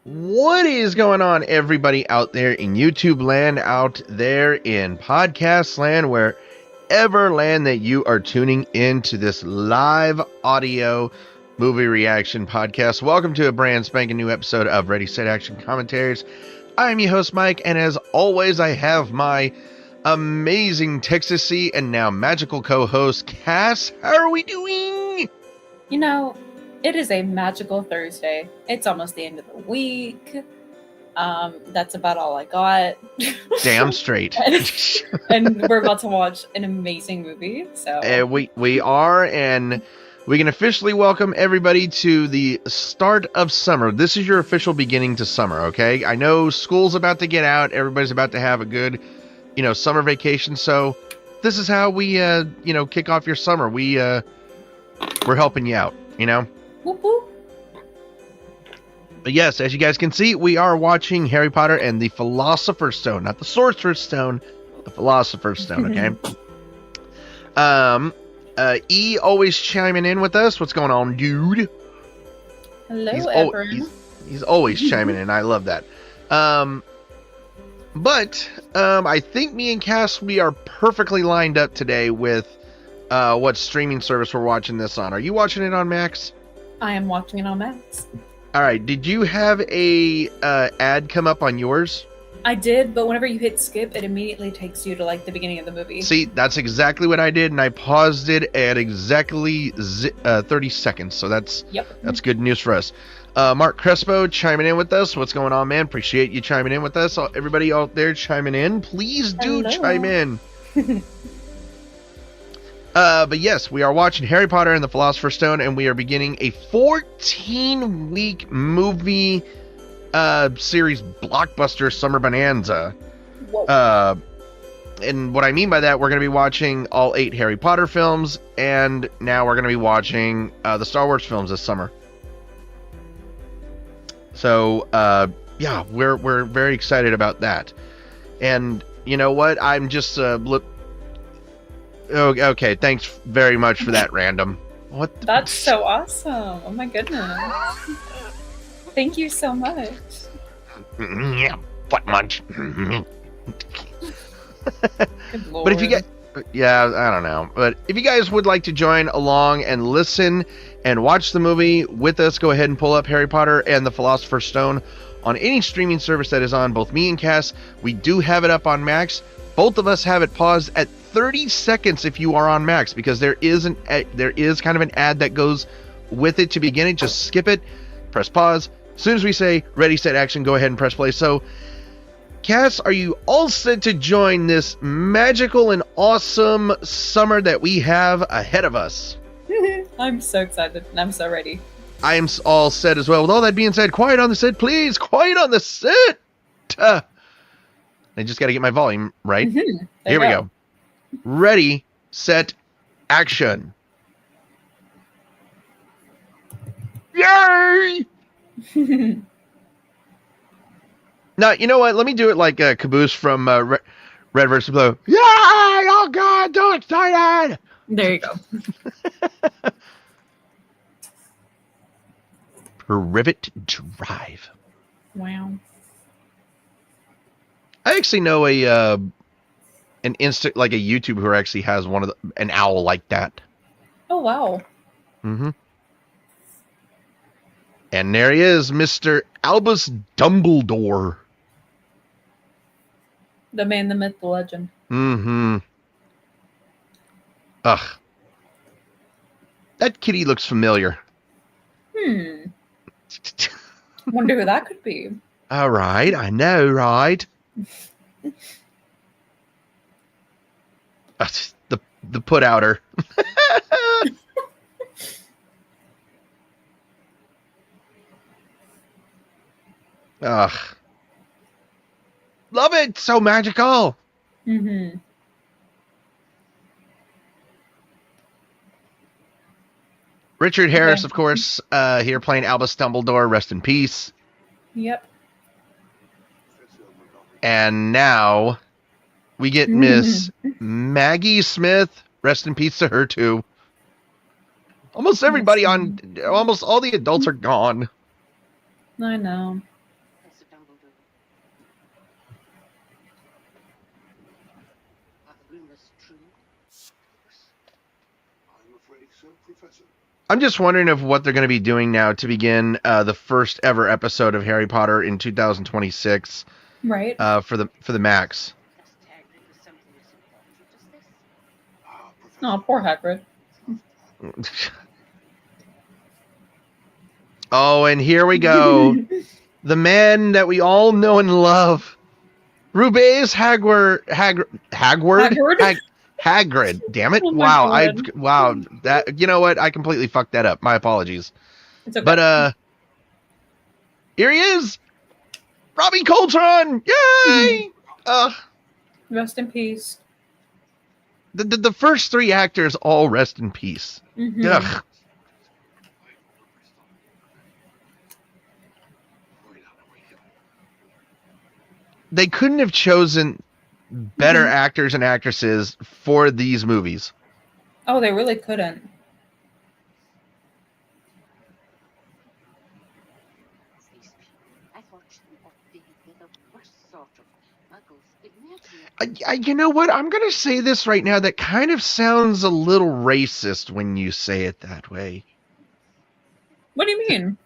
What is going on, everybody out there in YouTube land, out there in podcast land, wherever land that you are tuning into this live audio movie reaction podcast? Welcome to a brand spanking new episode of Ready, Set, Action Commentaries. I'm your host, Mike, and as always, I have my amazing Texas-y and now magical co-host, Cass. How are we doing? You know, it is a magical Thursday. It's almost the end of the week. That's about all I got. Damn straight. and we're about to watch an amazing movie. So we are, and we can officially welcome everybody to the start of summer. This is your official beginning to summer, okay? I know school's about to get out. Everybody's about to have a good, summer vacation. So this is how we, kick off your summer. We're helping you out, Whoop, whoop. But yes, as you guys can see, we are watching Harry Potter and the Philosopher's Stone, not the Sorcerer's Stone, the Philosopher's Stone, okay? E always chiming in with us. What's going on, dude? Hello, everyone. He's always chiming in. I love that. But I think me and Cass, we are perfectly lined up today with what streaming service we're watching this on. Are you watching it on Max? I am watching it on Max. All right. Did you have a ad come up on yours? I did, but whenever you hit skip, it immediately takes you to the beginning of the movie. See, that's exactly what I did, and I paused it at exactly 30 seconds. So that's good news for us. Mark Crespo chiming in with us. What's going on, man? Appreciate you chiming in with us. Everybody out there chiming in, please do chime in. But yes, we are watching Harry Potter and the Philosopher's Stone, and we are beginning a 14-week movie series blockbuster summer bonanza. And what I mean by that, we're going to be watching all 8 Harry Potter films, and now we're going to be watching the Star Wars films this summer. So, yeah, we're very excited about that. And you know what? I'm just okay, thanks very much for that, random. What? That's so awesome. Oh my goodness. Thank you so much. Yeah, what much? Good Lord. But if you get... Yeah, I don't know. But if you guys would like to join along and listen and watch the movie with us, go ahead and pull up Harry Potter and the Philosopher's Stone on any streaming service that is on. Both me and Cass, we do have it up on Max. Both of us have it paused at 30 seconds if you are on Max, because there is kind of an ad that goes with it to begin it. Just skip it, press pause. As soon as we say ready, set, action, go ahead and press play. So, Cass, are you all set to join this magical and awesome summer that we have ahead of us? I'm so excited and I'm so ready. I am all set as well. With all that being said, quiet on the set, please. Quiet on the set. I just got to get my volume right. Mm-hmm. Here we go. Ready, set, action. Yay! Now, you know what? Let me do it like Caboose from Red vs. Blue. Yay! Oh, God, so excited! There you go. Privet Drive. Wow. I actually know an YouTuber who actually has an owl like that. Oh, wow. Mm-hmm. And there he is, Mr. Albus Dumbledore. The man, the myth, the legend. Mm-hmm. Ugh. That kitty looks familiar. Wonder who that could be. All right, I know, right? The put outer. Ugh. Love it. So magical. Mm-hmm. Richard Harris, of course, here playing Albus Dumbledore. Rest in peace. Yep. And now we get Miss Maggie Smith. Rest in peace to her, too. Almost everybody almost all the adults are gone. I know. I'm just wondering of what they're going to be doing now to begin the first ever episode of Harry Potter in 2026 Right. For the Max. Oh, poor Hagrid. Oh, and here we go. The man that we all know and love. Rubes Hagrid. Damn it. Oh my Wow. God. That, you know what? I completely fucked that up. My apologies. It's okay. But here he is. Robbie Coltrane. Yay! Rest in peace. The first three actors all rest in peace. Mm-hmm. Ugh. They couldn't have chosen better actors and actresses for these movies. Oh, they really couldn't. You know what? I'm going to say this right now. That kind of sounds a little racist when you say it that way. What do you mean?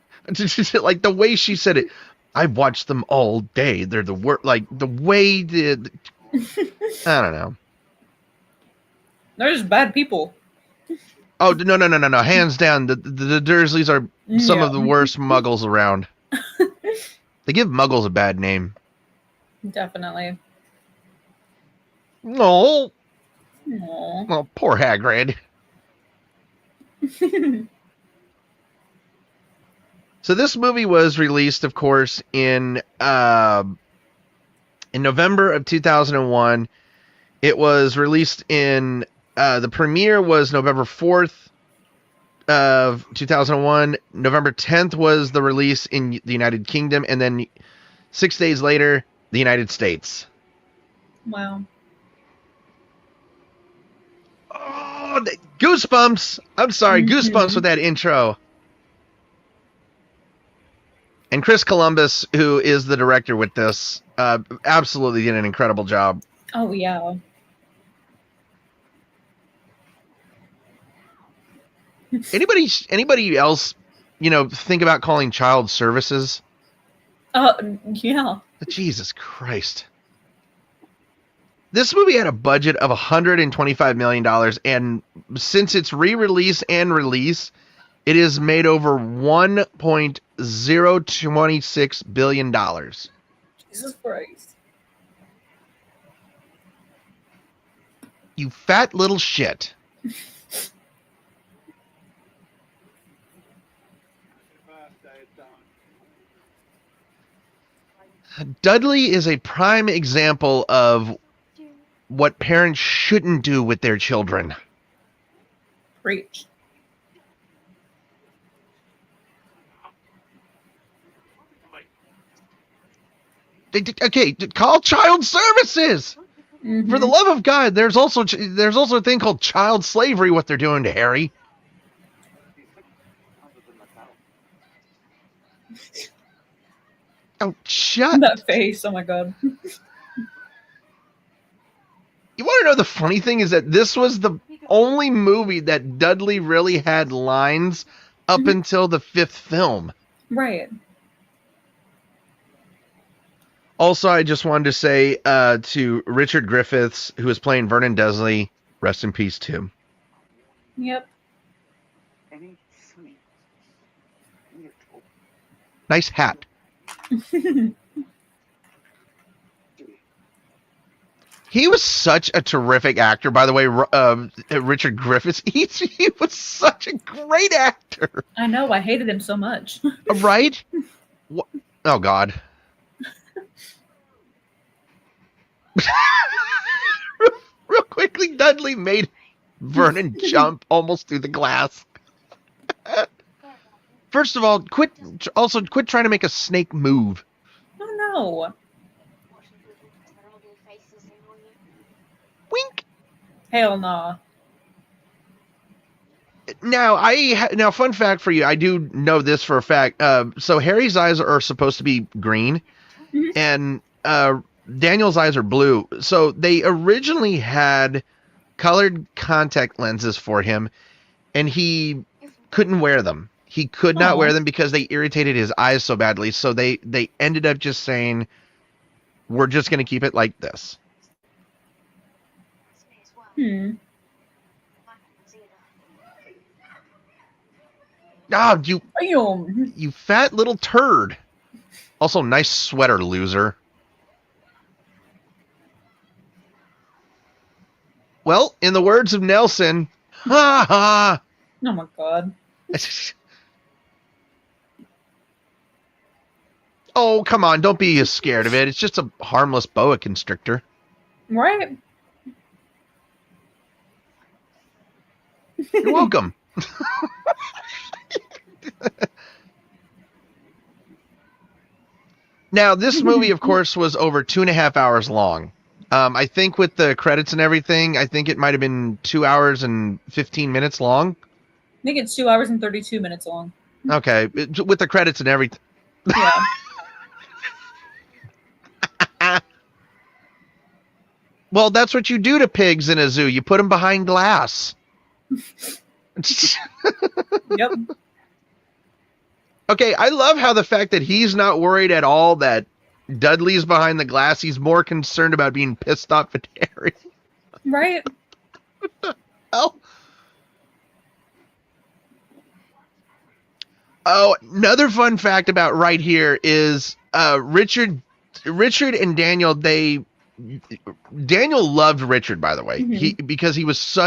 Like the way she said it. I've watched them all day. They're the worst. Like the way the. I don't know. They're just bad people. Oh no! Hands down, the Dursleys are some of the worst Muggles around. They give Muggles a bad name. Definitely. No. Aww. Well, poor Hagrid. So this movie was released, of course, in November of 2001. It was released in the premiere was November 4th of 2001. November 10th was the release in the United Kingdom, and then 6 days later, the United States. Wow. Oh, goosebumps! I'm sorry, goosebumps with that intro. And Chris Columbus, who is the director with this, absolutely did an incredible job. Oh, yeah. Anybody else, think about calling child services? Yeah. Jesus Christ. This movie had a budget of $125 million, and since its re-release and release, it has made over $1.026 billion. Jesus Christ. You fat little shit. Dudley is a prime example of what parents shouldn't do with their children. Preach. Okay, call child services. Mm-hmm. For the love of God, there's also a thing called child slavery. What they're doing to Harry. Oh, shut that face! Oh my God. You want to know the funny thing is that this was the only movie that Dudley really had lines up until the fifth film. Right. Also, I just wanted to say to Richard Griffiths, who is playing Vernon Dursley, rest in peace too. Yep. Nice hat. He was such a terrific actor, by the way. Richard Griffiths, he was such a great actor. I know. I hated him so much. Right? Oh, God. Real quickly, Dudley made Vernon jump almost through the glass. First of all, quit trying to make a snake move. Oh, no. Wink. Hell no. Now, fun fact for you. I do know this for a fact. So Harry's eyes are supposed to be green, and Daniel's eyes are blue. So they originally had colored contact lenses for him, and he couldn't wear them. He could not Aw. wear them because they irritated his eyes so badly. So they ended up just saying, we're just going to keep it like this. Oh, you fat little turd. Also, nice sweater, loser. Well, in the words of Nelson, ha ha. Oh my god. Oh, come on. Don't be scared of it. It's just a harmless boa constrictor. Right? You're welcome. Now, this movie, of course, was over 2.5 hours long. I think with the credits and everything, I think it might have been 2 hours and 15 minutes long. I think it's 2 hours and 32 minutes long. Okay, with the credits and everything. Yeah. Well, that's what you do to pigs in a zoo. You put them behind glass. Yep. Okay, I love how the fact that he's not worried at all that Dudley's behind the glass. He's more concerned about being pissed off at Harry. Right? Oh. Oh, another fun fact about right here is Richard and Daniel, Daniel loved Richard, by the way. Mm-hmm. Because he was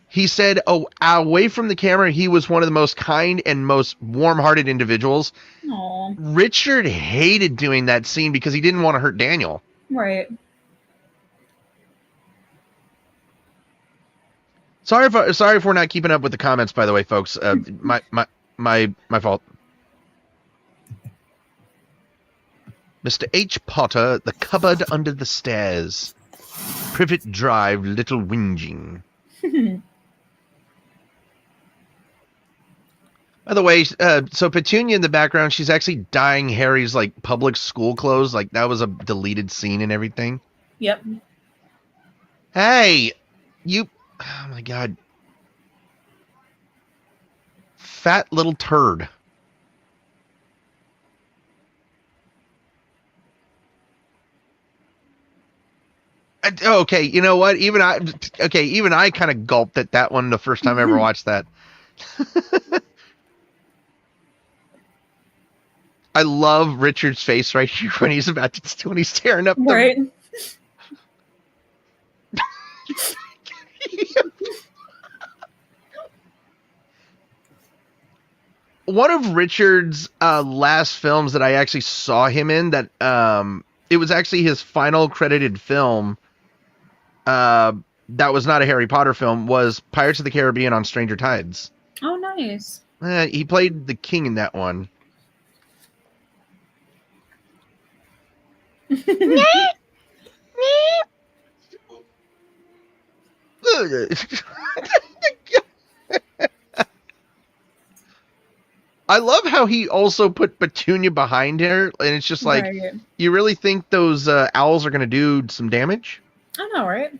he said, away from the camera, he was one of the most kind and most warm-hearted individuals. Aww. Richard hated doing that scene because he didn't want to hurt Daniel. Right. Sorry if we're not keeping up with the comments, by the way, folks. My fault. Mr. H. Potter, the cupboard under the stairs. Privet Drive, little whinging. By the way, so Petunia in the background, she's actually dyeing Harry's like public school clothes. Like that was a deleted scene and everything. Yep. Hey, oh my god. Fat little turd. Okay, you know what? Even I kind of gulped at that one the first time I ever watched that. I love Richard's face right here when he's staring up. Right. One of Richard's last films that I actually saw him in, that it was actually his final credited film. That was not a Harry Potter film. Was Pirates of the Caribbean on Stranger Tides. Oh, nice. He played the king in that one. I love how he also put Petunia behind her, and it's just like, right. You really think those owls are going to do some damage? I know, right?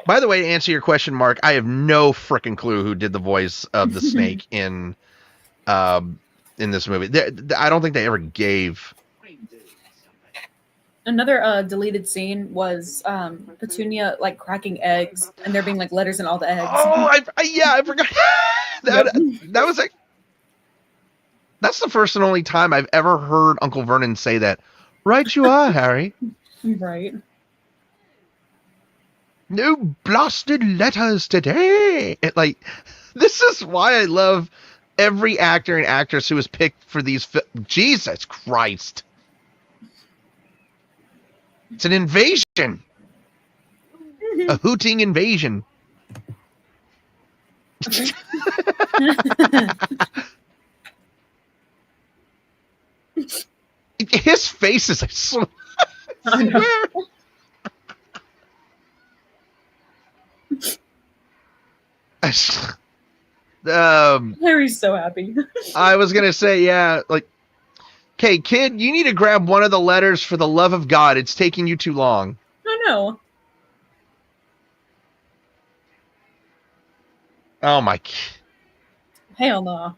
By the way, to answer your question, Mark, I have no freaking clue who did the voice of the snake in this movie. I don't think they ever gave. Another deleted scene was Petunia like cracking eggs, and there being like letters in all the eggs. Oh, I forgot. That was like. That's the first and only time I've ever heard Uncle Vernon say that. Right, you are, Harry. Right. No blasted letters today. This is why I love every actor and actress who was picked for these. Jesus Christ. It's an invasion. A hooting invasion. His face is, I swear. Harry's so happy. I was gonna say, yeah, like, okay, kid, you need to grab one of the letters for the love of God. It's taking you too long. I know. Oh my. Hell no.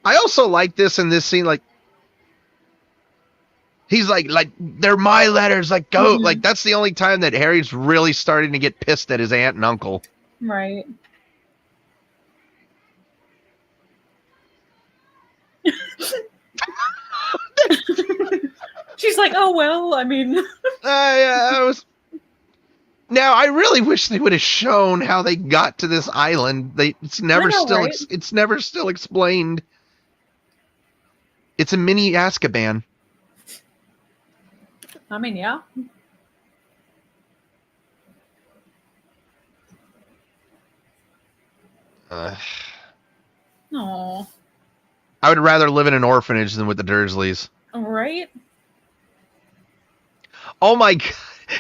I also like this in this scene, like he's like they're my letters, like go, like that's the only time that Harry's really starting to get pissed at his aunt and uncle. Right. She's like, oh well, I mean. I was. Now I really wish they would have shown how they got to this island. It's never still explained. It's a mini Azkaban. I mean, yeah. Oh. I would rather live in an orphanage than with the Dursleys. Right? Oh my god.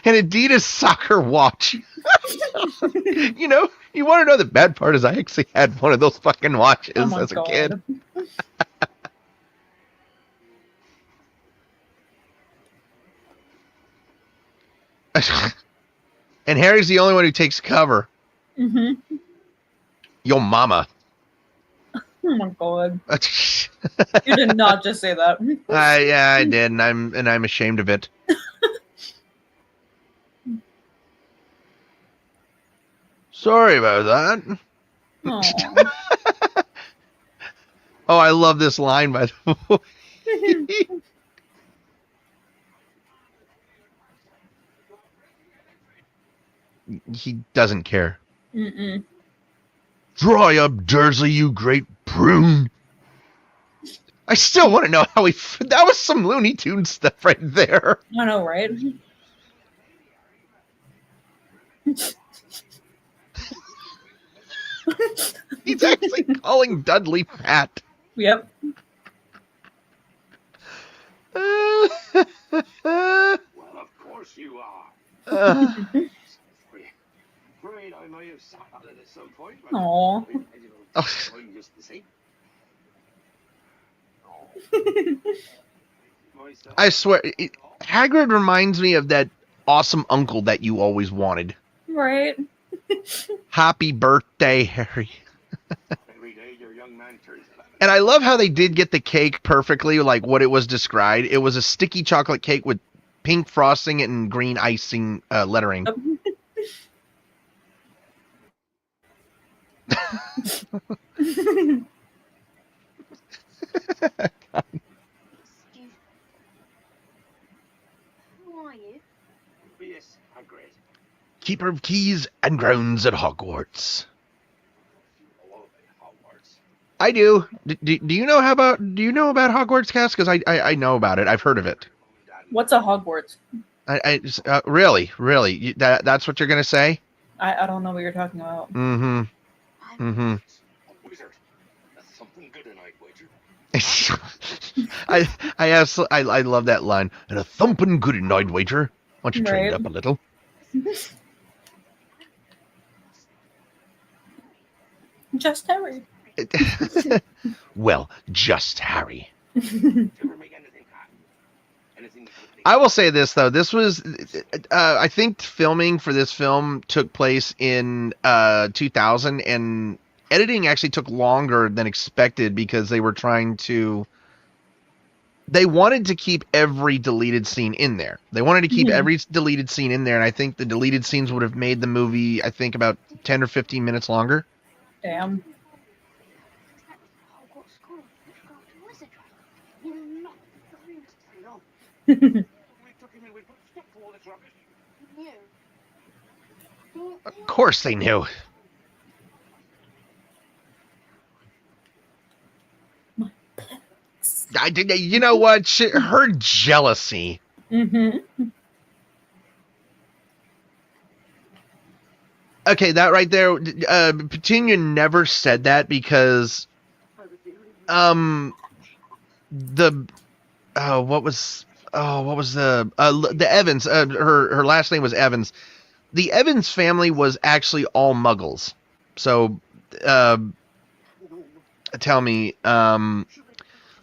An Adidas soccer watch. You know, you want to know the bad part is I actually had one of those fucking watches as a kid. And Harry's the only one who takes cover. Mm-hmm. Yo mama. Oh my god. You did not just say that. Yeah, I did, and I'm ashamed of it. Sorry about that. Oh, I love this line, by the way. He doesn't care. Mm-mm. Dry up, Dursley, you great prune. I still want to know how that was some Looney Tunes stuff right there. I know, right? He's actually calling Dudley fat. Yep. Well, of course you are. Afraid I might have sat on it at some point. Aww. I'm just the same. I swear, Hagrid reminds me of that awesome uncle that you always wanted. Right. Happy birthday, Harry. Every day your young man turns 11. And I love how they did get the cake perfectly, like what it was described. It was a sticky chocolate cake with pink frosting and green icing lettering. Who are you? Yes, Hagrid. Keeper of keys and grounds at Hogwarts. I do. Do you know about Hogwarts, Cass? Because I know about it. I've heard of it. What's a Hogwarts? Really, that's what you're gonna say? I don't know what you're talking about. Mm-hmm. Mm-hmm. Wizard. That's something good tonight, wager. I love that line. And a thumping good night wager. Why don't you turn it up a little? Just Harry. Well, just Harry. I will say this, though. This was, I think filming for this film took place in 2000, and editing actually took longer than expected because they wanted to keep every deleted scene in there. They wanted to keep every deleted scene in there, and I think the deleted scenes would have made the movie, I think, about 10 or 15 minutes longer. Damn. Of course they knew. You know what? Her jealousy. Mm-hmm. Okay, that right there. Petunia never said that because, what was the Evans? Her last name was Evans. The Evans family was actually all Muggles. So, tell me,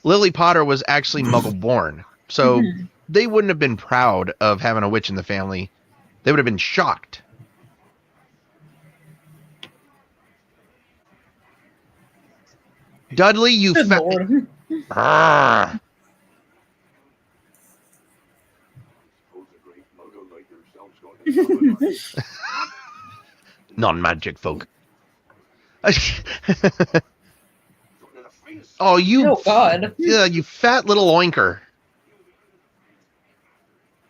Lily Potter was actually Muggle born. So they wouldn't have been proud of having a witch in the family. They would have been shocked. Dudley, you Good Lord. Ah. Suppose a great muggle like yourselves got to summon Non-magic folk. us. Oh, you! Oh, God. Yeah, you fat little oinker.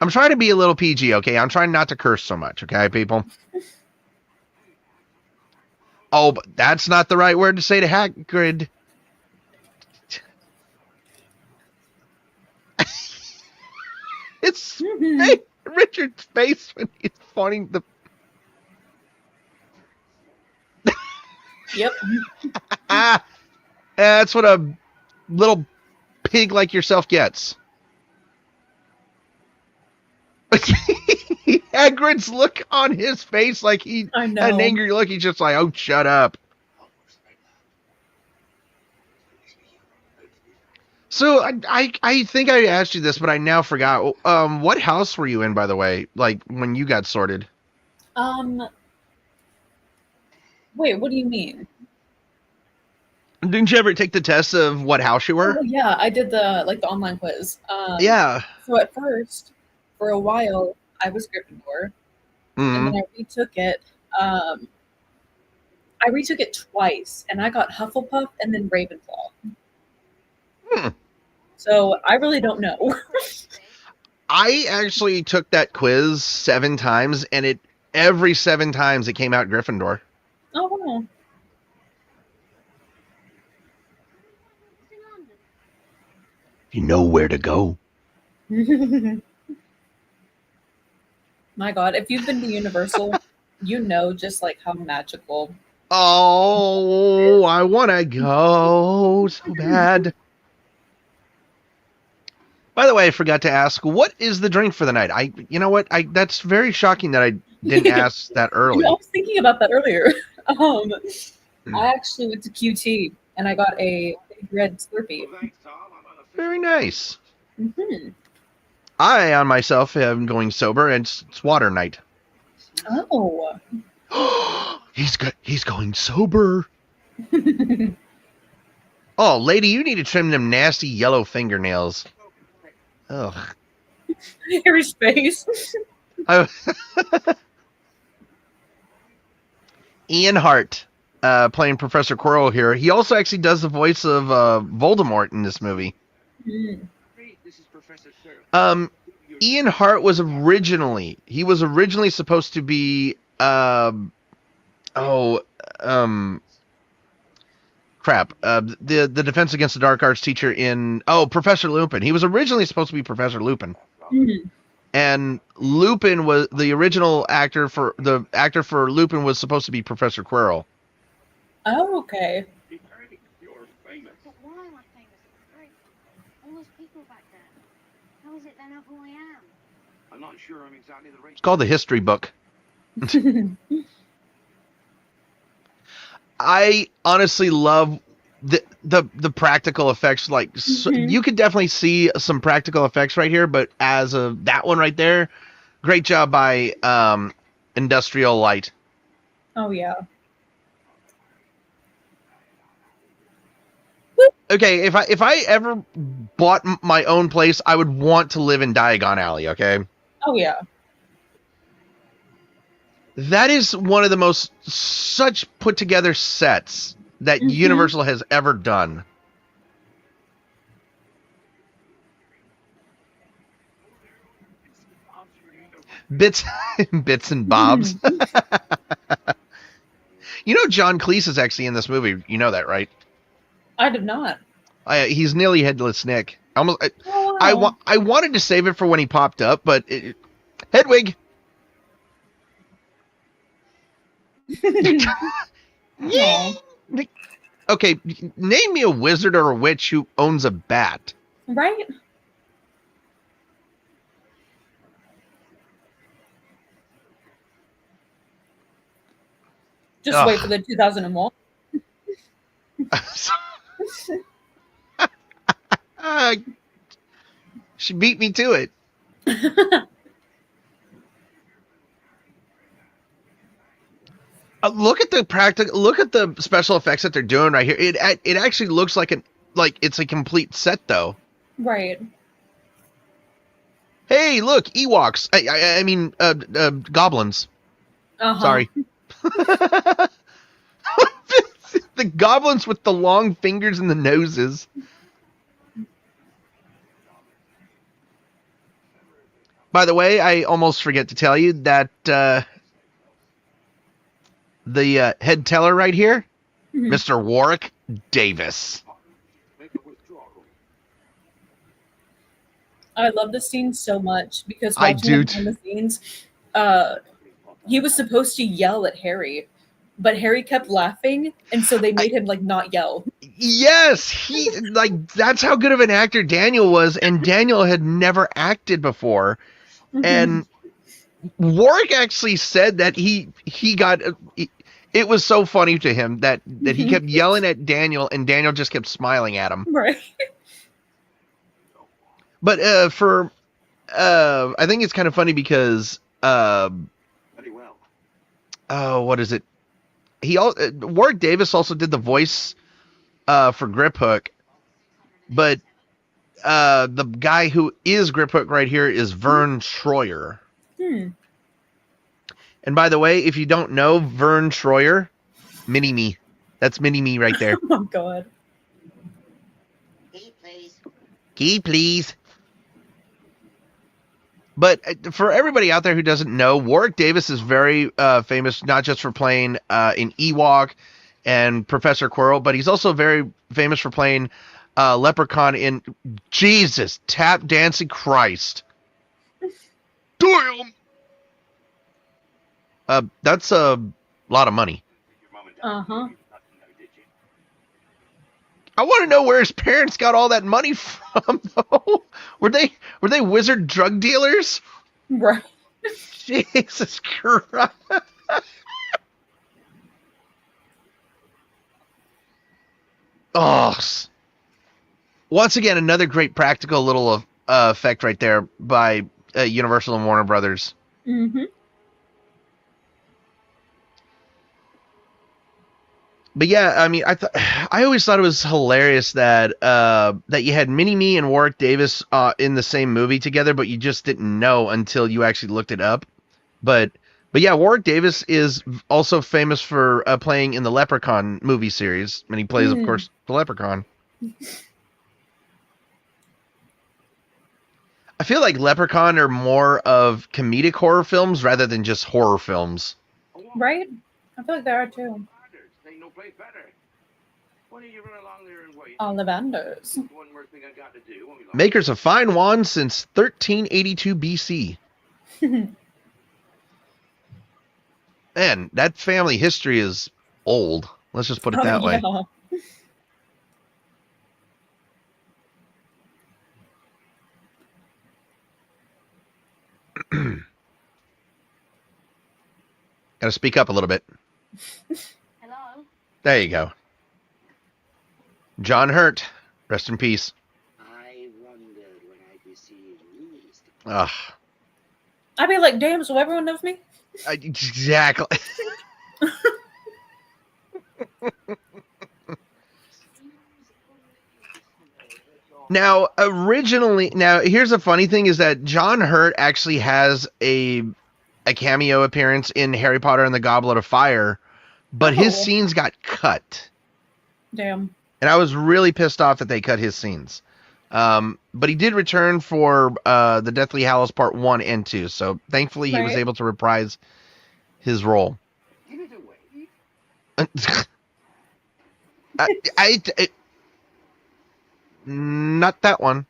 I'm trying to be a little PG, okay? I'm trying not to curse so much, okay, people? Oh, but that's not the right word to say to Hagrid. It's Richard's face when he's pointing the... Yep. That's what a little pig like yourself gets. Hagrid's look on his face, like he I know. had an angry look. He's just like, "Oh, shut up." So I think I asked you this, but I now forgot. What house were you in, by the way? Like when you got sorted? Wait, what do you mean? Didn't you ever take the test of what house you were? Oh, yeah, I did the online quiz. Yeah. So at first, for a while, I was Gryffindor, and then I retook it. I retook it twice, and I got Hufflepuff and then Ravenclaw. So I really don't know. I actually took that quiz 7 times, and every 7 times it came out Gryffindor. Oh, wow. You know where to go. My God, if you've been to Universal, you know just like how magical. Oh, I want to go so bad. By the way, I forgot to ask, what is the drink for the night? You know what? That's very shocking that I didn't ask that early. I was thinking about that earlier. I actually went to QT and I got a big red Slurpee. Very nice. Mm-hmm. I, on myself, am going sober, and it's water night. Oh. He's going sober. Oh, lady, you need to trim them nasty yellow fingernails. Ugh. Harry's face. Ian Hart, playing Professor Quirrell here. He also actually does the voice of Voldemort in this movie. Mm. Ian Hart was originally supposed to be the Defense Against the Dark Arts teacher in Professor Lupin. He was originally supposed to be Professor Lupin. Mm. And Lupin was the original actor for Lupin was supposed to be Professor Quirrell. Oh, okay. But why am I famous? Right. All those people back there. How is it they know who I am? I'm not sure I'm exactly the right. It's called the history book. I honestly love the practical effects. Like you could definitely see some practical effects right here, but as of that one right there, great job by Industrial Light. Oh, yeah. Okay, if I ever bought my own place, I would want to live in Diagon Alley, okay? Oh, yeah. That is one of the most such put together sets that Universal has ever done. Bits and bobs. You know John Cleese is actually in this movie. You know that, right? I did not. He's nearly Headless Nick. Almost. Oh, wow. I wanted to save it for when he popped up, but Hedwig. Yeah. Okay, name me a wizard or a witch who owns a bat. Right? Just Ugh. wait for the 2001. She beat me to it. Look at the special effects that they're doing right here. It actually looks like it's a complete set though. Right. Hey, look, Ewoks. I mean, goblins. Sorry. The goblins with the long fingers and the noses. By the way, I almost forget to tell you that the head teller right here, Mr. Warwick Davis. I love this scene so much because I watching do him behind the scenes, he was supposed to yell at Harry, but Harry kept laughing, and so they made him like not yell. Yes, that's how good of an actor Daniel was, and Daniel had never acted before. And Warwick actually said that he got it was so funny to him that he kept yelling at Daniel, and Daniel just kept smiling at him. Right. But I think it's kind of funny because what is it? Warwick Davis also did the voice for Grip Hook, but the guy who is Grip Hook right here is Vern Troyer. And by the way, if you don't know Vern Troyer, Mini-Me. That's Mini-Me right there. Oh my god. Key, please. Key, please. But for everybody out there who doesn't know, Warwick Davis is very famous, not just for playing in Ewok and Professor Quirrell, but he's also very famous for playing Leprechaun in Jesus, Tap Dancing Christ. Damn! That's a lot of money. Uh-huh. I want to know where his parents got all that money from, though. Were they wizard drug dealers? Right. Jesus Christ. Oh. Once again, another great practical little effect right there by Universal and Warner Brothers. Mm-hmm. But yeah, I mean, I always thought it was hilarious that that you had Mini-Me and Warwick Davis in the same movie together, but you just didn't know until you actually looked it up. But yeah, Warwick Davis is also famous for playing in the Leprechaun movie series, and he plays, of course, the Leprechaun. I feel like Leprechaun are more of comedic horror films rather than just horror films. Right? I feel like there are too. No place better. Why don't you run along there and wait? Ollivanders. One more thing I got to do. Makers of fine wands since 1382 BC. Man, that family history is old. Let's just put it that way. Gotta speak up a little bit. Hello? There you go. John Hurt, rest in peace. I wondered when I'd be seeing least. Ugh. I'd be like, damn, so everyone knows me? Exactly. Now, here's the funny thing is that John Hurt actually has a cameo appearance in Harry Potter and the Goblet of Fire, but his scenes got cut. Damn. And I was really pissed off that they cut his scenes. But he did return for the Deathly Hallows Part 1 and 2, so thankfully he was able to reprise his role. Not that one.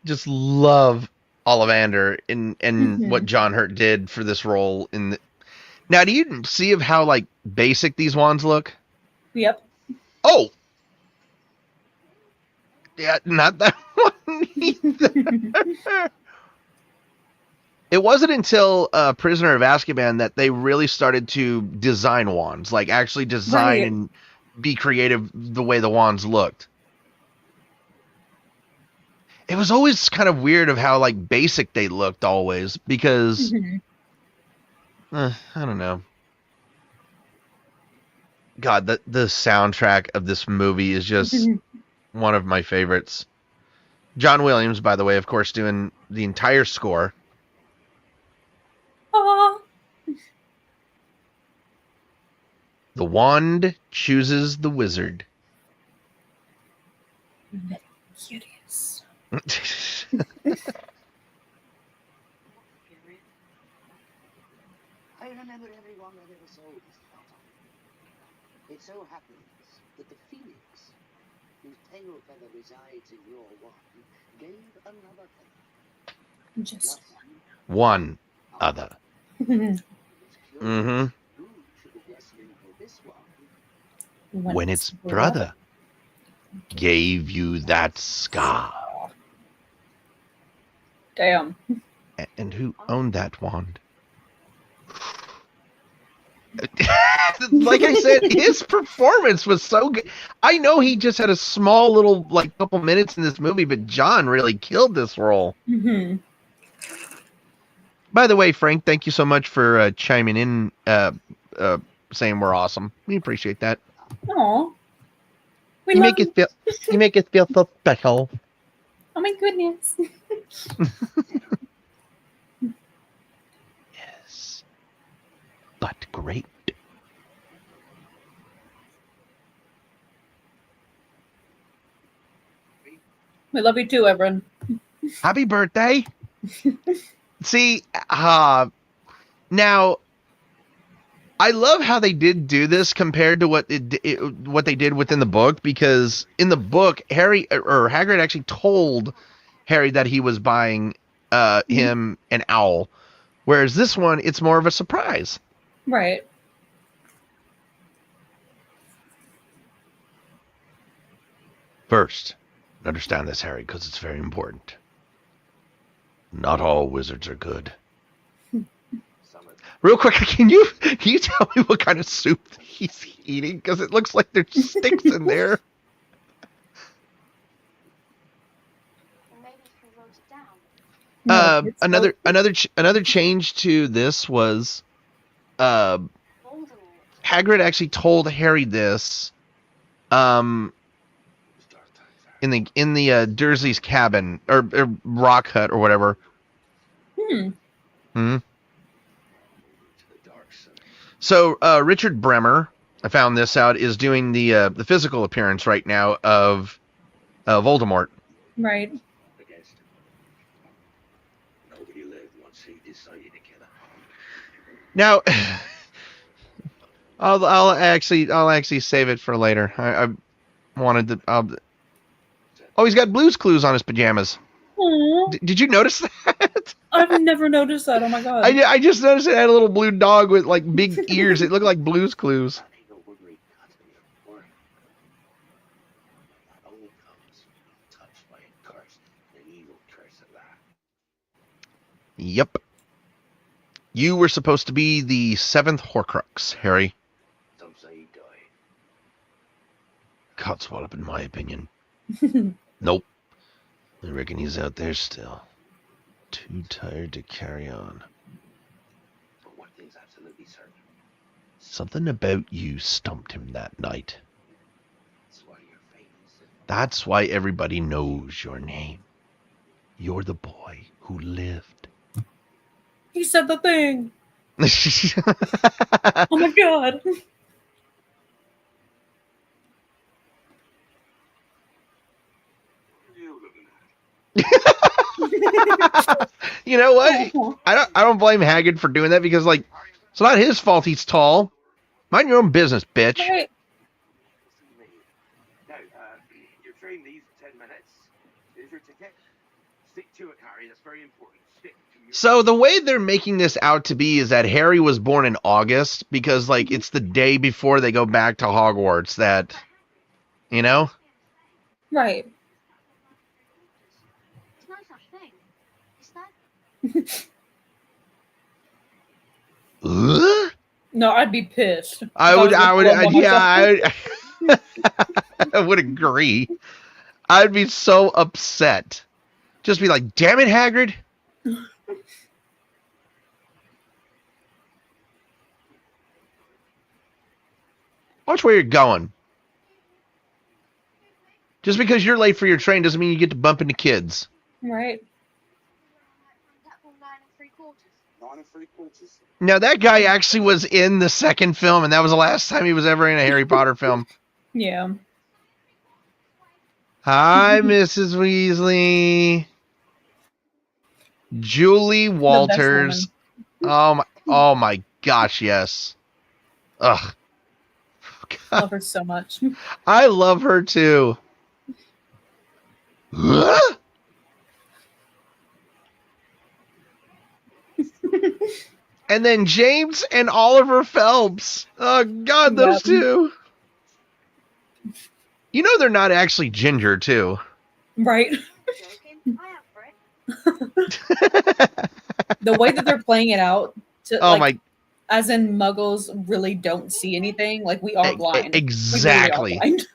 Just love Ollivander and what John Hurt did for this role. Now, do you see of how like basic these wands look? Yep. Oh, yeah, not that one either. It wasn't until Prisoner of Azkaban that they really started to design wands, like actually design Right. and be creative the way the wands looked. It was always kind of weird of how like basic they looked always because Mhm. I don't know. God, the soundtrack of this movie is just one of my favorites. John Williams, by the way, of course, doing the entire score. Aw. The wand chooses the wizard. Curious. I remember everyone that ever saw this photo. It so happens that the phoenix, whose tail feather resides in your wand, gave another feather. Just One other. one. Mm-hmm. Who should the destiny for this one? When its brother gave you that scar. Damn. And who owned that wand? Like I said, his performance was so good. I know he just had a small little, like, couple minutes in this movie, but John really killed this role. Mhm. By the way, Frank, thank you so much for chiming in, saying we're awesome. We appreciate that. Aw. We You love make us feel, you make us feel so special. Oh my goodness. Yes, but great. We love you too, Everin. Happy birthday. See, now I love how they did do this compared to what what they did within the book, because in the book, Harry or Hagrid actually told Harry that he was buying him an owl, whereas this one, it's more of a surprise. Right. First, understand this, Harry, because it's very important. Not all wizards are good. Real quick, can you tell me what kind of soup he's eating? Because it looks like there's sticks in there. Or maybe if we wrote it down. No, it's Another change to this was Voldemort. Hagrid actually told Harry this in the Dursley's cabin or rock hut or whatever. Hmm. So Richard Bremer, I found this out, is doing the physical appearance right now of Voldemort. Right. Against him. Nobody lived once he decided to kill him. Now, I'll actually save it for later. I wanted to. Oh, he's got Blue's Clues on his pajamas. Aw. Did you notice that? I've never noticed that. Oh my god. I just noticed it had a little blue dog with like big ears. It looked like Blue's Clues. Yep. You were supposed to be the 7th Horcrux, Harry. Some say he died. Codswallop, in my opinion. Nope. I reckon he's out there still. Too tired to carry on. But one thing's absolutely certain. Something about you stumped him that night. That's why you're famous. That's why everybody knows your name. You're the boy who lived. He said the thing. Oh my god. You looking at? You know what? I don't blame Hagrid for doing that, because like it's not his fault he's tall. Mind your own business, bitch. Right. Now, you're trained these 10 minutes. Here's your ticket. Stick to it, Harry. That's very important. Stick to your... So the way they're making this out to be is that Harry was born in August, because like it's the day before they go back to Hogwarts. That, you know. Right. It's no such thing. Is that? Ugh? No, I'd be pissed. if I would, was I would, alone by myself. I would agree. I'd be so upset. Just be like, damn it, Hagrid. Watch where you're going. Just because you're late for your train doesn't mean you get to bump into kids. Right. Platform 9 3/4. 9 3/4. Now, that guy actually was in the second film, and that was the last time he was ever in a Harry Potter film. Yeah. Hi, Mrs. Weasley. Julie Walters. Oh my gosh, yes. Ugh. Love her so much. I love her too. And then James and Oliver Phelps. Oh God, those two. You know they're not actually ginger too. Right. Joking. I am for it. The way that they're playing it out, as in Muggles really don't see anything. Like, we are blind. Exactly. We really are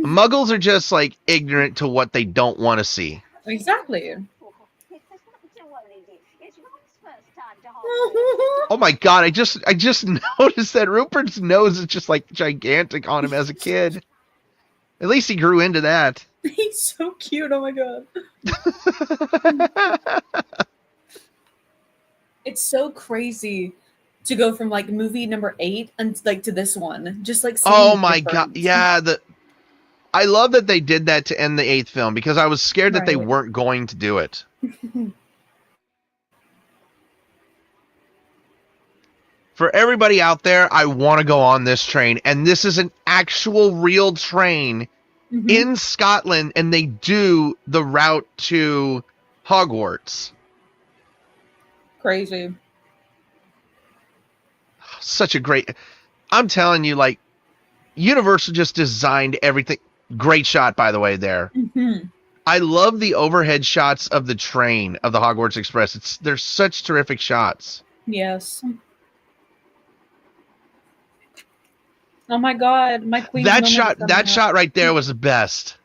blind. Muggles are just like ignorant to what they don't want to see. Exactly. Oh my God! I just noticed that Rupert's nose is just like gigantic on him as a kid. At least he grew into that. He's so cute. Oh my God. It's so crazy to go from like movie number 8 and like to this one. Just like oh my God. Yeah, I love that they did that to end the 8th film because I was scared that they weren't going to do it. For everybody out there, I want to go on this train, and this is an actual real train in Scotland, and they do the route to Hogwarts. Crazy. Such a great... I'm telling you, like, Universal just designed everything. Great shot, by the way, there. I love the overhead shots of the train, of the Hogwarts Express. They're such terrific shots. Yes. Oh my God, my queen. That shot right there was the best.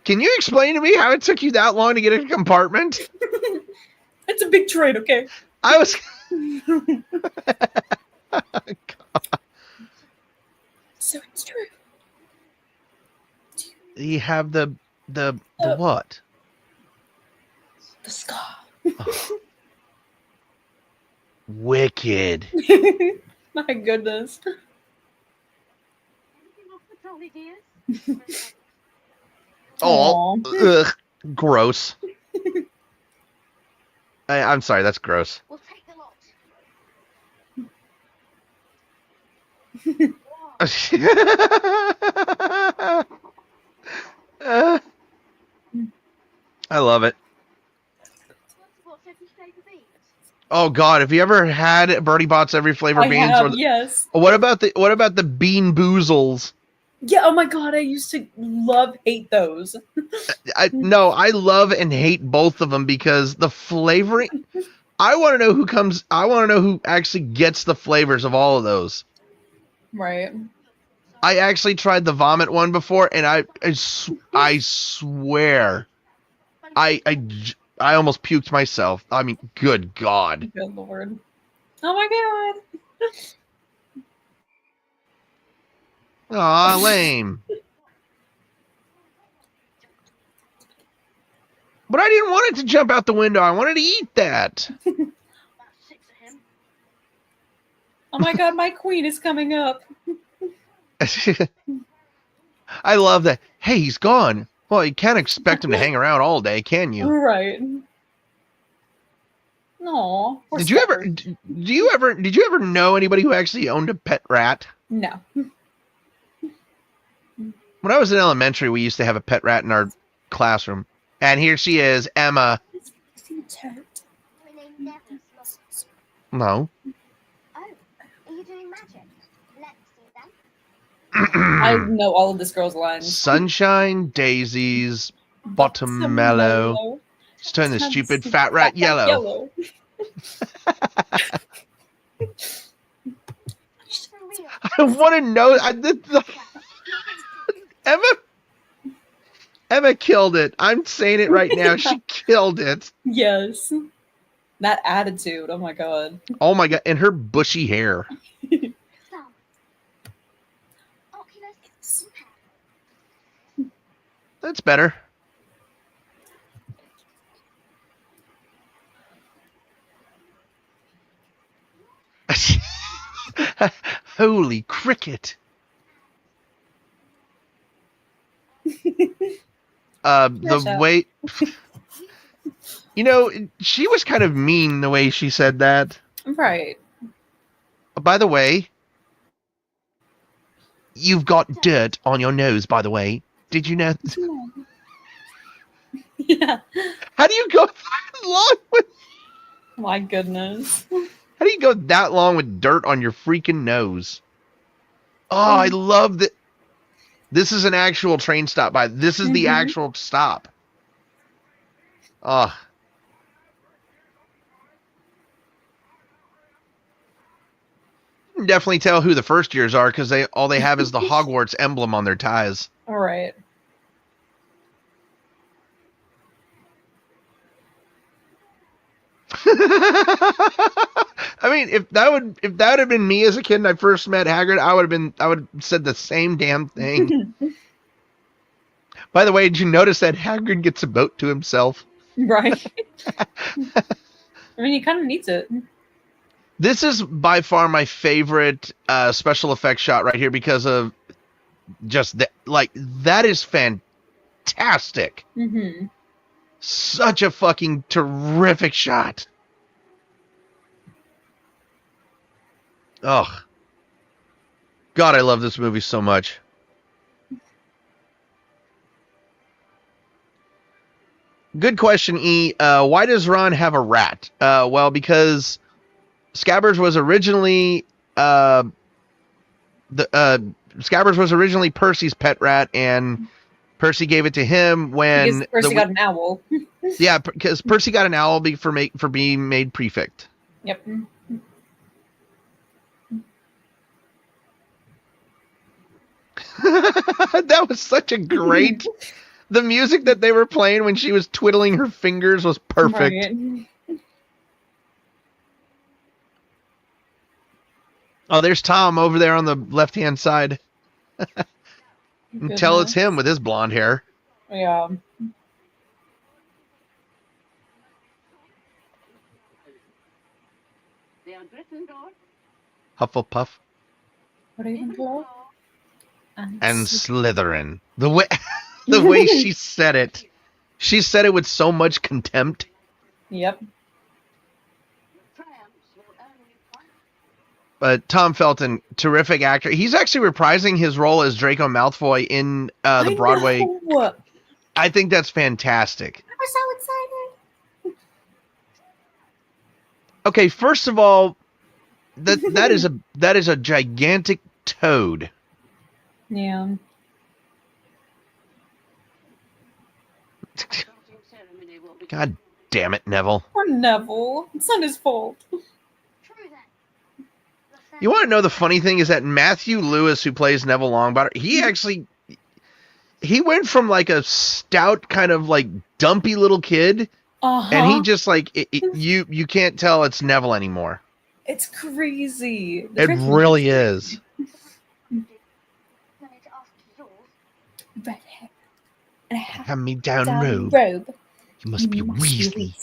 Can you explain to me how it took you that long to get a compartment? It's a big train, okay? I was... So it's true. You have the what? The scar. Oh. Wicked. My goodness. Oh, ugh, gross. I'm sorry, that's gross. We'll take the lot. I love it. What's every flavour beans? Oh God, have you ever had Bertie Bott's every flavor beans? Yes. What about the Bean Boozles? Yeah, oh my God, I used to hate those. I love and hate both of them because the flavoring. I want to know who actually gets the flavors of all of those. Right. I actually tried the vomit one before, and I swear, I almost puked myself. I mean, good God. Good Lord. Oh my God. Aw, lame. But I didn't want it to jump out the window. I wanted to eat that. About 6 of him. Oh my God, my queen is coming up. I love that. Hey, he's gone. Well, you can't expect him to hang around all day, can you? Right. No. Did you ever know anybody who actually owned a pet rat? No. When I was in elementary, we used to have a pet rat in our classroom. And here she is, Emma. No. Oh, are you doing magic? Let's see them. I know all of this girl's lines. Sunshine, daisies, Bottom mellow. Let's turn this stupid fat rat yellow. I want to know. Emma killed it. I'm saying it right now. She killed it. Yes. That attitude. Oh my god. Oh my god. And her bushy hair. That's better. Holy cricket. The way, she was kind of mean the way she said that. Right. By the way, you've got dirt on your nose, by the way. Did you know? Yeah. How do you go that long with... My goodness. How do you go that long with dirt on your freaking nose? Oh, I love that. This is an actual train stop by. This is the actual stop. Oh. You can definitely tell who the first years are because all they have is the Hogwarts emblem on their ties. All right. I mean, if that would have been me as a kid and I first met Hagrid, I would have said the same damn thing. By the way, did you notice that Hagrid gets a boat to himself? Right. I mean, he kind of needs it. This is by far my favorite special effects shot right here because of just that. Like, that is fantastic. Mm-hmm. Such a fucking terrific shot. Oh, God, I love this movie so much. Good question, E. Why does Ron have a rat? Well, because Scabbers was originally Scabbers was originally Percy's pet rat, and Percy gave it to him when because Percy got an owl. Yeah, because Percy got an owl for being made prefect. Yep. That was such a great... The music that they were playing when she was twiddling her fingers was perfect. Right. Oh, there's Tom over there on the left-hand side. Tell it's him with his blonde hair. Yeah. Hufflepuff. Ravenclaw. And Slytherin. The way she said it. She said it with so much contempt. Yep. But Tom Felton, terrific actor. He's actually reprising his role as Draco Malfoy in the Broadway. Know. I think that's fantastic. I'm so excited. Okay, first of all, that is a gigantic toad. Yeah. God damn it, Neville. Poor Neville. It's not his fault. You want to know the funny thing is that Matthew Lewis, who plays Neville Longbottom, he went from like a stout kind of like dumpy little kid, and he just like you can't tell it's Neville anymore. It's crazy. It really is. Red hair and a hand-me-down robe. You must be Weasley.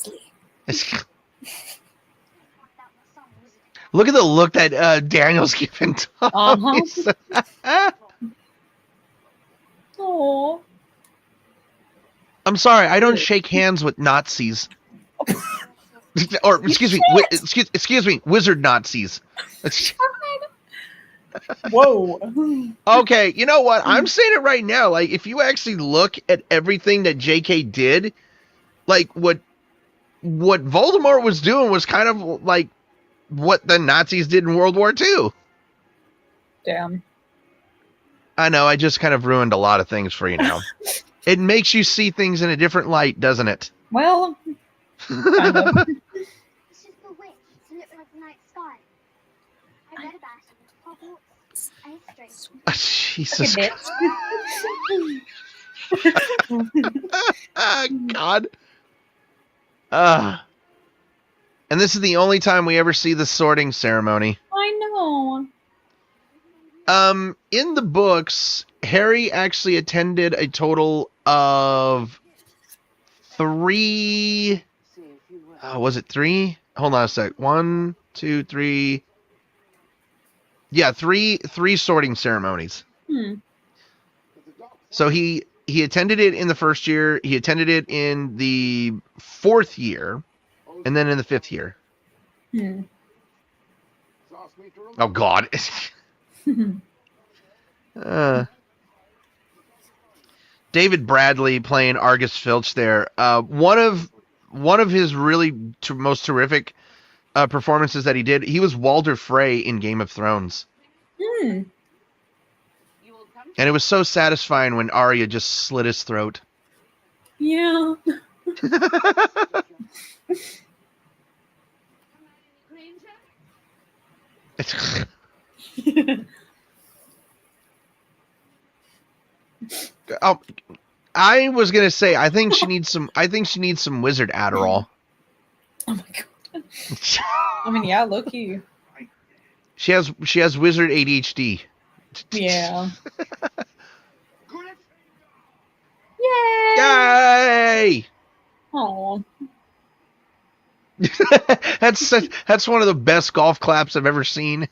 Look at the look that Daniel's giving Tom. Aww. I'm sorry, I don't shake hands with Nazis. Or excuse me, wizard Nazis. Whoa. Okay, you know what? I'm saying it right now. Like, if you actually look at everything that JK did, like what Voldemort was doing was kind of like what the Nazis did in World War II. Damn. I know, I just kind of ruined a lot of things for you now. It makes you see things in a different light, doesn't it? Well, kind of. It's just the witch to look like the night sky. I read about it in Hogwarts history. Jesus Okay, Christ. God. And this is the only time we ever see the sorting ceremony. I know. In the books, Harry actually attended a total of 3. Was it 3? Hold on a sec. 1, 2, 3. Yeah, three sorting ceremonies. So he attended it in the first year. He attended it in the 4th year, and then in the 5th year. Oh God. David Bradley playing Argus Filch there. One of his really most terrific performances that he did. He was Walder Frey in Game of Thrones. And it was so satisfying when Arya just slit his throat. Yeah. Oh, I was gonna say I think she needs some wizard Adderall. Oh my God. I mean, yeah, low key. She has wizard ADHD. Yeah. Yay! Yay! Oh. That's one of the best golf claps I've ever seen.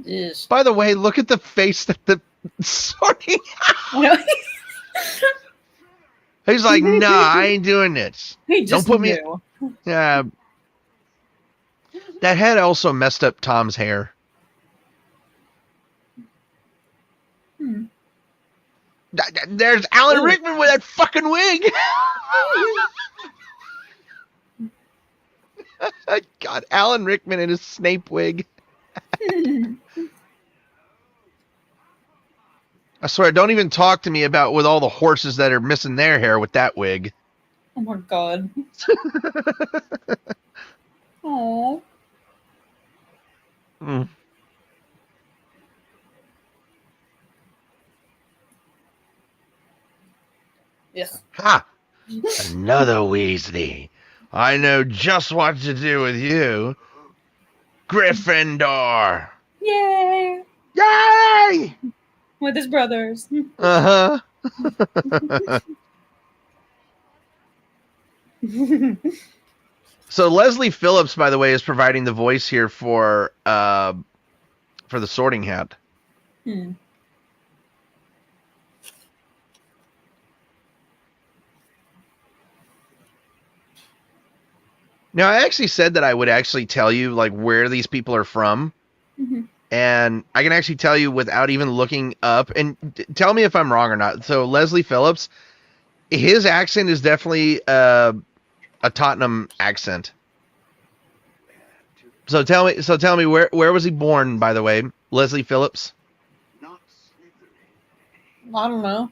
Yes. By the way, look at the face that the sorting. He's like, nah, I ain't doing this. He just Don't put me. knew. Yeah. That head also messed up Tom's hair. There's Alan Rickman with that fucking wig. God, Alan Rickman in his Snape wig. I swear, don't even talk to me about with all the horses that are missing their hair with that wig. Oh my God. Aww. Yes. Ha! Another Weasley. I know just what to do with you. Gryffindor. Yay! Yay! With his brothers. Uh-huh. So Leslie Phillips, by the way, is providing the voice here for the Sorting Hat. Now, I actually said that I would actually tell you like where these people are from. And I can actually tell you without even looking up. And tell me if I'm wrong or not. So Leslie Phillips, his accent is definitely a Tottenham accent. So tell me where was he born, by the way, Leslie Phillips? I don't know.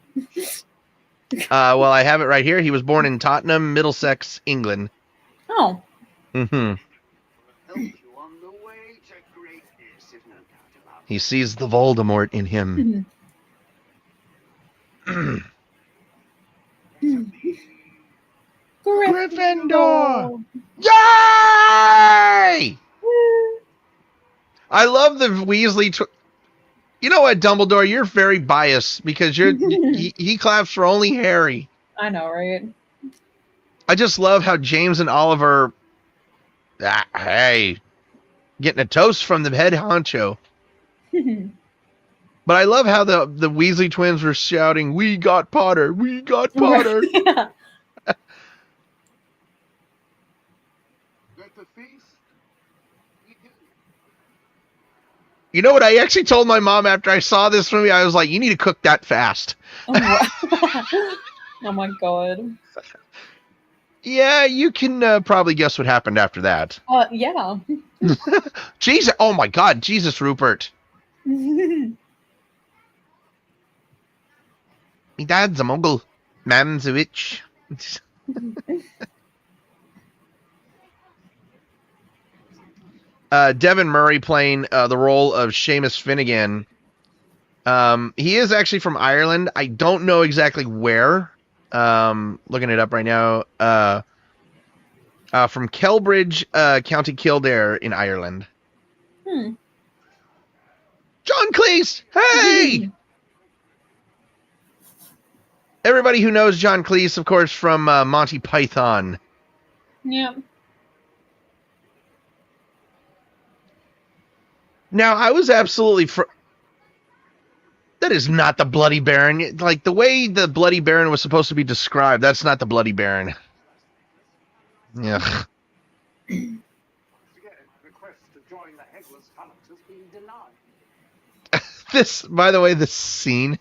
Well, I have it right here. He was born in Tottenham, Middlesex, England. Oh. He sees the Voldemort in him. Gryffindor! Yay! I love the Weasley. You know what, Dumbledore? You're very biased because he claps for only Harry. I know, right? I just love how James and Oliver, hey, getting a toast from the head honcho. But I love how the Weasley twins were shouting, "We got Potter! We got Potter!" Yeah. You know what? I actually told my mom after I saw this movie, I was like, "You need to cook that fast." Oh my God. Yeah, you can probably guess what happened after that. Yeah. Jesus! Oh my God! Jesus, Rupert! Me dad's a muggle. Mam's a witch. Devin Murray playing the role of Seamus Finnegan. He is actually from Ireland. I don't know exactly where. Looking it up right now. From Kelbridge, County Kildare in Ireland. John Cleese! Hey! Everybody who knows John Cleese, of course, from Monty Python. Yeah. Now, I was absolutely... That is not the Bloody Baron. Like, the way the Bloody Baron was supposed to be described, that's not the Bloody Baron. Ugh. This, by the way, this scene.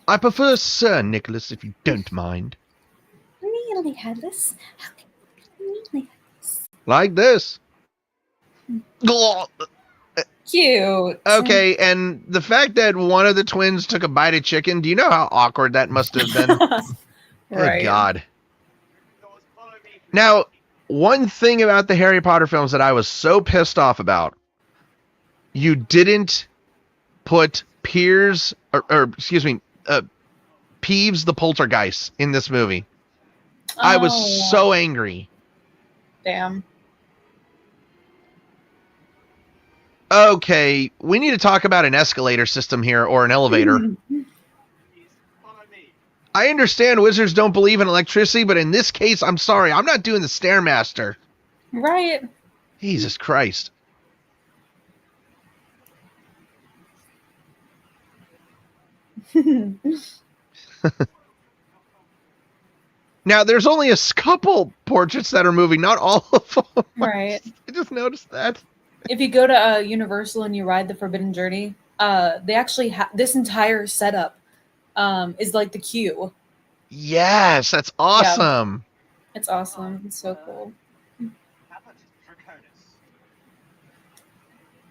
I prefer Sir Nicholas, if you don't mind. Really, Headless? Really? Like this. Cute. Okay, and the fact that one of the twins took a bite of chicken, do you know how awkward that must have been? Right. Good God. Now, one thing about the Harry Potter films that I was so pissed off about, you didn't put Peeves the Poltergeist in this movie. I was so angry. Damn. Okay, we need to talk about an escalator system here, or an elevator. I understand wizards don't believe in electricity, but in this case, I'm sorry, I'm not doing the Stairmaster. Right. Jesus Christ. Now, there's only a couple portraits that are moving, not all of them. Right. I just noticed that. If you go to Universal and you ride the Forbidden Journey, they actually have this entire setup is like the queue. Yes, that's awesome. Yeah. It's awesome. It's so cool.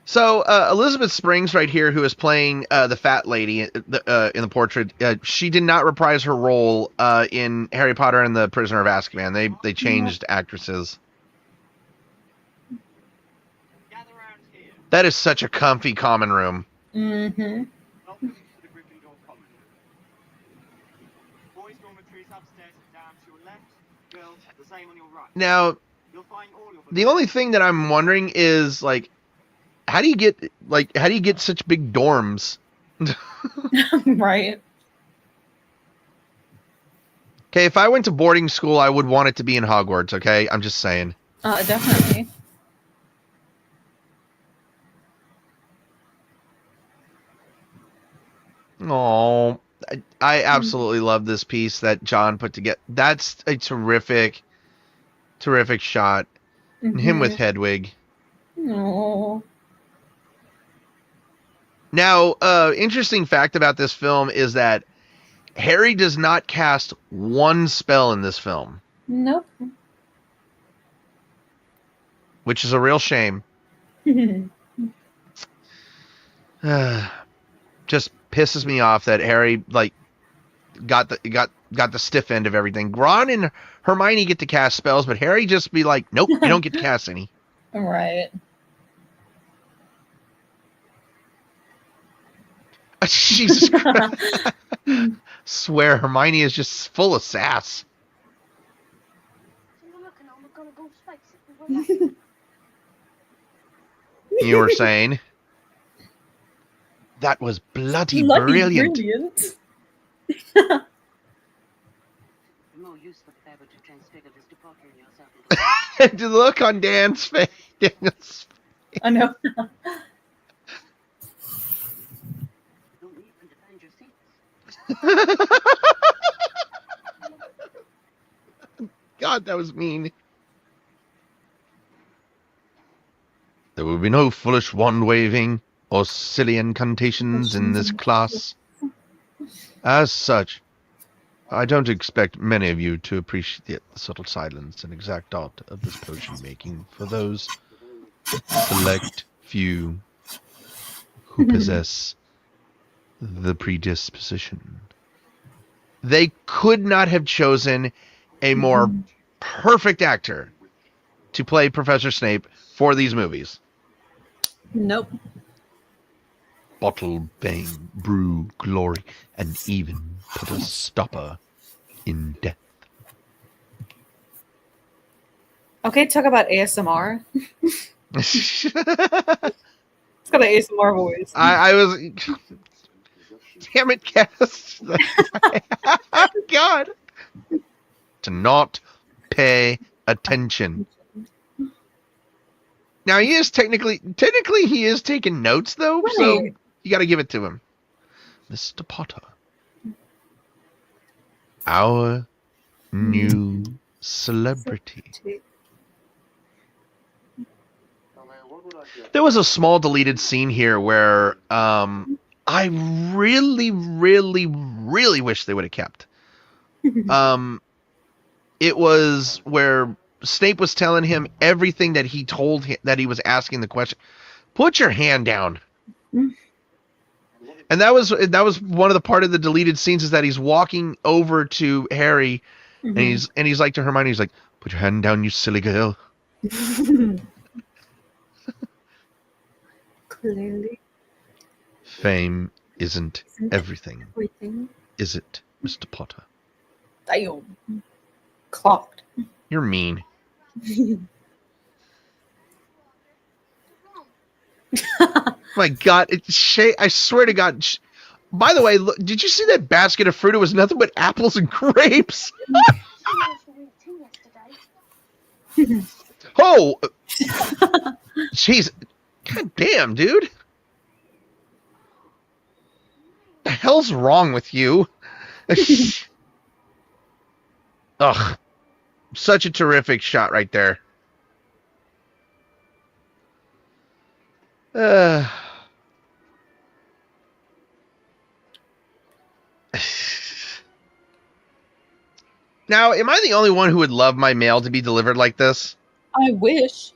So Elizabeth Springs right here, who is playing the fat lady in the portrait, she did not reprise her role in Harry Potter and the Prisoner of Azkaban. They changed actresses. That is such a comfy common room. Mm-hmm. Welcome to the Gryffindor Common Room. Boys' dormitories upstairs and down to your left. Girls, the same on your right. Now, You'll find all your the only thing that I'm wondering is, like, how do you get such big dorms? Right. Okay, if I went to boarding school, I would want it to be in Hogwarts, okay? I'm just saying. Definitely. Oh, I absolutely love this piece that John put together. That's a terrific shot. Mm-hmm. Him with Hedwig. Oh. Now, interesting fact about this film is that Harry does not cast one spell in this film. Nope. Which is a real shame. Just pisses me off that Harry got the stiff end of everything. Ron and Hermione get to cast spells, but Harry just be like, nope, you don't get to cast any. Right. Jesus Christ. Swear Hermione is just full of sass. You were saying? That was bloody brilliant. The more useful the better to transfigure this departure in yourself. The look on Dan's face. Daniel's face. I know. Don't leave and defend your seats. God, that was mean. There will be no foolish wand waving or silly incantations in this class. As such, I don't expect many of you to appreciate the subtle silence and exact art of this potion making for those select few who possess the predisposition. They could not have chosen a more perfect actor to play Professor Snape for these movies. Nope. Bottle, bang, brew, glory, and even put a stopper in death. Okay, talk about ASMR. It's got an ASMR voice. I was... Damn it, Cass. God. To not pay attention. Now he is technically he is taking notes though, Right. so you got to give it to him. Mr. Potter, our new celebrity. There was a small deleted scene here where I really wish they would have kept. It was where Snape was telling him everything that he told him, that he was asking the question. Put your hand down. And that was one of the part of the deleted scenes, is that he's walking over to Harry and he's like to Hermione, he's like, put your hand down, you silly girl. Clearly. Fame isn't everything. Is it, Mr. Potter? Damn. Clocked. You're mean. My God, I swear to God. By the way, look, did you see that basket of fruit? It was nothing but apples and grapes. Oh, jeez, God damn, dude. The hell's wrong with you? Ugh, such a terrific shot right there. Now, am I the only one who would love my mail to be delivered like this? I wish.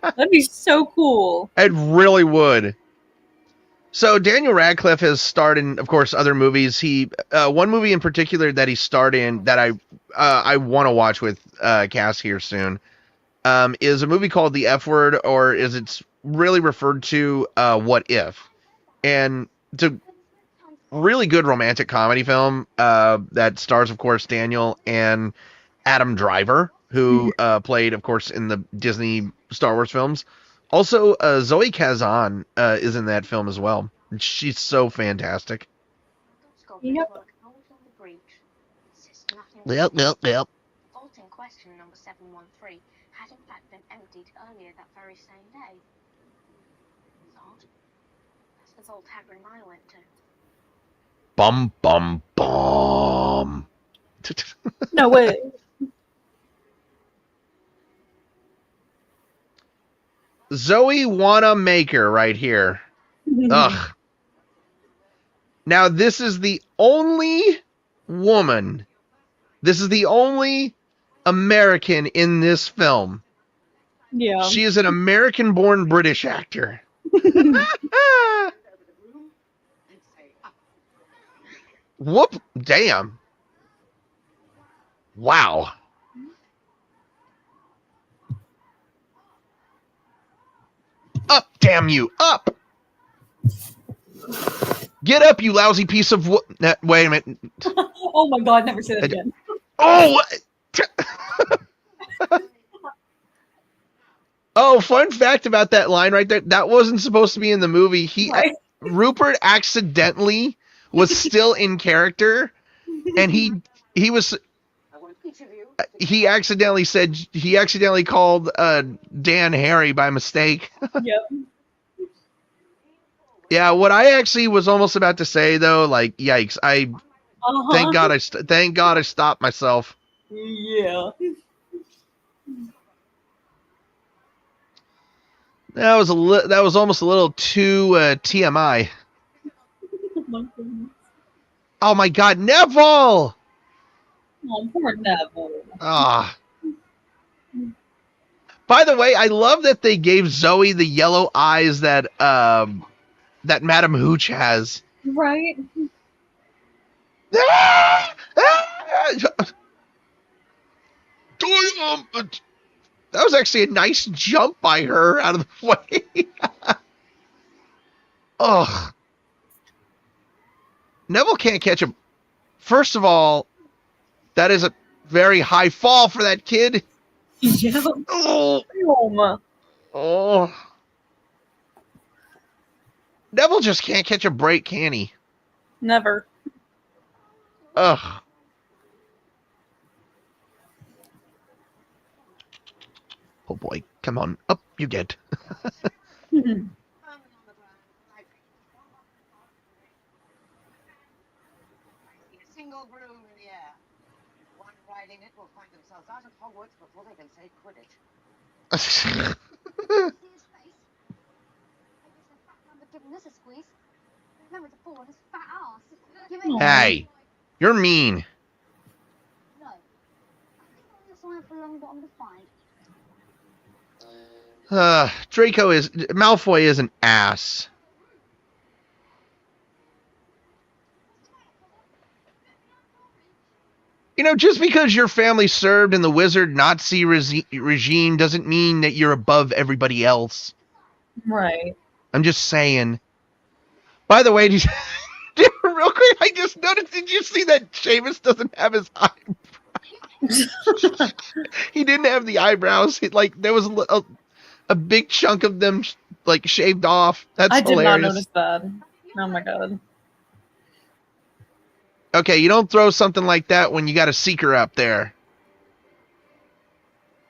That'd be so cool. It really would. So Daniel Radcliffe has starred in, of course, other movies. He one movie in particular that he starred in that I want to watch with Cass here soon is a movie called The F Word, or is it's really referred to What If? And it's a really good romantic comedy film that stars, of course, Daniel and Adam Driver, who played, of course, in the Disney Star Wars films. Also, Zoe Kazan is in that film as well. She's so fantastic. Yep. Yep. Vault in question number 713 had in fact been emptied earlier that very same day. Vault? That's the vault Hagrid and I went to. Bum, bum, bum. No way. Zoe Wanamaker right here. Ugh. Now, this is the only woman, this is the only American in this film. Yeah. She is an American-born British actor. Whoop. Damn. Wow. Up, damn you. Up. Get up, you lousy piece of wood. Wait a minute. Oh my God, never say that again. Oh. Oh, fun fact about that line right there. That wasn't supposed to be in the movie. Rupert accidentally was still in character, and he accidentally called Dan Harry by mistake. Yep. Yeah, what I actually was almost about to say though, like, yikes! Thank God I stopped myself. Yeah. That was almost a little too TMI. Oh my goodness. Oh my God, Neville! Oh, poor Neville. Ah. By the way, I love that they gave Zoe the yellow eyes that that Madam Hooch has. Right? That was actually a nice jump by her out of the way. Ugh. Neville can't catch him. First of all, that is a very high fall for that kid. Yeah. Oh. Oh. Neville just can't catch a break, can he? Never. Ugh. Oh boy, come on, up you get. A single broom in the air. One riding it will find themselves out of Hogwarts before they can say Quidditch. See his face? Maybe it's the fat number giving us a squeeze. Remember to fall on his fat ass. Give it Hey, you're mean. No. I think I'm the sign for Longbottom to find. Malfoy is an ass. You know, just because your family served in the wizard Nazi regime doesn't mean that you're above everybody else. Right. I'm just saying. By the way, real quick, I just noticed, did you see that Seamus doesn't have his eyebrows? He didn't have the eyebrows. There was a big chunk of them shaved off. That's hilarious. I did not notice that. Oh my god. Okay, you don't throw something like that when you got a seeker up there.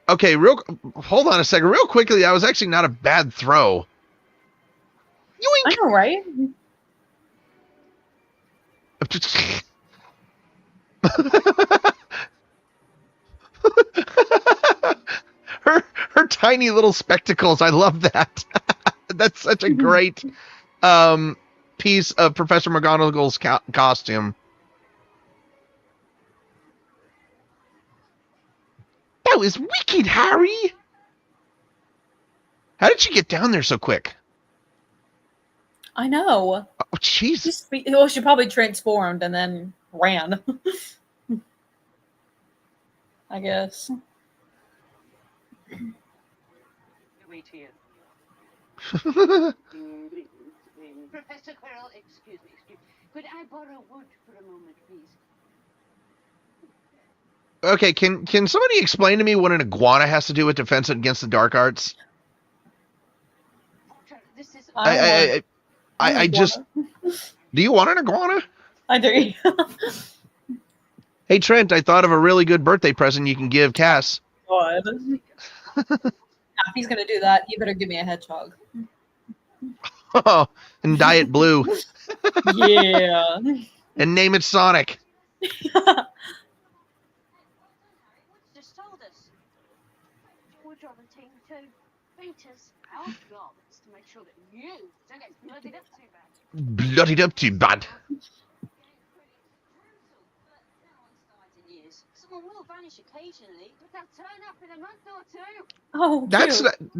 Okay, hold on a second. Real quickly, that was actually not a bad throw. Yoink! I know, right? her tiny little spectacles. I love that. That's such a great piece of Professor McGonagall's costume. That was wicked, Harry. How did she get down there so quick? I know. Oh, jeez. Well, she probably transformed and then ran. I guess. Wait here. Professor Quirrell, excuse me. Could I borrow wood for a moment, please? Okay, can somebody explain to me what an iguana has to do with defense against the dark arts? This is I just. Do you want an iguana? I do. Hey Trent, I thought of a really good birthday present you can give Cass. God. If he's gonna do that, you better give me a hedgehog. Oh, and dye it blue. Yeah. And name it Sonic. Just told us. We're driving team 2 beaters our job is to make sure that you don't get bloodied up too bad. Bloodied up too bad. Someone will vanish occasionally, but they'll turn up in a month or two. Oh,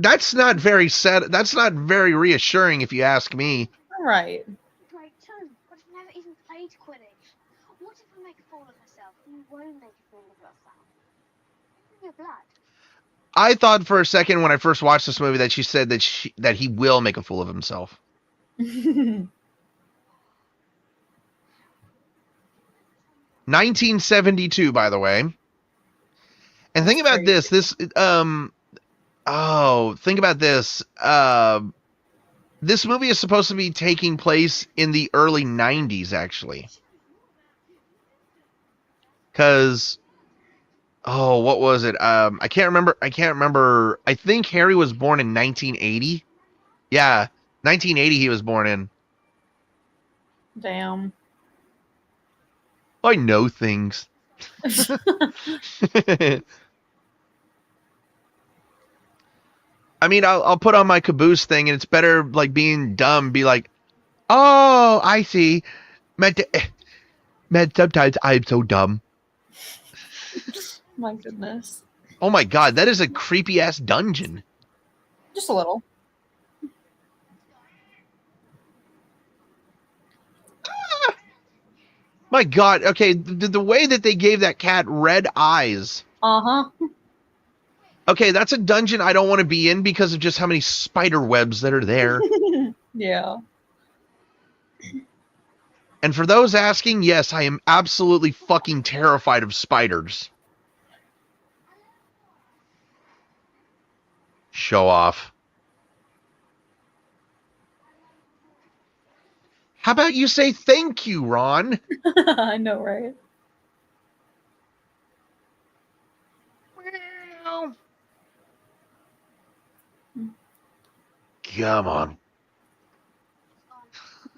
that's not very sad. That's not very reassuring, if you ask me. All right. Great too, but I've never even played Quidditch. What if I make a fool of myself? You won't make a fool of yourself. Your blood. I thought for a second when I first watched this movie that she said that he will make a fool of himself. 1972, by the way. And think about this. Think about this. This movie is supposed to be taking place in the early 90s, actually. Because, what was it? I can't remember. I think Harry was born in 1980. Yeah, 1980 he was born in. Damn. I know things. I mean, I'll put on my caboose thing, and it's better being dumb. Be like, oh, I see. Man, sometimes I'm so dumb. My goodness. Oh my god, that is a creepy ass dungeon. Just a little. My God. Okay, the way that they gave that cat red eyes. Uh-huh. Okay, that's a dungeon I don't want to be in because of just how many spider webs that are there. Yeah. And for those asking, yes, I am absolutely fucking terrified of spiders. Show off. How about you say thank you, Ron? I know, right? Come on.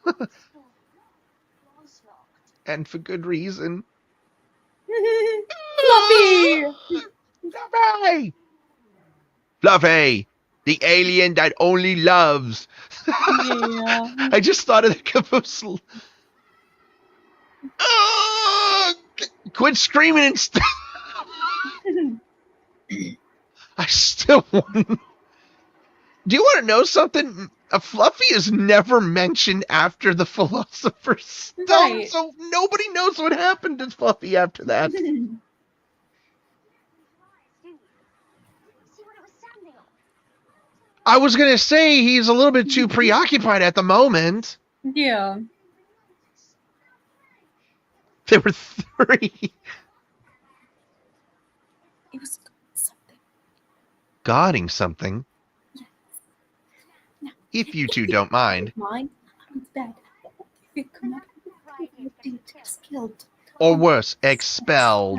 Was locked. And for good reason. Fluffy! Fluffy! Fluffy! The alien that only loves. Yeah. I just thought of the caboose. Quit screaming and I still want. Do you want to know something? A Fluffy is never mentioned after the Philosopher's Stone, Right. so nobody knows what happened to Fluffy after that. See what it was standing on? I was going to say he's a little bit too preoccupied at the moment. Yeah. There were 3. It was something. Guarding something. If you two don't mind. Mine? I'm dead. You come out just killed. Or worse, expelled.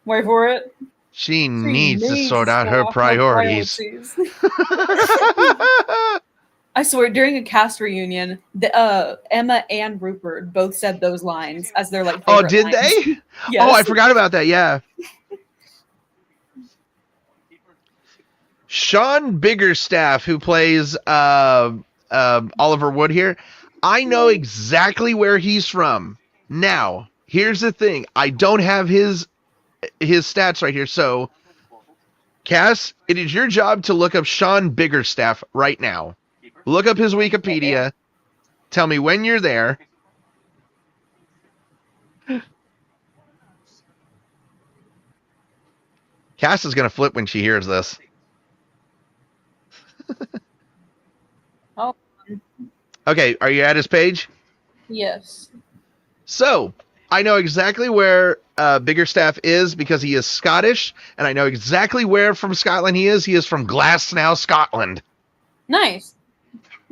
Wait for it. She needs to sort out her priorities. I swear, during a cast reunion, Emma and Rupert both said those lines as their like. Oh, favorite did lines. they? Yes. Oh, I forgot about that. Yeah. Sean Biggerstaff, who plays Oliver Wood here, I know exactly where he's from. Now, here's the thing: I don't have his stats right here. So, Cass, it is your job to look up Sean Biggerstaff right now. Look up his Wikipedia. Tell me when you're there. Cass is going to flip when she hears this. Oh. Okay, are you at his page? Yes. So, I know exactly where Biggerstaff is because he is Scottish, and I know exactly where from Scotland he is. He is from Glasgow, Scotland. Nice.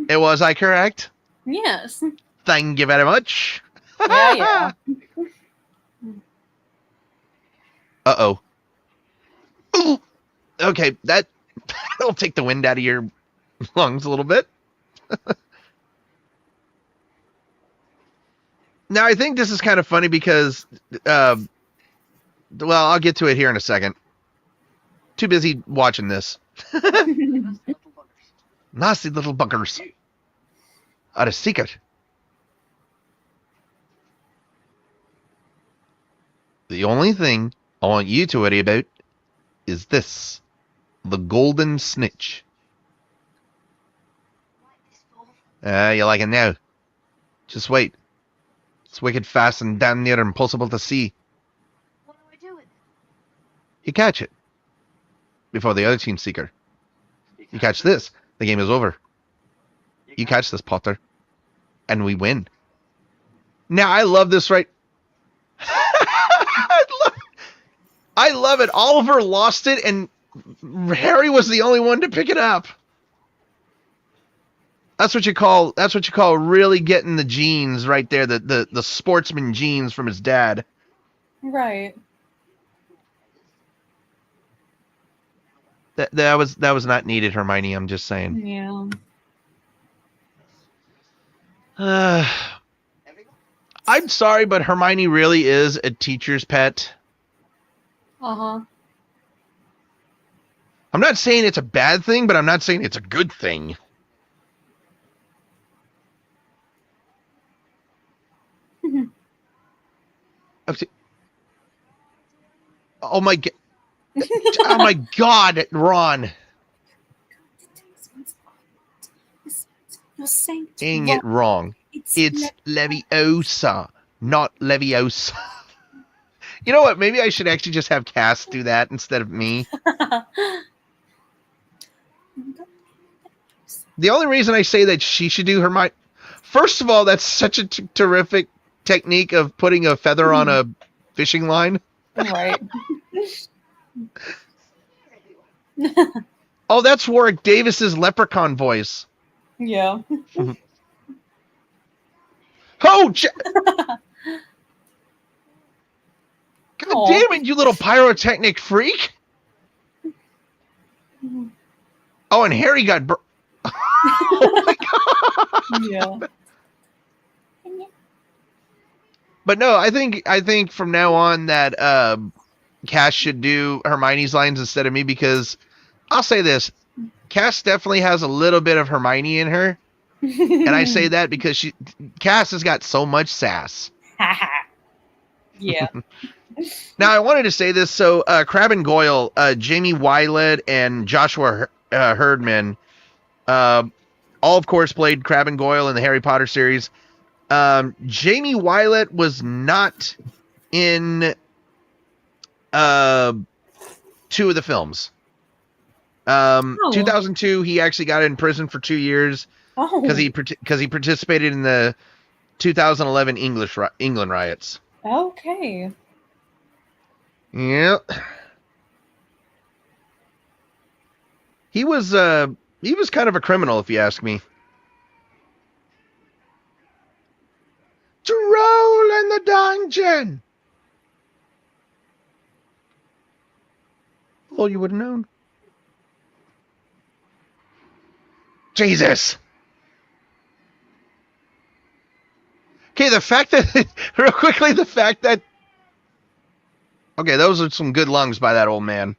Was I correct? Yes. Thank you very much. Yeah. Uh-oh. Ooh. Okay, that'll take the wind out of your lungs a little bit. Now, I think this is kind of funny because, well, I'll get to it here in a second. Too busy watching this. Nasty little buggers. Are a secret. The only thing I want you to worry about is this. The golden snitch. You like it now? Just wait. It's wicked fast and damn near impossible to see. What do I do with it? You catch it. Before the other team seeker. You catch this. The game is over. You catch this, Potter. And we win. Now, I love this, right? I love it. Oliver lost it, and Harry was the only one to pick it up. That's what you call really getting the genes right there, the sportsman genes from his dad. Right. That was not needed, Hermione. I'm just saying. Yeah. I'm sorry, but Hermione really is a teacher's pet. Uh-huh. I'm not saying it's a bad thing, but I'm not saying it's a good thing. Oh my god. Oh my god, Ron. Saying it wrong. It's Leviosa, not Leviosa. You know what? Maybe I should actually just have Cass do that instead of me. The only reason I say that she should do Hermione... First of all, that's such a terrific technique of putting a feather on a fishing line. Right. Oh, that's Warwick Davis's leprechaun voice. Yeah. Oh, God damn it, you little pyrotechnic freak. Oh, and Harry got... Oh, my God. Yeah. But no, I think from now on that Cass should do Hermione's lines instead of me, because I'll say this. Cass definitely has a little bit of Hermione in her. And I say that because Cass has got so much sass. Yeah. Now, I wanted to say this. So, Crabbe and Goyle, Jamie Wylett and Joshua Herdman, all, of course, played Crabbe and Goyle in the Harry Potter series. Jamie Wylett was not in 2 of the films. 2002, he actually got in prison for 2 years because he participated in the 2011 England riots. Okay. Yep. He was kind of a criminal, if you ask me. To roll in the dungeon. Well, you would have known. Jesus. Okay, the fact that real quickly, okay, those are some good lungs by that old man.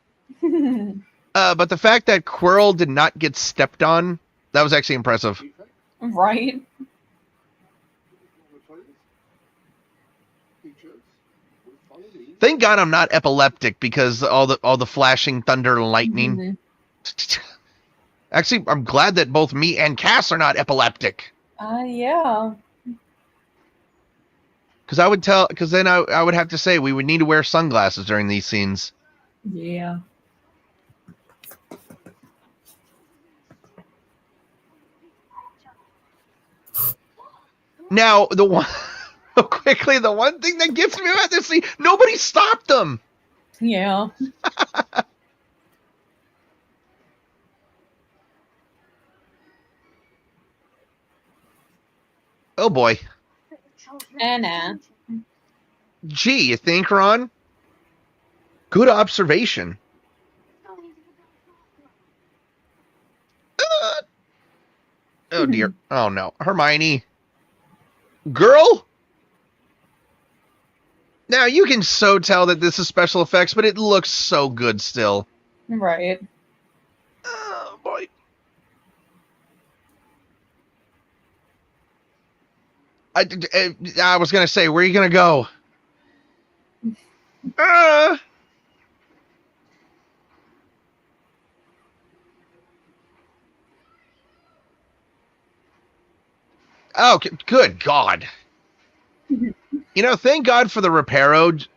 But the fact that Quirrell did not get stepped on, that was actually impressive. Right. Thank God I'm not epileptic, because all the flashing thunder and lightning. Mm-hmm. Actually, I'm glad that both me and Cass are not epileptic. Yeah. Because then I would have to say we would need to wear sunglasses during these scenes. Yeah. Now, the one thing that gets me about this scene, nobody stopped them. Yeah. Oh boy. Anna. Gee, you think, Ron? Good observation. Oh dear. Oh no. Hermione. Girl? Now, you can so tell that this is special effects, but it looks so good still. Right. Oh boy. I was going to say, where are you going to go? Oh, good God. You know, thank God for the Reparo,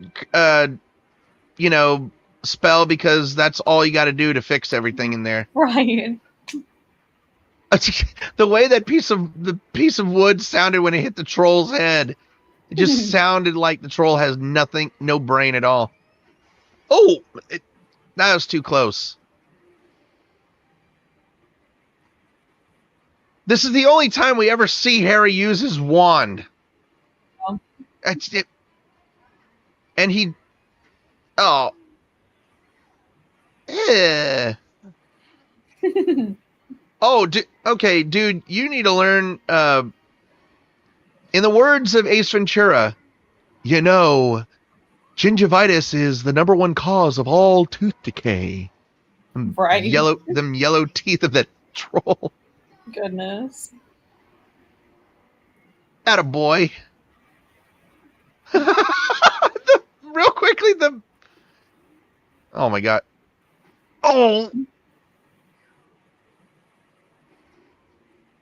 spell, because that's all you got to do to fix everything in there. Right. The way that piece of wood sounded when it hit the troll's head, it just sounded like the troll has no brain at all. Oh, that was too close. This is the only time we ever see Harry use his wand. That's it. And he... Oh. Yeah. Oh, okay, dude, you need to learn... in the words of Ace Ventura, gingivitis is the #1 cause of all tooth decay. Right. Them yellow teeth of that troll. Goodness. Attaboy. Real quickly, oh my God. Oh.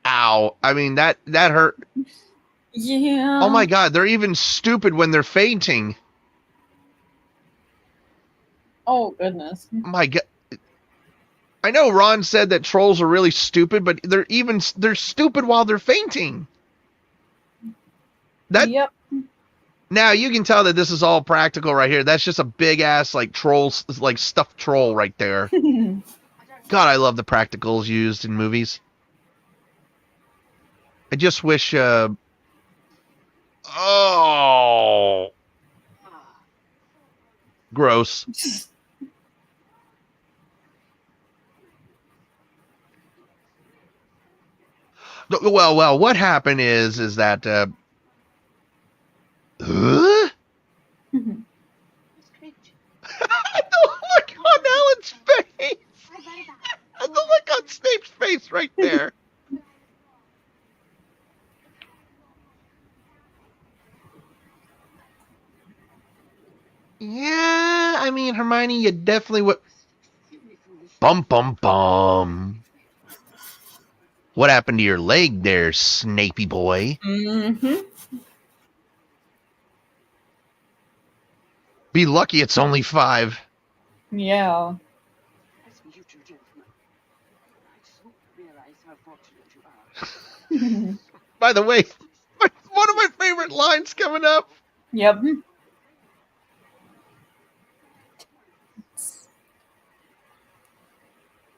Ow. I mean, that hurt. Yeah. Oh my god, they're even stupid when they're fainting. Oh goodness. My god. I know Ron said that trolls are really stupid, but they're stupid while they're fainting. Yep. Now you can tell that this is all practical right here. That's just a big ass like trolls, like stuffed troll right there. God, I love the practicals used in movies. I just wish. Oh, gross. Well. What happened is that. Huh? The look on Alan's face. The look on Snape's face right there. Yeah, I mean, Hermione, you definitely would. Bum, bum, bum. What happened to your leg there, Snapey boy? Mm-hmm. Be lucky it's only 5. Yeah. You two gentlemen, I don't realize how fortunate you are. By the way, one of my favorite lines coming up. Yep.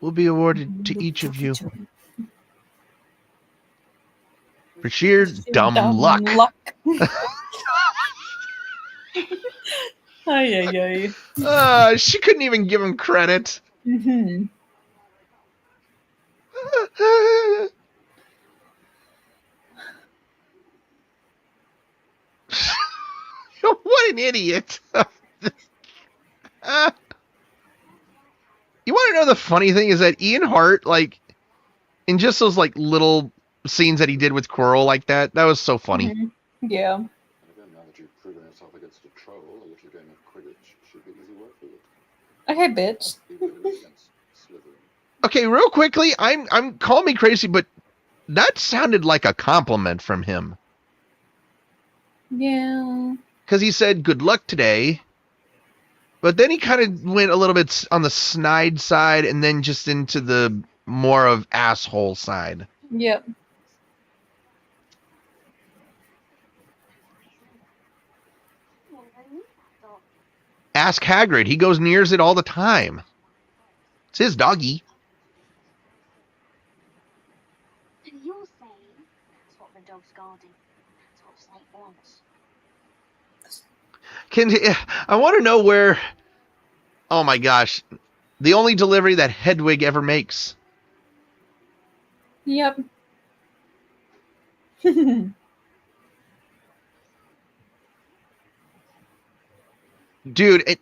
Will be awarded to each of you for sheer dumb luck. Ay, ay. She couldn't even give him credit. Mm-hmm. What an idiot. You want to know the funny thing is that Ian Hart, like, in just those like little scenes that he did with Quirrell like that was so funny. Mm-hmm. Yeah. And again, now that you've proven yourself against a troll, a little game of Quidditch should be easy work for you. Okay, bitch. Even against Slytherin. Okay, real quickly, I'm call me crazy, but that sounded like a compliment from him. Yeah. Because he said, good luck today. But then he kind of went a little bit on the snide side and then just into the more of asshole side. Yep. Ask Hagrid. He goes nears it all the time. It's his doggy. And you're saying that's what the dog's guarding. That's what Snape wants. I want to know where... Oh my gosh. The only delivery that Hedwig ever makes. Yep. Dude,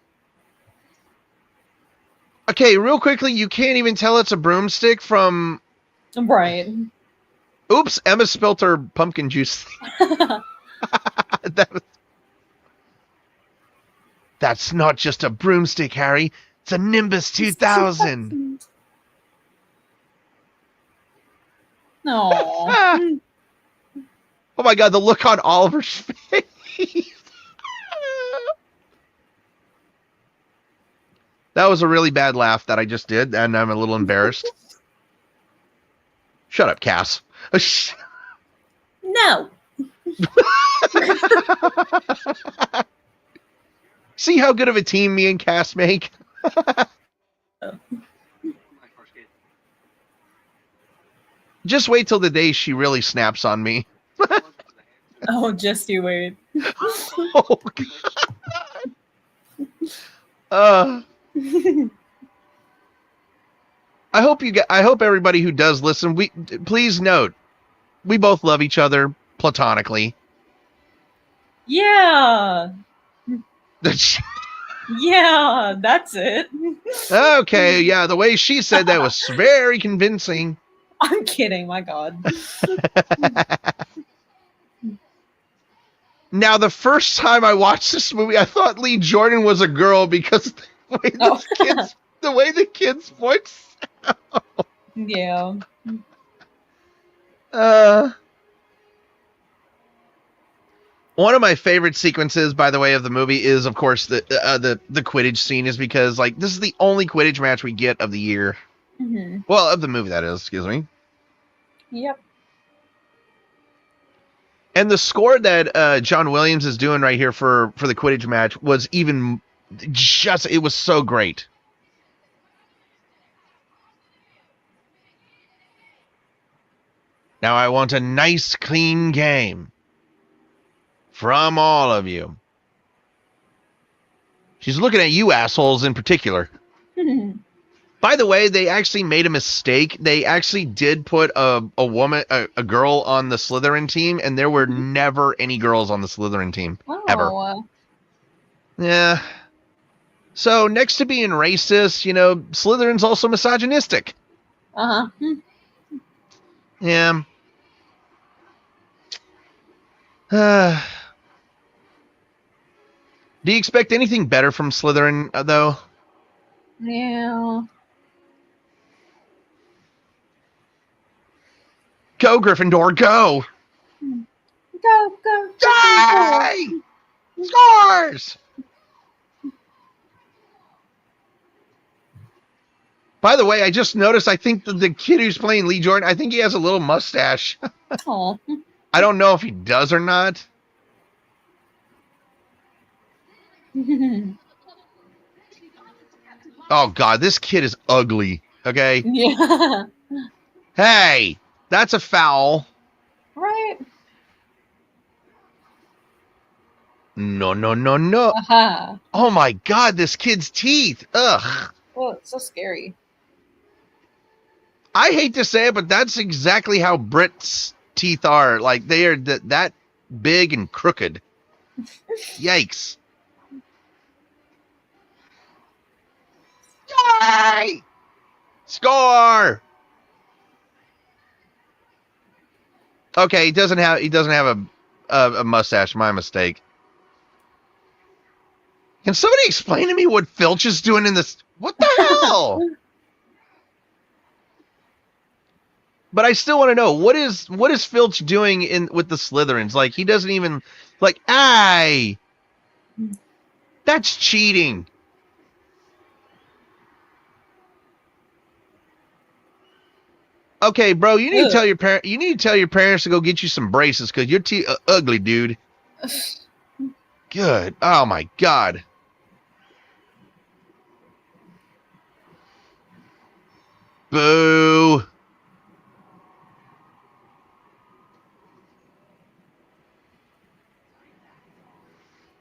okay, real quickly, you can't even tell it's a broomstick from... Right. Oops, Emma spilt her pumpkin juice. That's not just a broomstick, Harry. It's a Nimbus 2000. No. Oh my god, the look on Oliver's face. That was a really bad laugh that I just did, and I'm a little embarrassed. Shut up, Cass. No. See how good of a team me and Cass make? Just wait till the day she really snaps on me. Oh, just you wait. Oh, God. I hope everybody who does listen, please note, we both love each other platonically. Yeah. Yeah, that's it. Okay, yeah, the way she said that was very convincing. I'm kidding, my God. Now, the first time I watched this movie, I thought Lee Jordan was a girl because the way the kids voice sound. Yeah. One of my favorite sequences, by the way, of the movie is, of course, the Quidditch scene, is because, like, this is the only Quidditch match we get of the year. Mm-hmm. Well, of the movie, that is. Excuse me. Yep. And the score that John Williams is doing right here for the Quidditch match was even just, it was so great. Now I want a nice, clean game from all of you. She's looking at you assholes in particular. By the way, they actually made a mistake. They actually did put a woman, a girl on the Slytherin team, and there were never any girls on the Slytherin team. Ever. Yeah. So, next to being racist, you know, Slytherin's also misogynistic. Uh-huh. Yeah. Do you expect anything better from Slytherin, though? Yeah. Go, Gryffindor, go! Go, go. Yay! Scores! By the way, I just noticed, I think the kid who's playing Lee Jordan, I think he has a little mustache. Aw. I don't know if he does or not. Oh, God, this kid is ugly, okay? Yeah. Hey, that's a foul. Right. No, no, no, no. Aha. Oh, my God, this kid's teeth. Ugh. Oh, it's so scary. I hate to say it, but that's exactly how Brit's teeth are. Like, they are that big and crooked. Yikes. Yay! Score! Okay, he doesn't have a mustache. My mistake. Can somebody explain to me what Filch is doing in this? What the hell? But I still want to know, what is Filch doing with the Slytherins? Like, he doesn't even, like, aye. That's cheating. Okay, bro, you need to tell your parents to go get you some braces, because your teeth are ugly, dude. Good. Oh my God. Boo.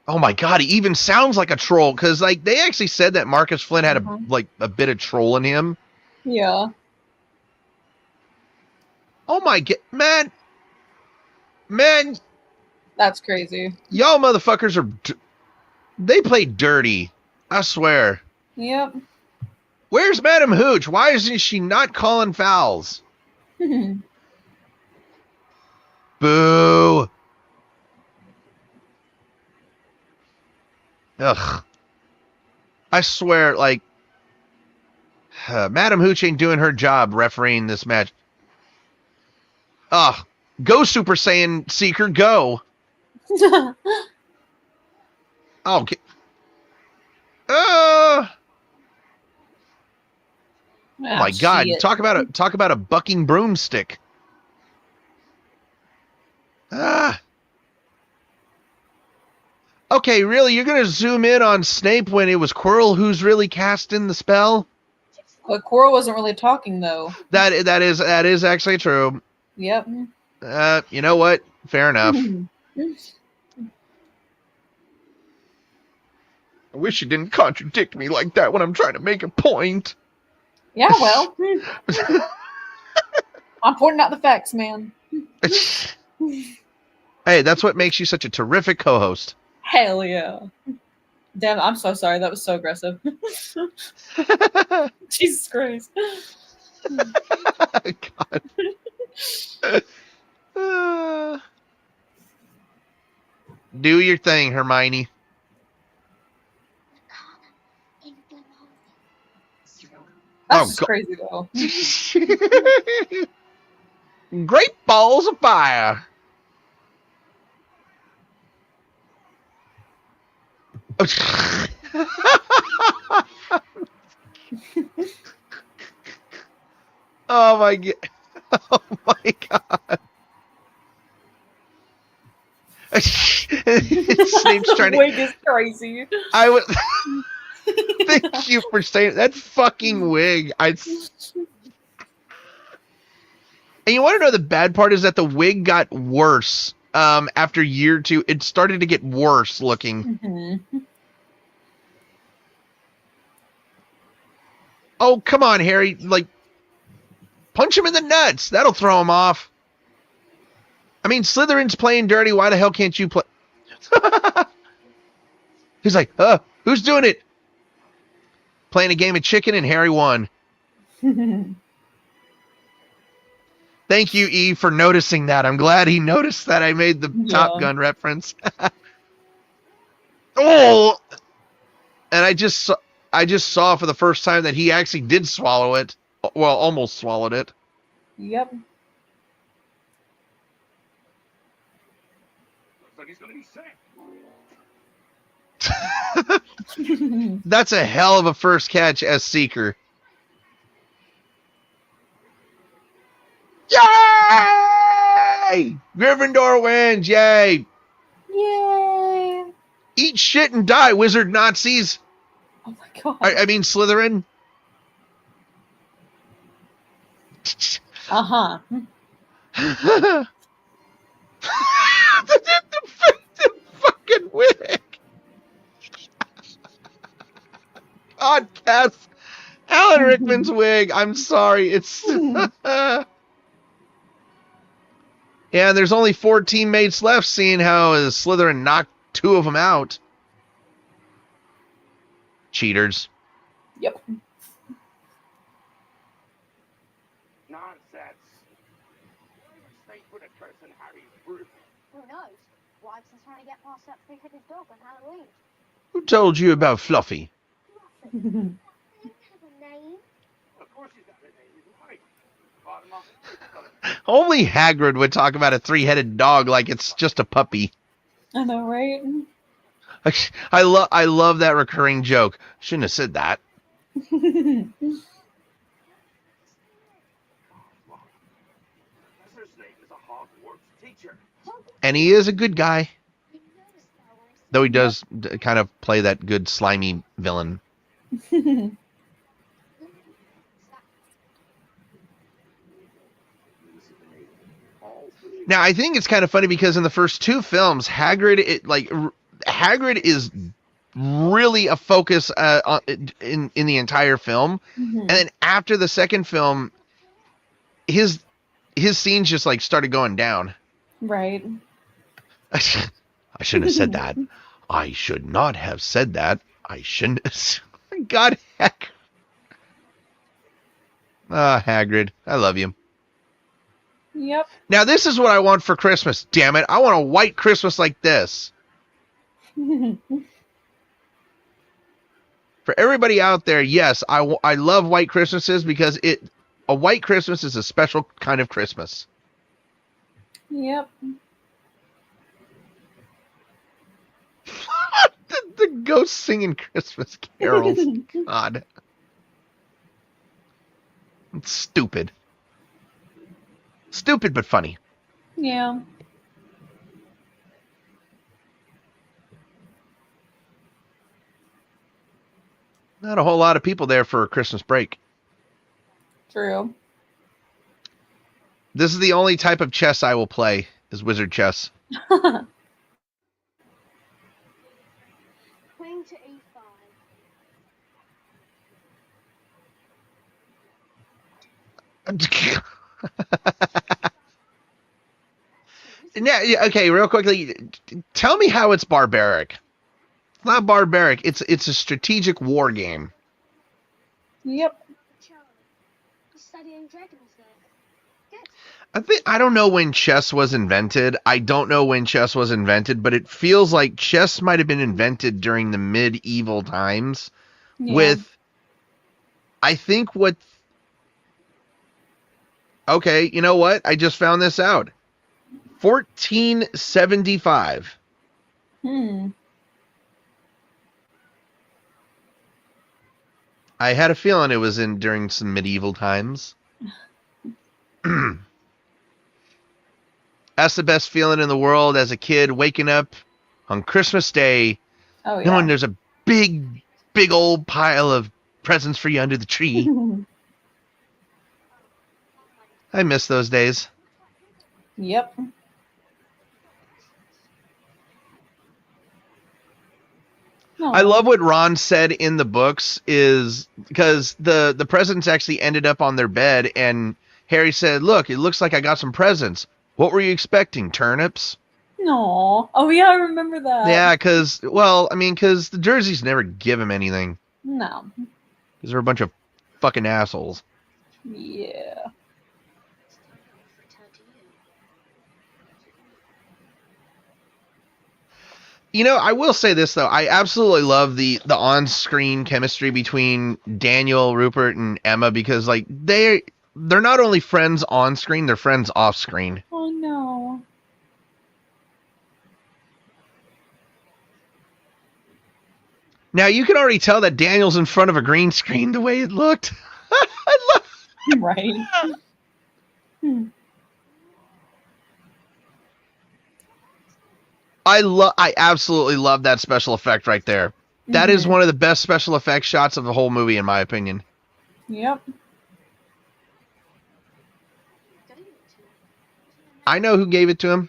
Oh my God, he even sounds like a troll, because like they actually said that Marcus Flynn had a bit of troll in him. Yeah. Oh my God, man. That's crazy. Y'all motherfuckers they play dirty. I swear. Yep. Where's Madam Hooch? Why isn't she not calling fouls? Boo. Ugh. I swear, like, Madam Hooch ain't doing her job refereeing this match. Ugh. Go Super Saiyan Seeker, go. Okay. Oh my God! Shit. Talk about a bucking broomstick. Ah. Okay, really? You're gonna zoom in on Snape when it was Quirrell who's really casting the spell? But Quirrell wasn't really talking though. That is actually true. Yep. You know what? Fair enough. I wish you didn't contradict me like that when I'm trying to make a point. Yeah, well. I'm pointing out the facts, man. Hey, that's what makes you such a terrific co-host. Hell yeah. Damn, I'm so sorry. That was so aggressive. Jesus Christ. God. Do your thing, Hermione. That's just crazy, though. Great balls of fire. Oh my god. Oh my god. Snape's trying The to. wig is crazy. I would. Thank you for saying that fucking wig. And you want to know the bad part is that the wig got worse after year 2. It started to get worse looking. Mm-hmm. Oh, come on, Harry. Like, punch him in the nuts. That'll throw him off. I mean, Slytherin's playing dirty. Why the hell can't you play? He's like, who's doing it? Playing a game of chicken, and Harry won. Thank you, E, for noticing that. I'm glad he noticed that I made the Top Gun reference. Oh! And I just saw for the first time that he actually did swallow it. Well, almost swallowed it. Yep. Looks like he's gonna be sick. That's a hell of a first catch as Seeker. Yay! Gryffindor wins! Yay! Yay! Eat shit and die, wizard Nazis! Oh my god. I mean Slytherin. Uh-huh. the fucking wig. God, Cass. Alan Rickman's wig. I'm sorry. It's... Yeah, and there's only 4 teammates left, seeing how Slytherin knocked 2 of them out. Cheaters. Yep. Nonsense. Snape put a curse on Harry's roof. Who knows? Wybson's trying to get past that 3-headed dog on Halloween. Who told you about Fluffy? He doesn't have a name. Of course he's got a name. He's right. Bottom off. Only Hagrid would talk about a 3-headed dog like it's just a puppy. I know, right? I love that recurring joke. Shouldn't have said that. Professor Snape is a Hogwarts teacher. And he is a good guy. Though he does kind of play that good slimy villain. Now, I think it's kind of funny because in the first 2 films, Hagrid is really a focus in the entire film. Mm-hmm. And then after the second film, his scenes just like started going down. Right. I shouldn't have said that. I should not have said that. I shouldn't. God, heck. Hagrid, I love you. Yep. Now, this is what I want for Christmas. Damn it. I want a white Christmas like this. For everybody out there, yes, I love white Christmases because a white Christmas is a special kind of Christmas. Yep. the ghost singing Christmas carols. God. It's stupid. Stupid but funny. Yeah. Not a whole lot of people there for a Christmas break. True. This is the only type of chess I will play, is wizard chess. Queen to E5. Now, okay, real quickly, tell me how it's barbaric. It's not barbaric. It's a strategic war game. Yep. Charlie. Studying dragons there. I don't know when chess was invented. I don't know when chess was invented, but it feels like chess might have been invented during the medieval times. Yeah. With, I think what. Okay, you know what? I just found this out. 1475. I had a feeling it was during some medieval times. That's the best feeling in the world as a kid, waking up on Christmas Day, Oh, yeah. knowing there's a big, big old pile of presents for you under the tree. I miss those days. Yep. No. I love what Ron said in the books is because the presents actually ended up on their bed, and Harry said, "Look, it looks like I got some presents. What were you expecting? Turnips?" No. Oh, yeah, I remember that. Yeah, because the Jerseys never give him anything. No. Because they're a bunch of fucking assholes. Yeah. You know, I will say this though. I absolutely love the on-screen chemistry between Daniel, Rupert, and Emma because like they're not only friends on screen, they're friends off screen. Oh no. Now you can already tell that Daniel's in front of a green screen the way it looked. I love Right. I absolutely love that special effect right there. That is one of the best special effects shots of the whole movie, in my opinion. Yep. I know who gave it to him,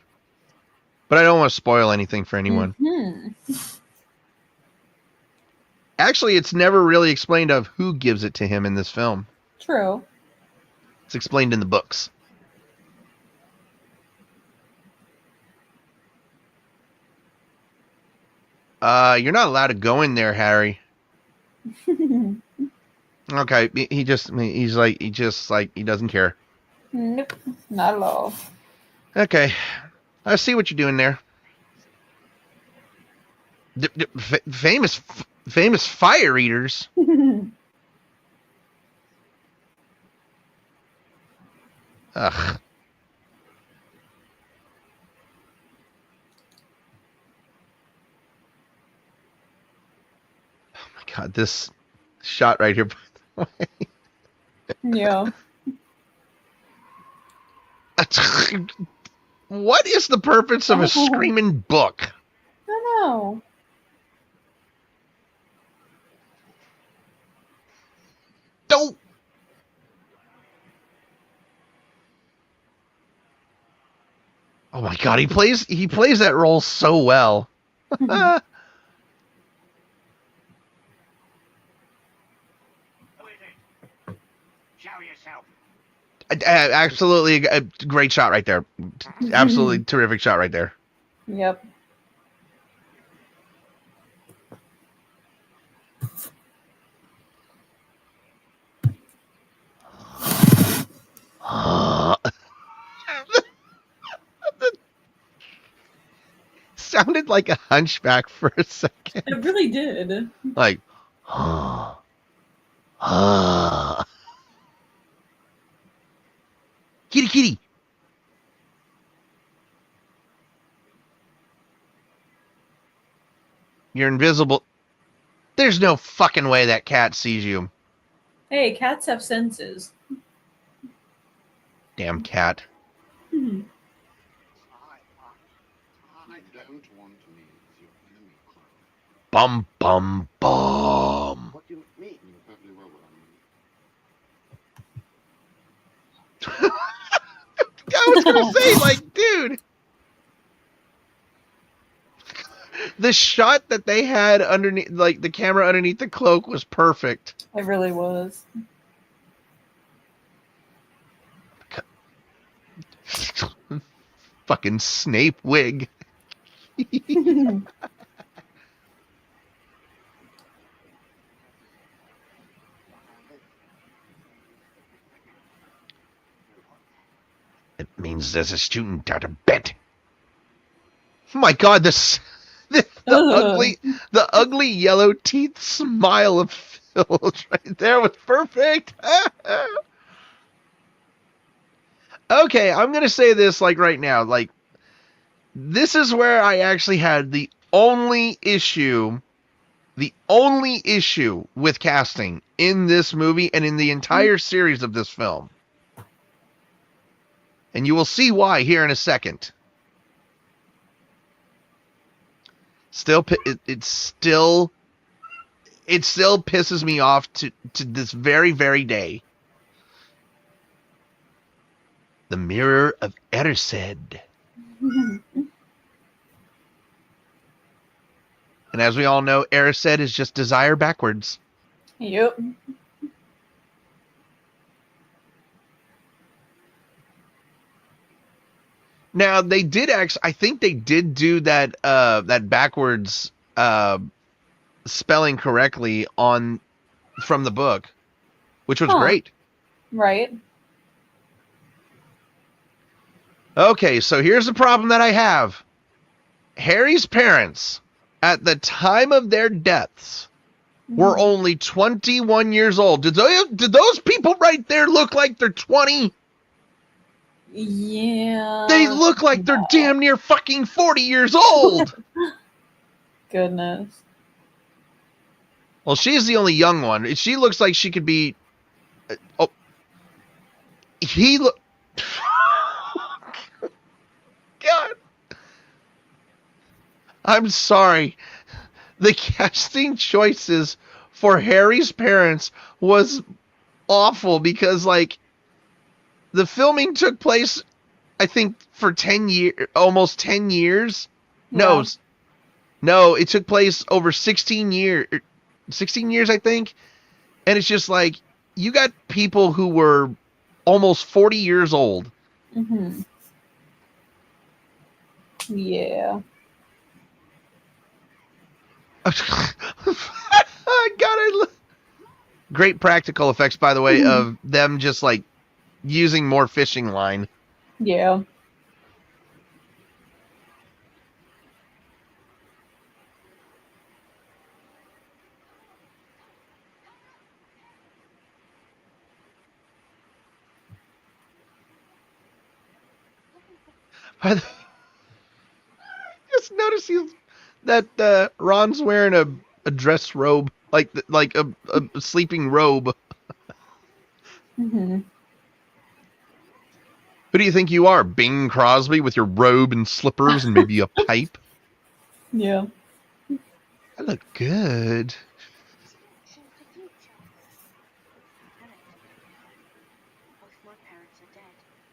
but I don't want to spoil anything for anyone. Actually, it's never really explained of who gives it to him in this film. True. It's explained in the books. You're not allowed to go in there, Harry. Okay, he doesn't care. Nope, not at all. Okay, I see what you're doing there. Famous fire eaters. Ugh. God, this shot right here, by the way. Yeah. What is the purpose of a screaming book? I know. Don't. Oh my God, he plays that role so well. Absolutely a great shot right there. Absolutely terrific shot right there. Yep. Sounded like a hunchback for a second. It really did. Like, kitty, kitty. You're invisible. There's no fucking way that cat sees you. Hey, cats have senses. Damn cat. I don't want me as your enemy, Clove. Bum, bum, bum. What do you mean? You know perfectly well what I mean. I was gonna say, like, dude. The shot that they had underneath, like, the camera underneath the cloak was perfect. It really was. Fucking Snape wig. It means there's a student out of bed. Oh my God, the ugly yellow teeth smile of Phil's right there was perfect. Okay, I'm gonna say this like right now. Like, this is where I actually had the only issue The only issue with casting in this movie and in the entire series of this film, and you will see why here in a second. It still pisses me off to this very, very day. The Mirror of Erised. And as we all know, Erised is just desire backwards. Yep. Now they did I think they did do that that backwards spelling correctly from the book, which was great. Right. Okay, so here's the problem that I have. Harry's parents, at the time of their deaths, were only 21 years old. Did those people right there look like they're 20? Yeah. They look like they're damn near fucking 40 years old. Goodness. Well, she's the only young one. She looks like she could be... He look... God. I'm sorry. The casting choices for Harry's parents was awful because, like, the filming took place, I think, for 10 years, almost 10 years. Yeah. No, it took place over 16 years, I think. And it's just like, you got people who were almost 40 years old. Mm-hmm. Yeah. Great practical effects, by the way, of them just like using more fishing line. Yeah. Just notice that Ron's wearing a dress robe, like a sleeping robe. Mm-hmm. Who do you think you are, Bing Crosby, with your robe and slippers and maybe a pipe? Yeah. I look good.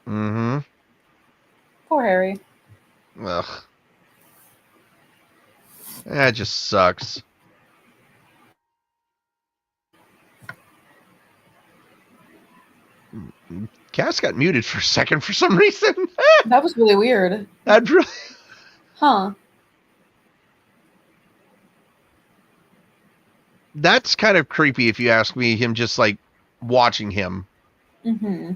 Mm-hmm. Poor Harry. Ugh. That just sucks. Cass got muted for a second for some reason. That was really weird. That really... Huh. That's kind of creepy if you ask me, him just like watching him. Mm-hmm.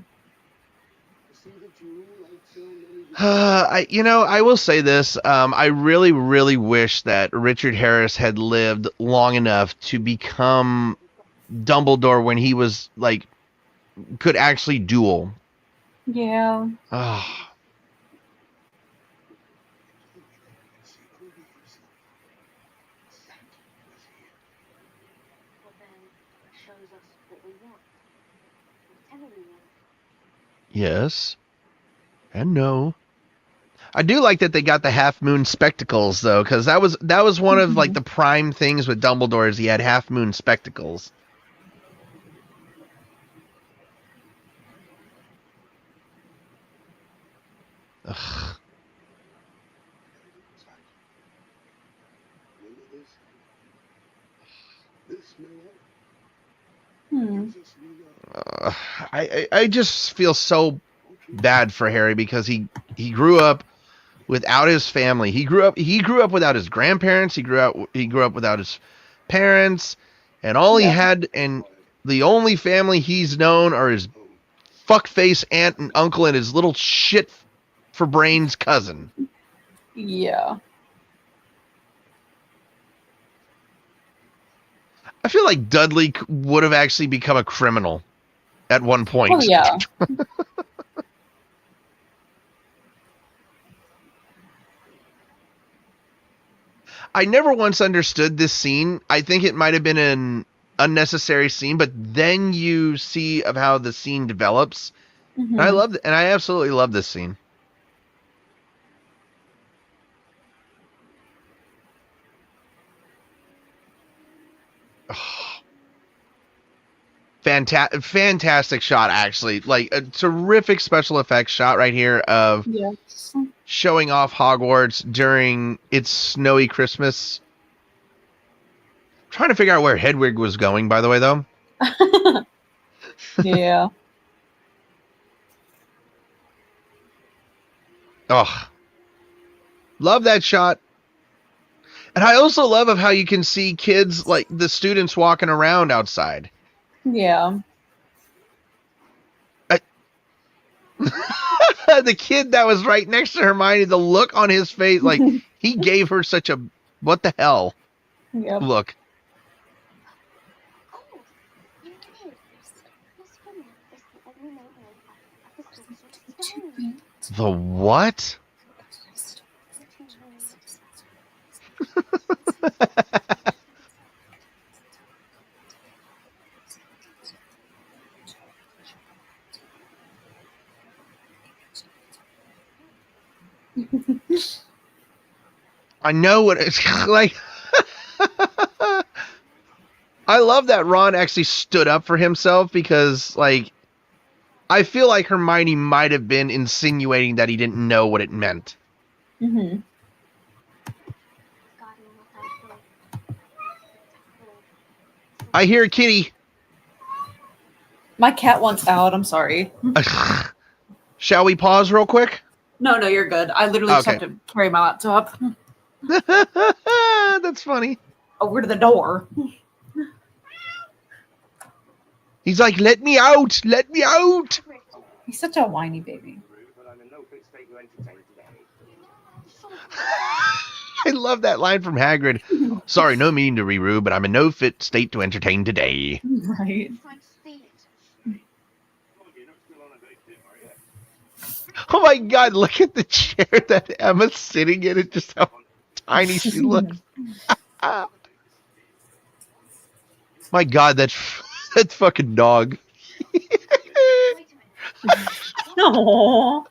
I will say this. I really, really wish that Richard Harris had lived long enough to become Dumbledore when he was like, could actually duel. Yeah. Oh. Yes. And no. I do like that they got the half moon spectacles though, because that was one of like the prime things with Dumbledore is he had half moon spectacles. Ugh. I just feel so bad for Harry because he grew up without his family. He grew up without his grandparents. He grew up without his parents, and all he had, and the only family he's known are his fuckface aunt and uncle and his little shit for brains cousin. Yeah. I feel like Dudley would have actually become a criminal at one point. Oh, yeah. I never once understood this scene. I think it might have been an unnecessary scene, but then you see of how the scene develops. Mm-hmm. And I absolutely love this scene. Oh, fantastic shot, actually. Like a terrific special effects shot right here of Yes. showing off Hogwarts during its snowy Christmas. I'm trying to figure out where Hedwig was going, by the way, though. Yeah. Oh, love that shot. And I also love of how you can see kids, like the students walking around outside. Yeah. The kid that was right next to Hermione, the look on his face, like he gave her such a what the hell look. Of course, you did. Your swimming is the only maintenance of the Sorcerer's Stone. The what? I know what it's like. I love that Ron actually stood up for himself because, like, I feel like Hermione might have been insinuating that he didn't know what it meant. Mm-hmm. I hear a kitty. My cat wants out. I'm sorry. Shall we pause real quick? No, you're good. I literally just have to carry my laptop That's funny. over to the door. He's like, let me out! Let me out! He's such a whiny baby. But I'm in no fit state to entertain today. I love that line from Hagrid. Sorry, no meaning to be rude, but I'm in no fit state to entertain today. Right. Oh my god, look at the chair that Emma's sitting in. It's just how tiny she looks. My god, that fucking dog. No.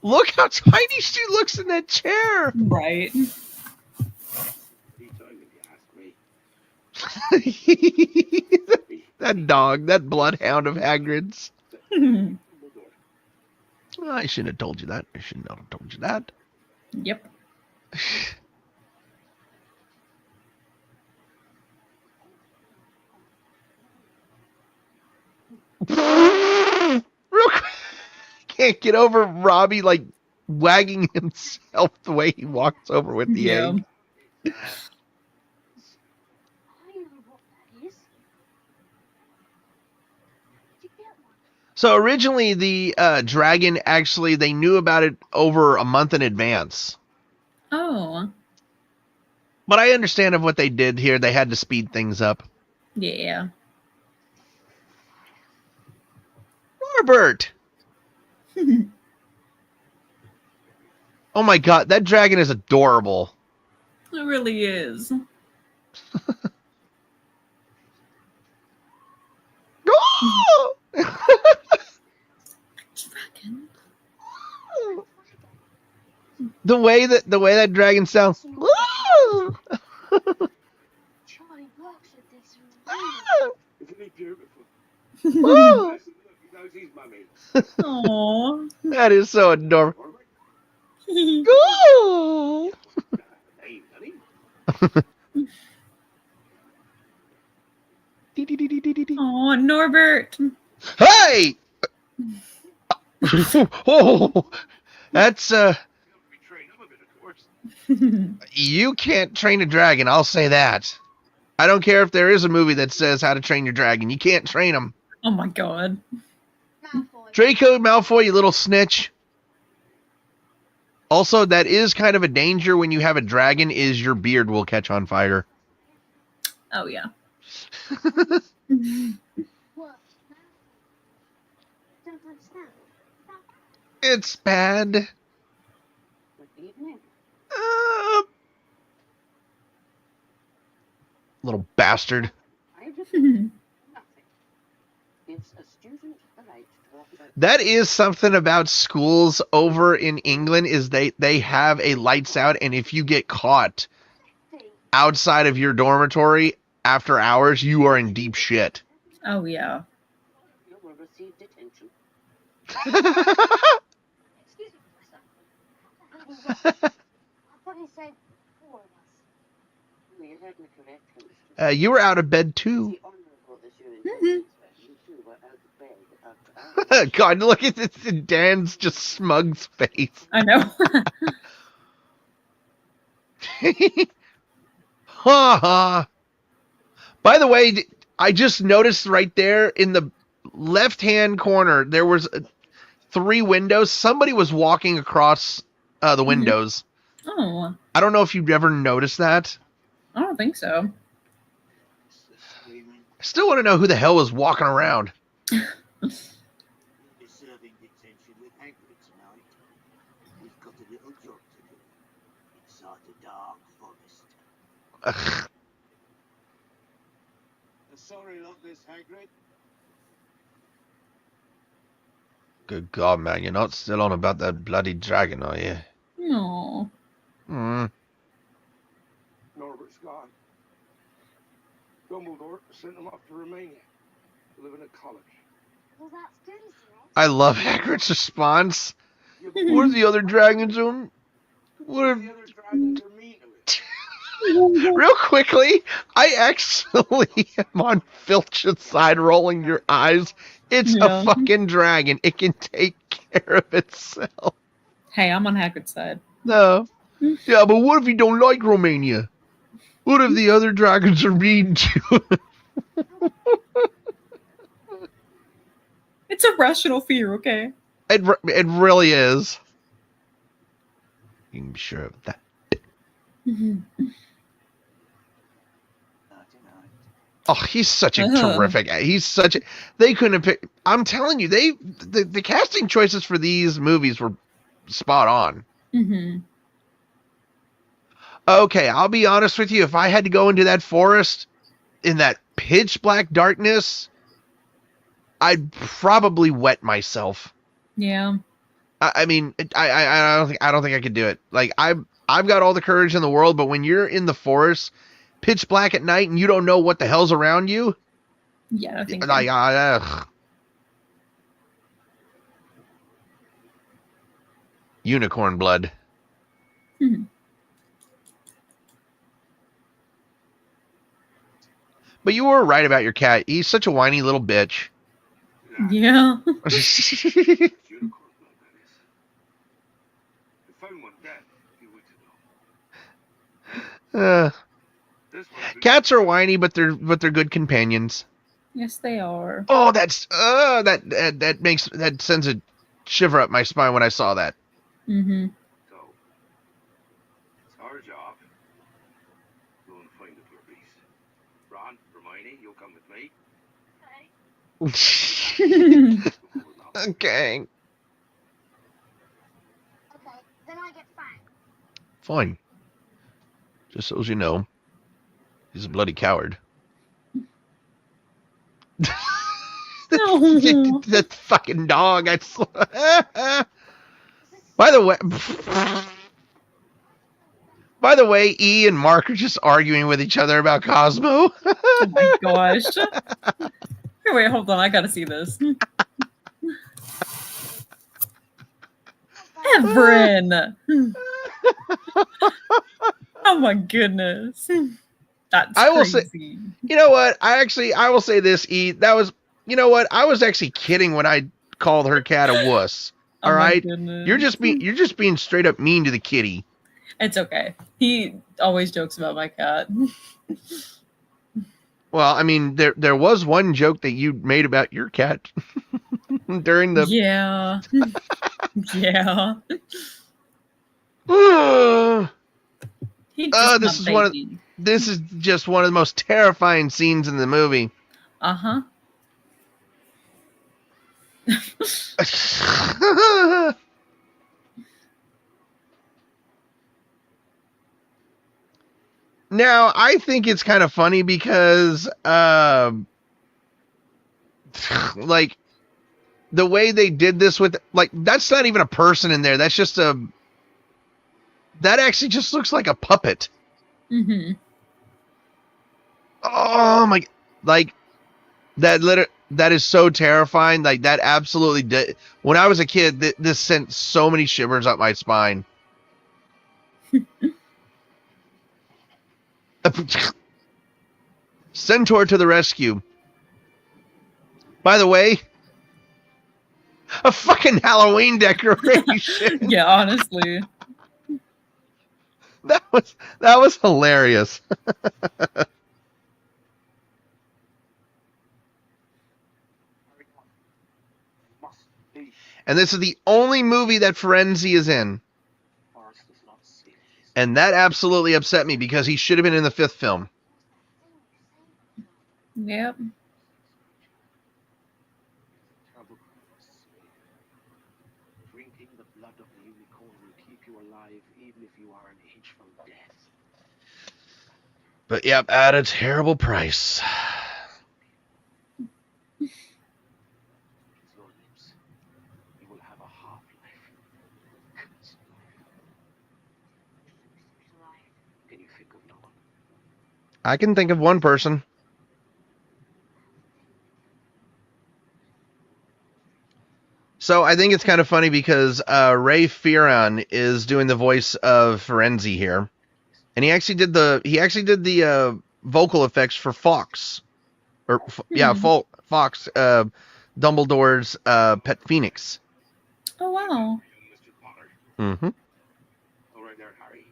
Look how tiny she looks in that chair. Right. That dog, that bloodhound of Hagrid's. I shouldn't have told you that. I shouldn't have told you that. Yep. Real quick. Can't get over Robbie like wagging himself the way he walks over with the egg. So originally the dragon, actually, they knew about it over a month in advance. Oh. But I understand of what they did here. They had to speed things up. Yeah. Norbert! Oh my god, that dragon is adorable. It really is. Oh! Dragon. The way that dragon sounds. Charlie works with this. Isn't he beautiful? Oh, He knows his mummy. Aww. that is so adorable. Oh. Hey, honey. Aw, Norbert. Hey! Oh, that's you can't train a dragon. I'll say that. I don't care if there is a movie that says how to train your dragon. You can't train them. Oh my god. Malfoy. Draco Malfoy, you little snitch. Also, that is kind of a danger when you have a dragon, is your beard will catch on fire. Oh yeah. What? Don't understand. It's bad. Good evening. Little bastard. I have just nothing. It's a student delight to walk about. That is something about schools over in England is they have a lights out, and if you get caught outside of your dormitory after hours, you are in deep shit. Oh, yeah. You will receive detention. Excuse me, Professor. I thought you said 4 of us. You heard me correctly. You were out of bed too. The honorable is your intentions, but you two were out of bed after hours. God, look at this Dan's just smug face. I know. Ha ha. By the way, I just noticed right there in the left-hand corner, there was 3 windows. Somebody was walking across the windows. Oh, I don't know if you've ever noticed that. I don't think so. I still want to know who the hell was walking around. You'll be serving detention with Hagrid tonight. We've got a little job to do inside the dark forest. Ugh. Sorry about this, Hagrid. Good God, man, you're not still on about that bloody dragon, are you? No. Norbert's gone. Dumbledore sent him off to Romania to live in a college. Well, that's good, isn't it? I love Hagrid's response. Yeah, What are the other dragons on? What are... the other dragons are mean to it. Real quickly, I actually am on Filch's side rolling your eyes. It's Yeah. a fucking dragon. It can take care of itself. Hey, I'm on Hagrid's side. No. Yeah, but what if you don't like Romania? What if the other dragons are mean to It's a rational fear, okay? it really is. You can be sure of that. Oh, he's such a terrific. He's such a. They couldn't have picked. I'm telling you, the casting choices for these movies were spot on. Mm-hmm. Okay, I'll be honest with you. If I had to go into that forest in that pitch black darkness, I'd probably wet myself. Yeah. I mean, I don't think I could do it. Like I've got all the courage in the world, but when you're in the forest, pitch black at night, and you don't know what the hell's around you, Yeah, I think like unicorn blood. Mhm. But you were right about your cat. He's such a whiny little bitch. Yeah. Unicorn blood, that is. I found one dead a few weeks ago. This one's Cats are whiny, but they're good companions. Yes, they are. Oh, that's that sends a shiver up my spine when I saw that. Mm-hmm. So, it's our job. Go and find the puppies. Ron, Hermione, you'll come with me. Okay. Okay, then I get back. Fine. Just so as you know, he's a bloody coward. No. That fucking dog. I swear. By the way, E and Mark are just arguing with each other about Cosmo. Oh my gosh. Here, wait, hold on. I gotta see this. Everin. Oh my goodness. That's I will crazy. say, you know what? I will say this, E. That was, you know what? I was actually kidding when I called her cat a wuss. Oh All my right, goodness. you're just being straight up mean to the kitty. It's okay. He always jokes about my cat. Well, I mean, there was one joke that you made about your cat during the. Yeah. Yeah. He just This is just one of the most terrifying scenes in the movie. Uh-huh. Now, I think it's kind of funny because, like, the way they did this with, like, that's not even a person in there. That's just that actually just looks like a puppet. Mm-hmm. Oh my, like, that is so terrifying. Like, that absolutely did. When I was a kid, this sent so many shivers up my spine. Centaur to the rescue. By the way, a fucking Halloween decoration. Yeah, honestly. That was hilarious. And this is the only movie that Firenze is in. And that absolutely upset me because he should have been in the 5th film. Yep. Drinking the blood of the unicorn will keep you alive even if you are an inch from death. But yep, at a terrible price. It's your lips. You will have a half-life. Can you think of no one? I can think of one person. So I think it's kind of funny because Ray Fearon is doing the voice of Firenze here, and he actually did the vocal effects for Fox, or Fox, Dumbledore's pet phoenix. Oh wow. Mr. Potter. Mm-hmm. All right there, Harry.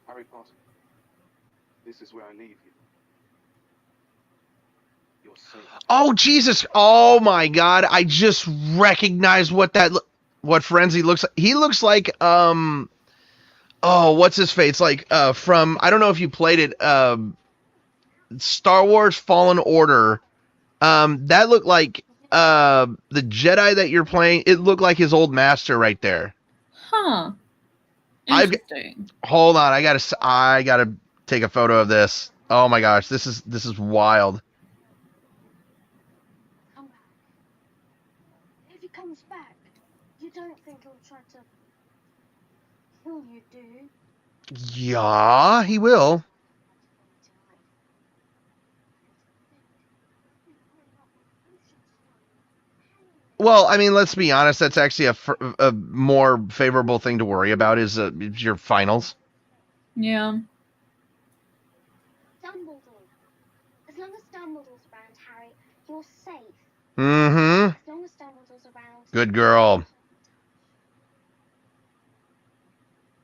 Harry Potter. This is where I leave you. You're safe. Oh Jesus! Oh my God! I just recognized what Firenze looks like. He looks like oh, what's his face? Like from, I don't know if you played it, Star Wars Fallen Order. That looked like the Jedi that you're playing. It looked like his old master right there. Huh. Interesting. Hold on, I gotta take a photo of this. Oh my gosh, this is wild. Come back. If he comes back, you don't think he'll try to kill you, do you? Yeah, he will. Well, I mean, let's be honest. That's actually a more favorable thing to worry about is your finals. Yeah. Dumbledore. As long as Dumbledore's around, Harry, you're safe. Mm-hmm. As long as Dumbledore's around. Good girl.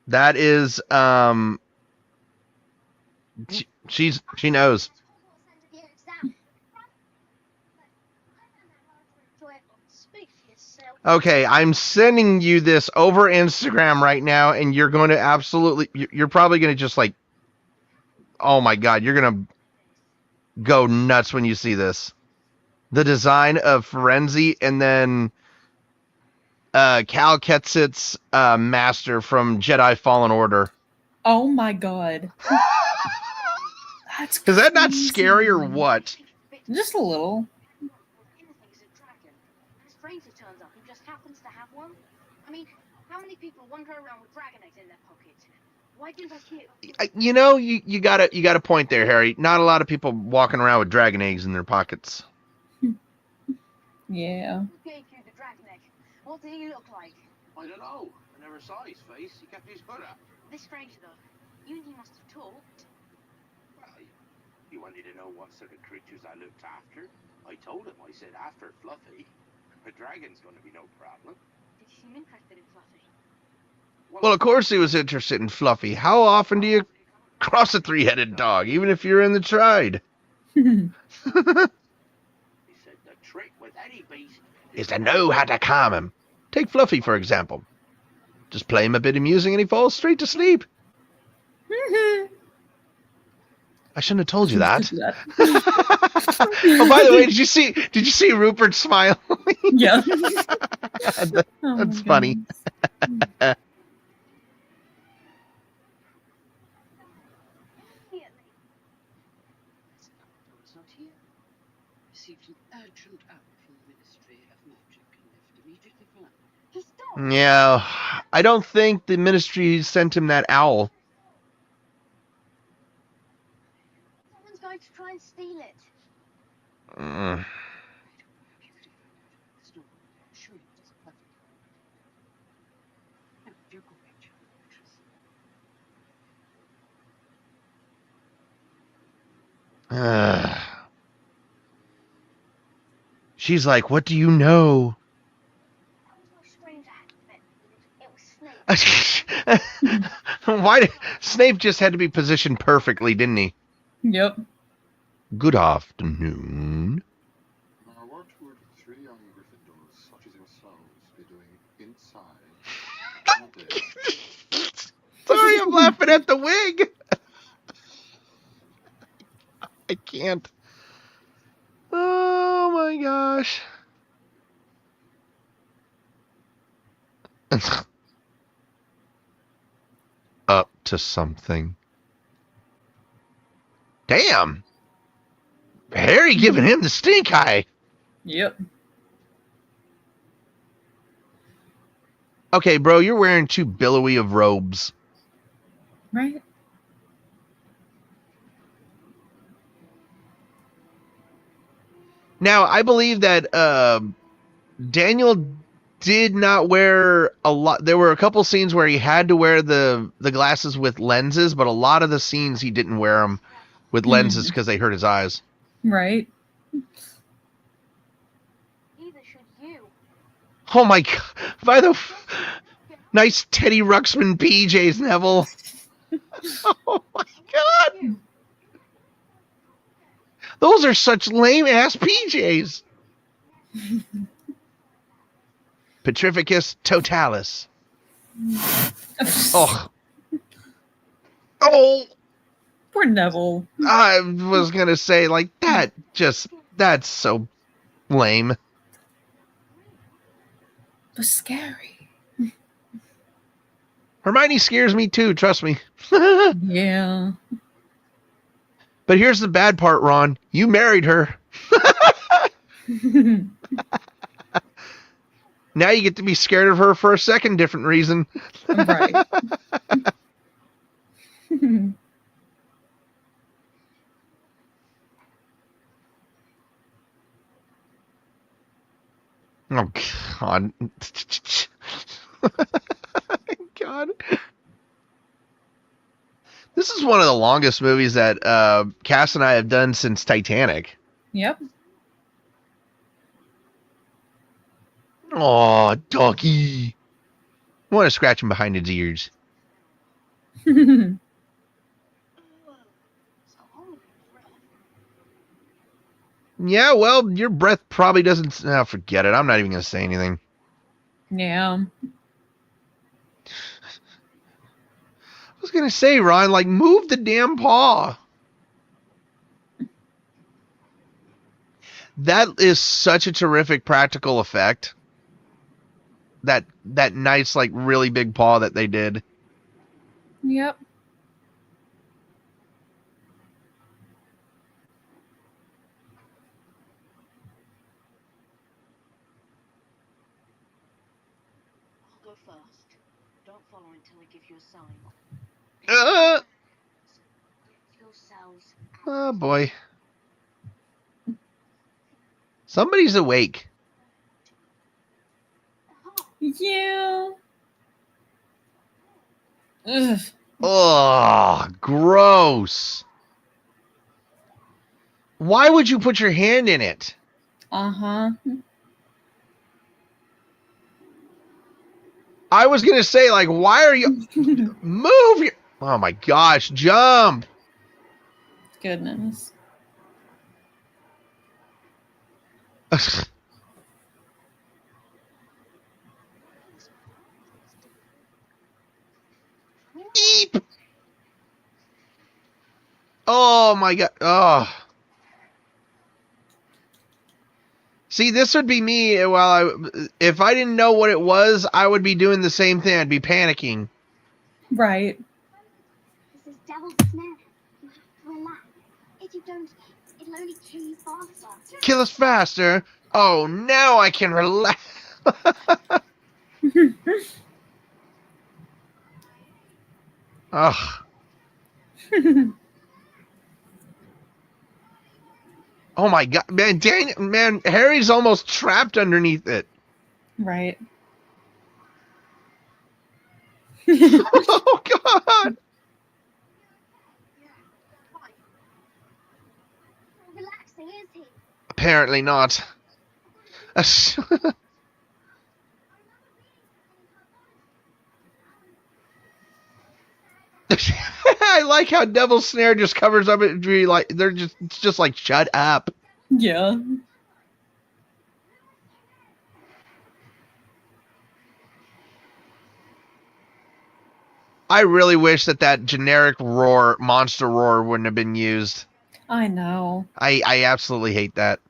That is she knows. Okay, I'm sending you this over Instagram right now, and you're going to you're probably going to just like, oh my God, you're going to go nuts when you see this. The design of Firenze, and then Cal Ketzit's master from Jedi Fallen Order. Oh my God. That's Is that not scary or what? Just a little. Stranger turns up who just happens to have one. I mean, how many people wander around with dragon eggs in their pockets? Why didn't I hear? You know, you got a point there, Harry. Not a lot of people walking around with dragon eggs in their pockets. Yeah. Who gave you the dragon egg? What did he look like? I don't know. I never saw his face. He kept his hood up. This stranger though, you and he must have talked. Well, you wanted to know what sort of creatures I looked after? I told him. I said after Fluffy. A dragon's going to be no problem. Did you seem interested in Fluffy? Well, of course he was interested in Fluffy. How often do you cross a 3-headed dog, even if you're in the Tride? He said the trick with any beast is to know how to calm him. Take Fluffy, for example. Just play him a bit of music and he falls straight to sleep. I shouldn't have told you that. Oh, by the way, did you see Rupert smile? Yeah. That's funny. here. Received an urgent app from the Ministry of Magic and left immediately for London. He's stopped. Yeah, I don't think the Ministry sent him that owl. Someone's going to try and steal it. Mm. There's no one there. Sure, it does perfectly. No, do go back to your lectures. She's like, what do you know? That was no strange accident. It was Snape. Why did Snape just had to be positioned perfectly, didn't he? Yep. Good afternoon. Now, what would 3 young Gryffindors such as yourselves be doing inside on a day? Sorry, I'm laughing at the wig. I can't. Oh my gosh. Up to something. Damn. Harry giving him the stink eye. Yep. Okay, bro, you're wearing too billowy of robes. Right? Now, I believe that Daniel did not wear a lot. There were a couple scenes where he had to wear the glasses with lenses, but a lot of the scenes he didn't wear them with lenses because they hurt his eyes. Right. Neither should you. Oh my god. By the nice Teddy Ruxpin PJs, Neville. Oh my god. Those are such lame ass PJs. Petrificus totalis. Oh. Oh. Poor Neville. I was going to say, like, that's so lame. But scary. Hermione scares me too, trust me. Yeah. But here's the bad part, Ron. You married her. Now you get to be scared of her for a second different reason. Right. Oh, God. God. This is one of the longest movies that Cass and I have done since Titanic. Yep. Oh, doggy. I want to scratch him behind his ears. Yeah, well, your breath probably doesn't... Oh, forget it. I'm not even going to say anything. Yeah. I was going to say, Ron, like, move the damn paw. That is such a terrific practical effect. That nice, like, really big paw that they did. Yep. I'll go first. Don't follow until I give you a sign. Yourselves. Oh, boy. Somebody's awake. Yeah. Ugh. Oh, gross. Why would you put your hand in it? Uh-huh. I was going to say, like, why are you... Move your... Oh, my gosh. Jump. Goodness. Eep. Oh, my God. Oh. See, this would be me if I didn't know what it was, I would be doing the same thing. I'd be panicking. Right. This is devil's snare. You have to relax. If you don't, It'll only kill you faster. Kill us faster. Oh, now I can relax. Ugh. Oh my god, man, Harry's almost trapped underneath it. Right. Oh god. Relaxing, is he? Apparently not. I like how Devil's Snare just covers up it. Like it's just like, shut up. Yeah. I really wish that generic roar, monster roar, wouldn't have been used. I know. I absolutely hate that.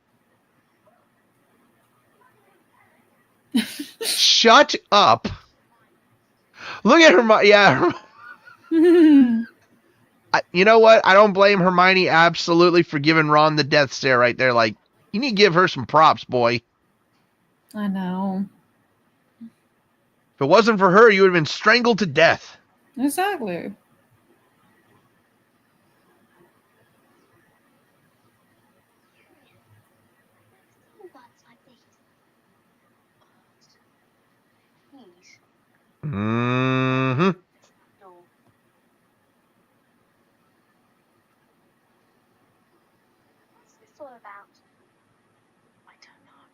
Shut up. Look at Hermione. Yeah. You know what? I don't blame Hermione absolutely for giving Ron the death stare right there. Like, you need to give her some props, boy. I know. If it wasn't for her, you would have been strangled to death. Exactly. Mm-hmm. What's this all about? I don't know.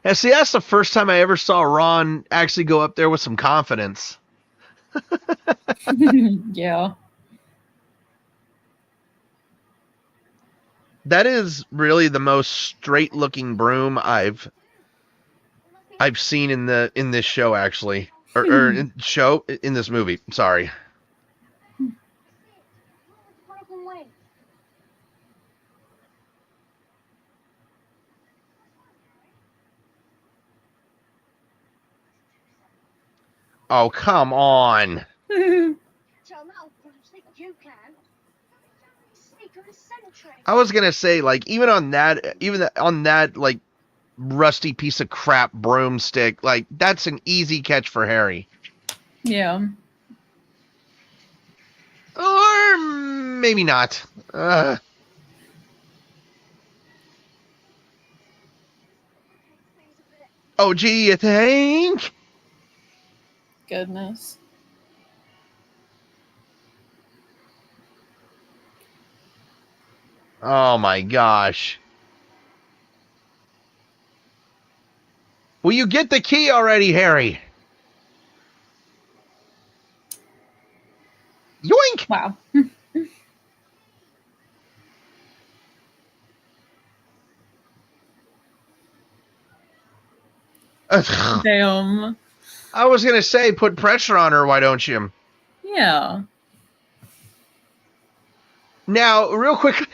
And see, that's the first time I ever saw Ron actually go up there with some confidence. Yeah. That is really the most straight-looking broom I've seen in this show, actually, or in this movie. Sorry. Oh, come on. I was gonna say, like, even on that like rusty piece of crap broomstick, like, that's an easy catch for Harry. Yeah. Or maybe not. Oh, gee, you think? Goodness. Oh my gosh. Will you get the key already, Harry? Yoink! Wow. Damn. I was gonna say, put pressure on her, why don't you? Yeah. Now, real quickly,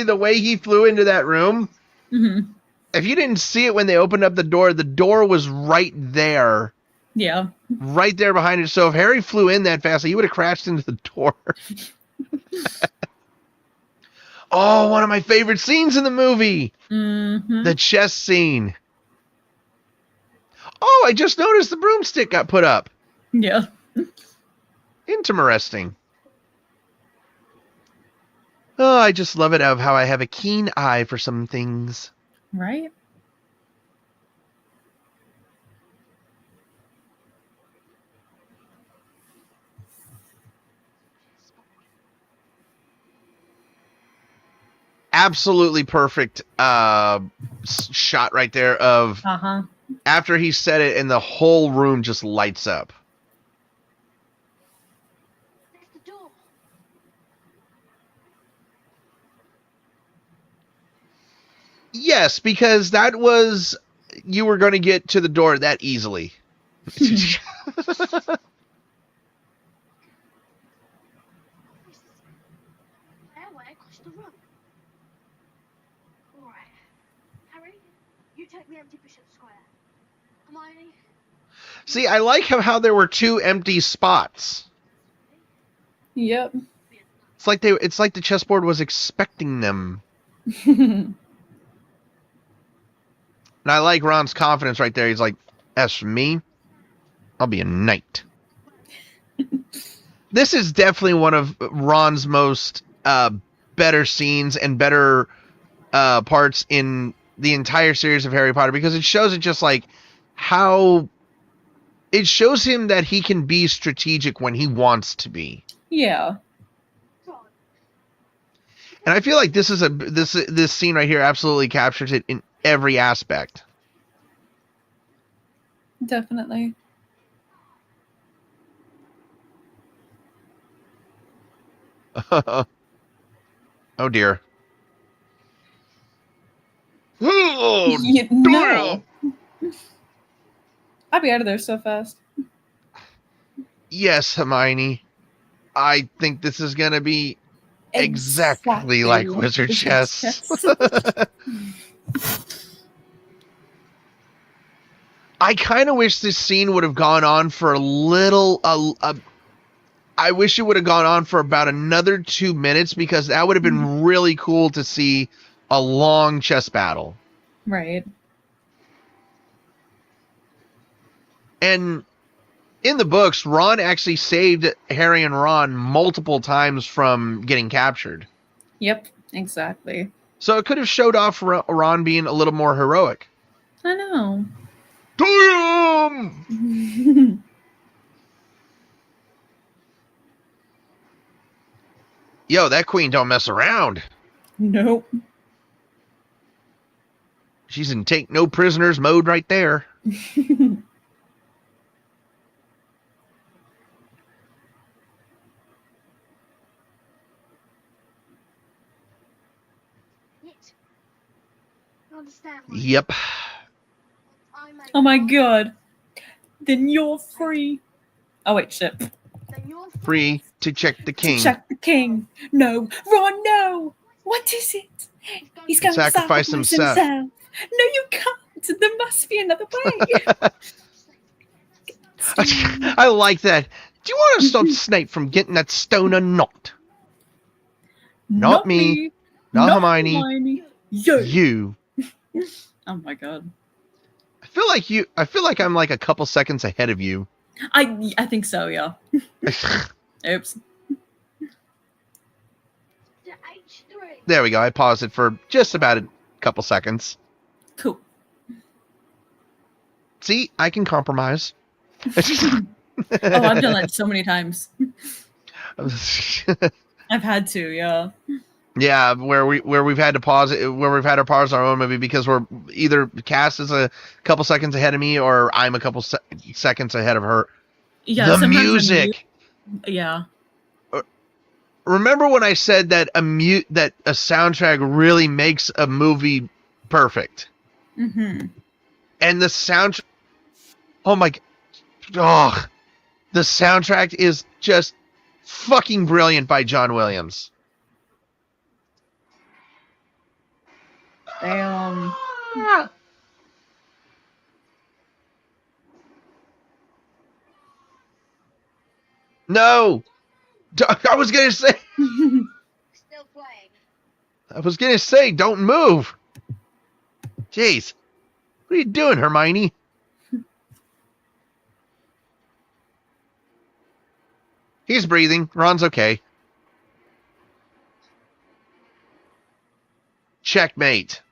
the way he flew into that room, Mm-hmm. if you didn't see it when they opened up the door was right there. Yeah. Right there behind it. So if Harry flew in that fast, he would have crashed into the door. Oh, one of my favorite scenes in the movie. Mm-hmm. The chess scene. Oh, I just noticed the broomstick got put up. Yeah. Interesting. Oh, I just love it of how I have a keen eye for some things. Right? Absolutely perfect shot right there of after he said it and the whole room just lights up. There's the door. Yes, because that was, you were going to get to the door that easily. See, I like how there were two empty spots. Yep. It's like the chessboard was expecting them. And I like Ron's confidence right there. He's like, as for me, I'll be a knight. This is definitely one of Ron's most better scenes and better parts in the entire series of Harry Potter, because it shows it just like how it shows him that he can be strategic when he wants to be. Yeah. And I feel like this scene right here absolutely captures it in every aspect. Definitely. Oh dear. Oh, No. I'd be out of there so fast. yes, Hermione. I think this is going to be exactly like Wizard Chess. I kind of wish this scene would have gone on for a little... I wish it would have gone on for about another 2 minutes, because that would have been really cool to see a long chess battle. Right. And in the books, Ron actually saved Harry and Ron multiple times from getting captured. Yep, exactly. So it could have showed off Ron being a little more heroic. I know. Damn! Yo, that queen don't mess around. Nope. She's in take no prisoners mode right there. Yep. Oh my god. Then you're free. Oh wait, shit. Free to check the king. To check the king. No. Ron, no. What is it? He's going to sacrifice himself. No, you can't. There must be another way. I like that. Do you want to stop Snape from getting that stone or not? Not me. Not Hermione. You. Oh my god. I feel like I'm like a couple seconds ahead of you. I think so, yeah. Oops. There we go. I paused it for just about a couple seconds. Cool. See, I can compromise. Oh, I've done that so many times. I've had to, yeah. Yeah, where we've had to pause it, where we've had to pause our own movie because we're either Cass is a couple seconds ahead of me or I'm a couple seconds ahead of her. Yeah, the music. Yeah. Remember when I said that a soundtrack really makes a movie perfect? Mm-hmm. And the soundtrack, oh my, oh, the soundtrack is just fucking brilliant by John Williams. Damn. No, I was gonna say. Still playing. I was gonna say, don't move. Jeez, what are you doing, Hermione? He's breathing. Ron's okay. Checkmate.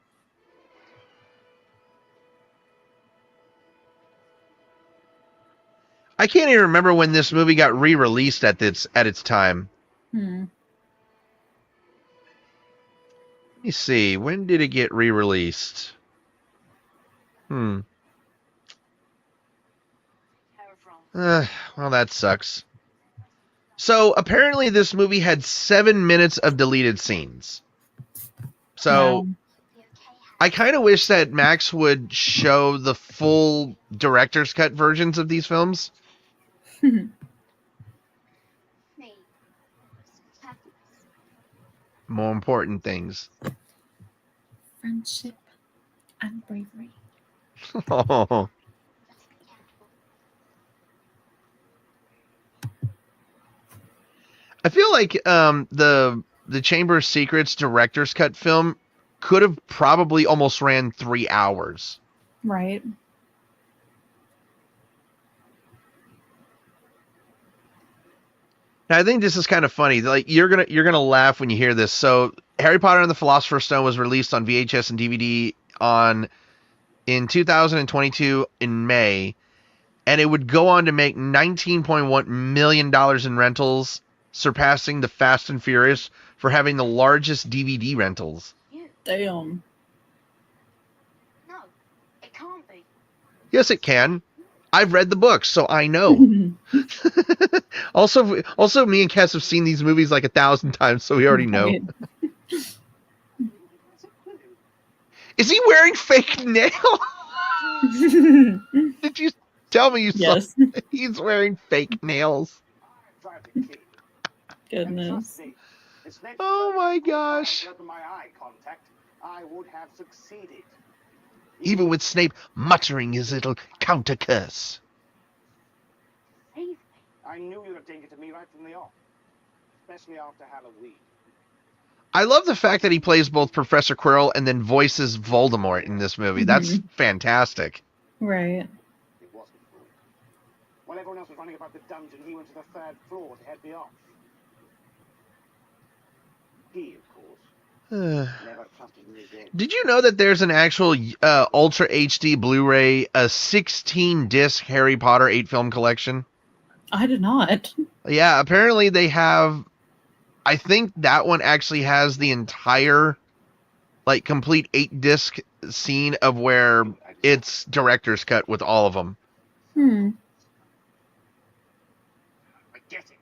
I can't even remember when this movie got re-released at its time. Hmm. Let me see. When did it get re-released? Well, that sucks. So apparently this movie had 7 minutes of deleted scenes. So I kind of wish that Max would show the full director's cut versions of these films. More important things. Friendship and bravery. Oh. I feel like the Chamber of Secrets director's cut film could have probably almost ran 3 hours. Right. Now, I think this is kind of funny. Like you're gonna laugh when you hear this. So, Harry Potter and the Philosopher's Stone was released on VHS and DVD in 2022 in May, and it would go on to make $19.1 million in rentals, surpassing the Fast and Furious for having the largest DVD rentals. Damn. No, it can't be. Yes, it can. I've read the books, so I know. Also, me and Cass have seen these movies like 1,000 times, so we already know. Right. Is he wearing fake nails? Did you tell me you Yes. saw he's wearing fake nails? Goodness. Oh my gosh. My eye contact, I would have succeeded. Even with Snape muttering his little counter curse. Save me. I knew you were a danger to me right from the off, especially after Halloween. I love the fact that he plays both Professor Quirrell and then voices Voldemort in this movie. That's fantastic. Right. It wasn't cool. While everyone else was running about the dungeon, he went to the 3rd floor to head me off. He, of course, never trusted me again. Did you know that there's an actual Ultra HD Blu-ray, a 16-disc Harry Potter 8-film collection? I did not. Yeah, apparently they have... I think that one actually has the entire, like, complete 8-disc scene of where it's director's cut with all of them. Hmm. I get it.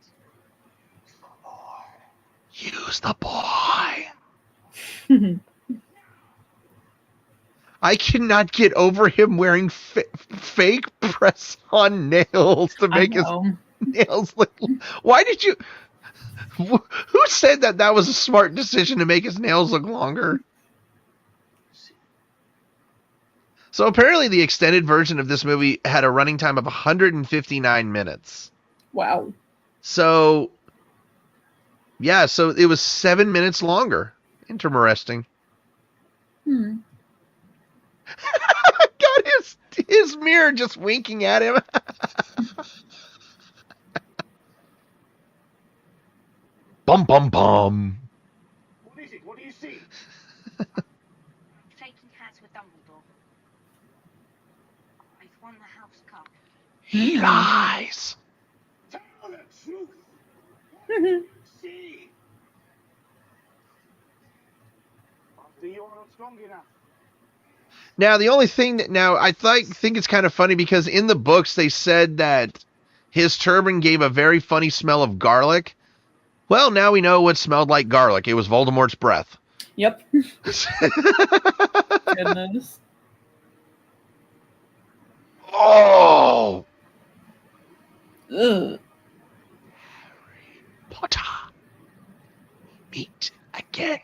Use the boy. I cannot get over him wearing fake press-on nails to make his nails look... Why did you... Who said that was a smart decision to make his nails look longer? So apparently the extended version of this movie had a running time of 159 minutes. Wow. So, yeah, so it was 7 minutes longer. Interesting. Hmm. Got his mirror just winking at him. Bum, bum, bum. What is it? What do you see? Shaking hands with Dumbledore. I've won the house cup. He lies. Tell the truth. See. After you're not strong enough. Now, the only thing that... Now, I think it's kind of funny because in the books they said that his turban gave a very funny smell of garlic. Well, now we know what smelled like garlic. It was Voldemort's breath. Yep. Goodness. Oh! Ugh. Potter. Meet again.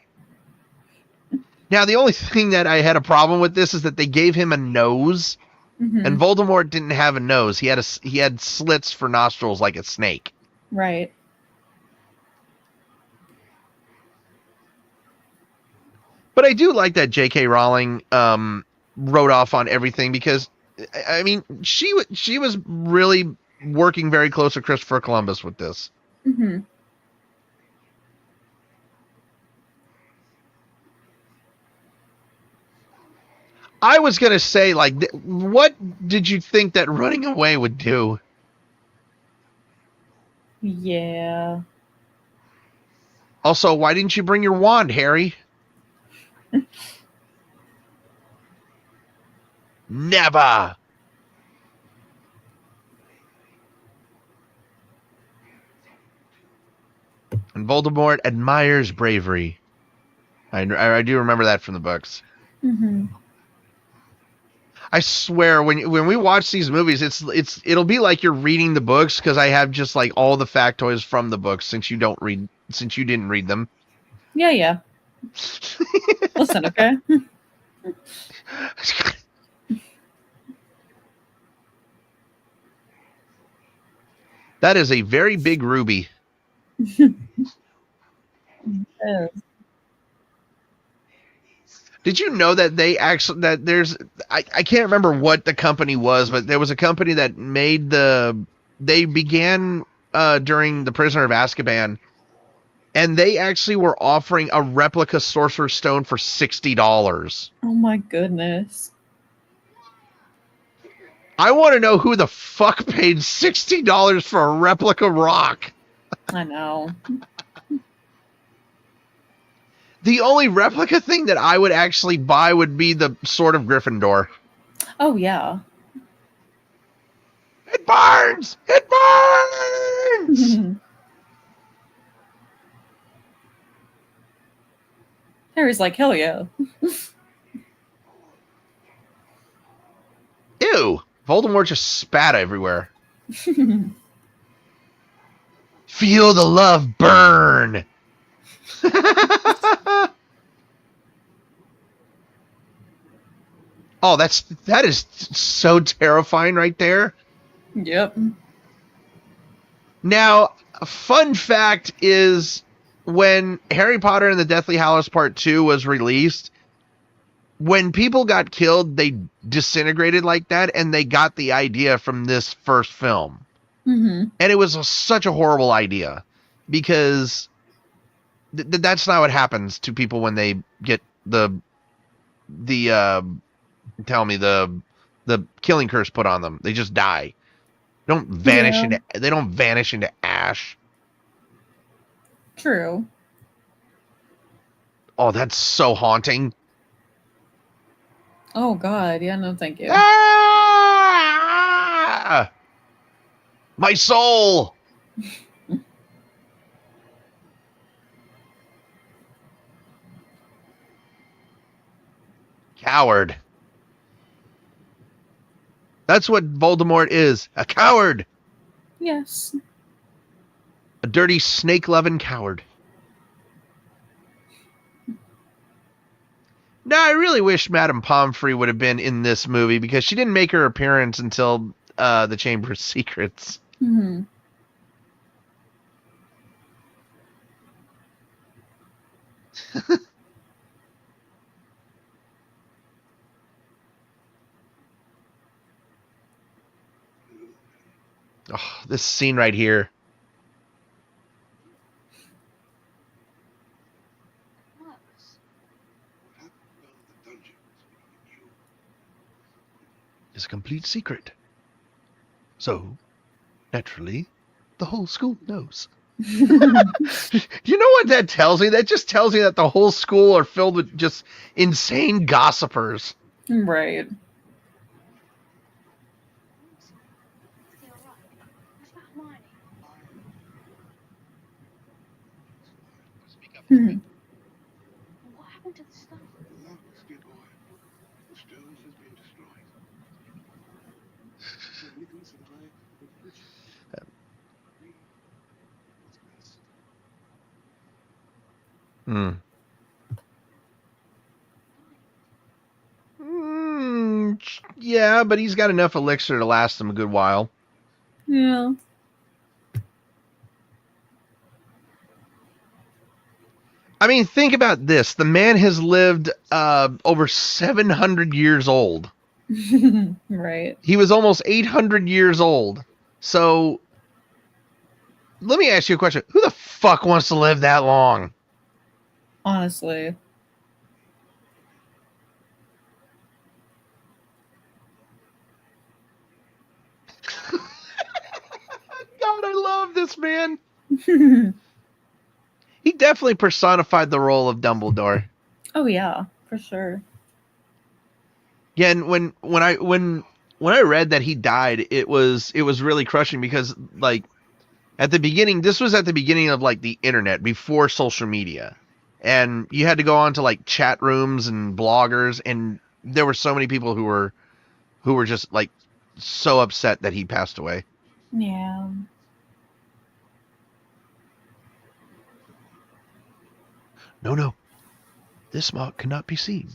Now, the only thing that I had a problem with this is that they gave him a nose, and Voldemort didn't have a nose. He had slits for nostrils like a snake. Right. But I do like that J.K. Rowling wrote off on everything because, I mean, she was really working very close with Christopher Columbus with this. Mm-hmm. I was going to say, like, what did you think that running away would do? Yeah. Also, why didn't you bring your wand, Harry? Never. And Voldemort admires bravery. I do remember that from the books. Mm-hmm. I swear, when we watch these movies, it'll be like you're reading the books because I have just like all the factoids from the books since you didn't read them. Yeah. Listen, okay. That is a very big ruby. Yes. Did you know that I can't remember what the company was, but there was a company that made they began during the Prisoner of Azkaban, and they actually were offering a replica Sorcerer's Stone for $60. Oh my goodness. I want to know who the fuck paid $60 for a replica rock. I know. The only replica thing that I would actually buy would be the Sword of Gryffindor. Oh yeah. It burns! It burns! Harry's like, hell yeah. Ew. Voldemort just spat everywhere. Feel the love burn. Oh, that is so terrifying right there. Yep. Now, a fun fact is when Harry Potter and the Deathly Hallows Part 2 was released, when people got killed, they disintegrated like that, and they got the idea from this first film. Mm-hmm. And it was such a horrible idea because that's not what happens to people when they get the killing curse put on them. They just die. They don't vanish into ash. True. Oh, that's so haunting. Oh God, yeah, no thank you. Ah! My soul. Coward. That's what Voldemort is. A coward. Yes. A dirty snake-loving coward. Now, I really wish Madame Pomfrey would have been in this movie because she didn't make her appearance until the Chamber of Secrets. Mm-hmm. Oh, this scene right here. Is a complete secret. So, naturally, the whole school knows. You know what that tells me? That just tells me that the whole school are filled with just insane gossipers. Right. Mm-hmm. What happened to the stuff? Look, dear boy. The stone has been destroyed. Nicholas and I will visit. What's best? Yeah, but he's got enough elixir to last him a good while. Yeah. I mean, think about this. The man has lived over 700 years old. Right. He was almost 800 years old. So, let me ask you a question. Who the fuck wants to live that long? Honestly. God, I love this man. He definitely personified the role of Dumbledore. Oh yeah, for sure. Yeah, and when I read that he died, it was really crushing because like at the beginning, this was at the beginning of like the internet before social media, and you had to go on to like chat rooms and bloggers, and there were so many people who were just like so upset that he passed away. Yeah. No, this mark cannot be seen.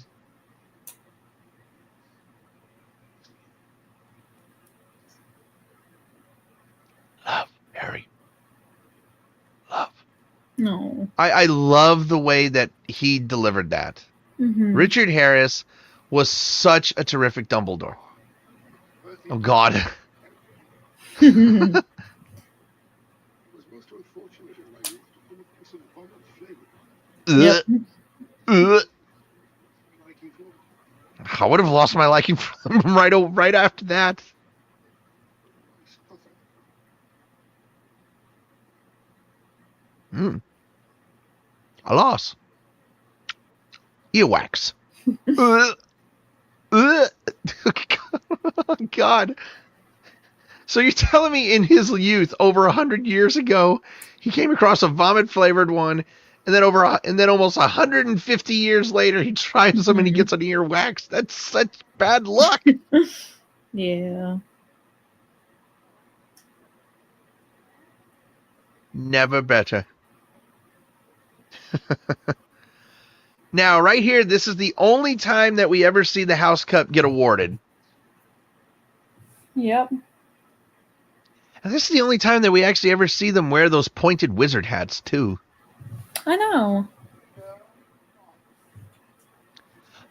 Love, Harry. Love. I love the way that he delivered that. Mm-hmm. Richard Harris was such a terrific Dumbledore. Oh, God. It was most unfortunate in my youth to come across a vomit flavour. Yep. Liking for I would have lost my liking for him right after that. stuff. A loss. Earwax. God. So you're telling me in his youth, over 100 years ago, he came across a vomit-flavored one, and then almost 150 years later, he tries them and he gets an earwax. That's such bad luck. Yeah. Never better. Now, right here, this is the only time that we ever see the House Cup get awarded. Yep. And this is the only time that we actually ever see them wear those pointed wizard hats, too. I know.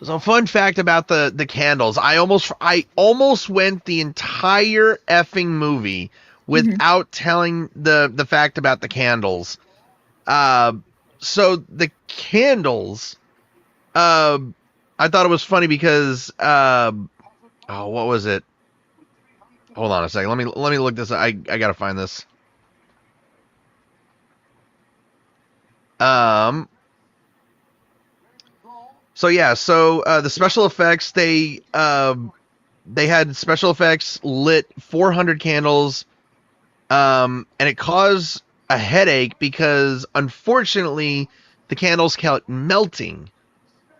So, fun fact about the candles. I almost went the entire effing movie without telling the fact about the candles. So, the candles... I thought it was funny because what was it? Hold on a second. Let me look this up. I gotta find this. So yeah, the special effects, they had special effects lit 400 candles, and it caused a headache because unfortunately the candles kept melting.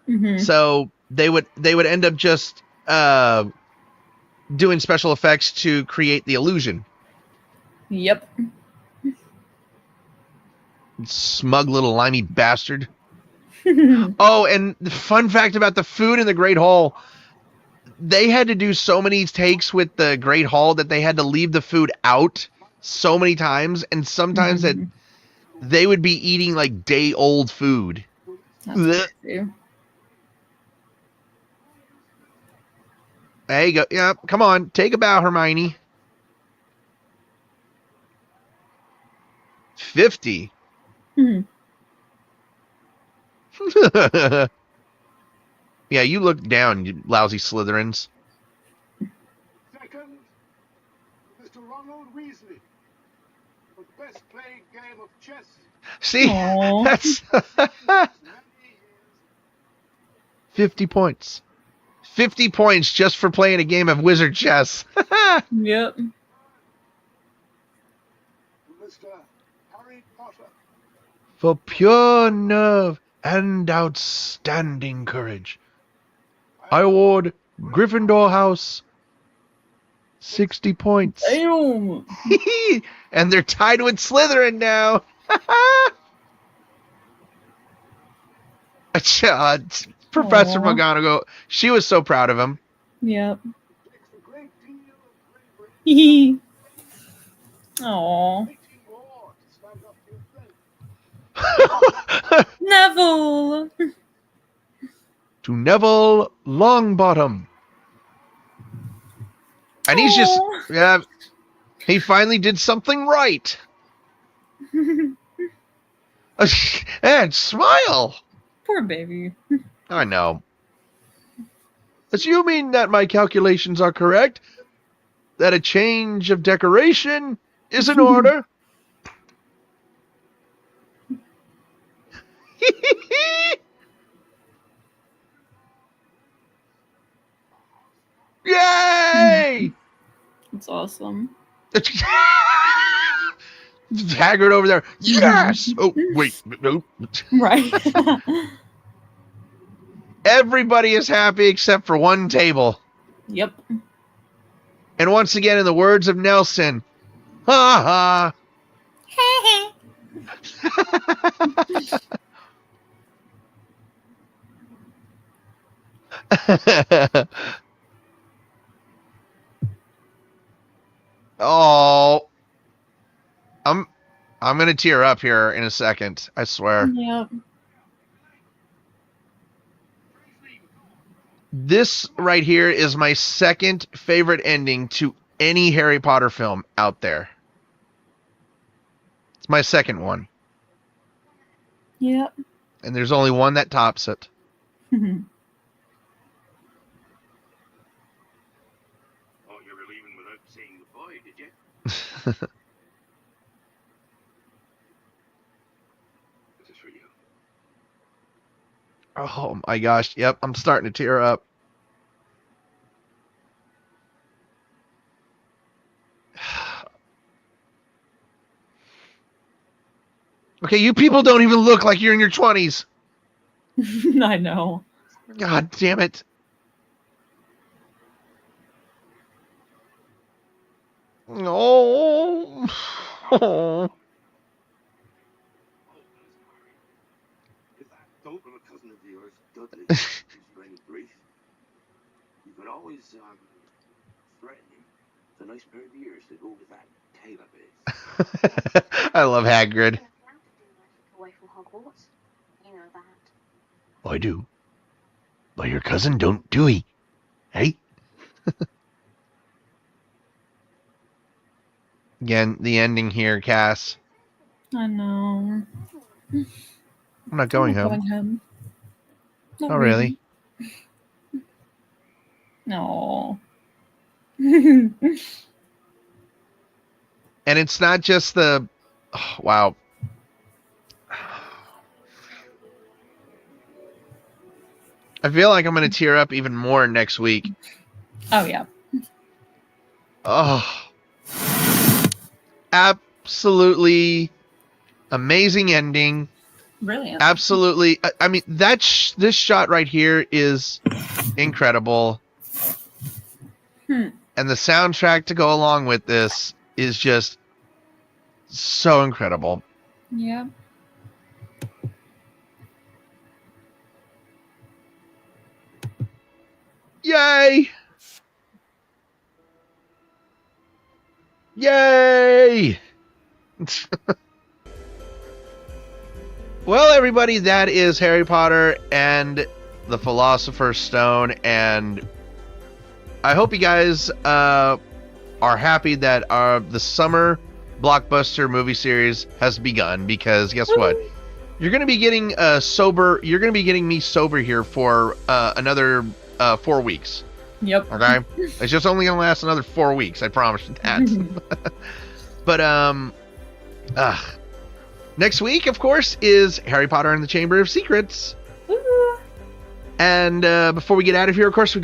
Mm-hmm. So they would end up just doing special effects to create the illusion. Yep. Smug little limey bastard. Oh, and the fun fact about the food in the Great Hall, they had to do so many takes with the Great Hall that they had to leave the food out so many times, and sometimes that they would be eating like day-old food. That's true. There you go. Yeah, come on. Take a bow, Hermione. 50. Yeah, you look down, you lousy Slytherins. Second, Mr. Ronald Weasley, for best playing game of chess. See, Aww. that's 50 points. 50 points just for playing a game of wizard chess. Yep. Mr. Harry Potter, For pure nerve and outstanding courage, I award Gryffindor House 60 points. Damn. And they're tied with Slytherin now. Professor Aww. McGonagall, she was so proud of him. Yep. takes a great deal of bravery, Aww. making more to stand up to your friend. Neville. To Neville Longbottom. And he's just, Aw. he finally did something right. And smile. Poor baby. I know. Assuming that my calculations are correct, that a change of decoration is in order. Yay! It's awesome. Hagrid over there. Yes! Oh, wait. No. Right. Everybody is happy except for one table. Yep. And once again, in the words of Nelson, ha ha. Oh, I'm I'm going to tear up here in a second. I swear. Yep. This right here is my second favorite ending to any Harry Potter film out there. It's my second one. Yep. And there's only one that tops it. Oh, you're leaving without seeing the boy, did you? This is for you. Oh my gosh. Yep, I'm starting to tear up. Okay, you people don't even look like you're in your 20s. I know. God damn it. No. Oh. If that dope of a cousin of yours, Dudley, is for any grief, you could always threaten him with a nice pair of ears to go with that tail of his. I love Hagrid. Away from Hogwarts. You know that. I do. But your cousin don't do he? Hey? Again, the ending here, Cass. I know. I'm not going home. Going home. Not Oh, really? No. And it's not just the... Oh, wow. I feel like I'm going to tear up even more next week. Oh, yeah. Oh. Absolutely amazing ending. Brilliant. Absolutely. I mean, this shot right here is incredible. And the soundtrack to go along with this is just so incredible. Yeah. Yay! Yay! Well, everybody, that is Harry Potter and the Philosopher's Stone, and I hope you guys are happy that the summer blockbuster movie series has begun, because guess what? You're going to be getting you're going to be getting me sober here for another 4 weeks. Yep. Okay? It's just only going to last another 4 weeks, I promise you that. But next week, of course, is Harry Potter and the Chamber of Secrets. And before we get out of here, of course,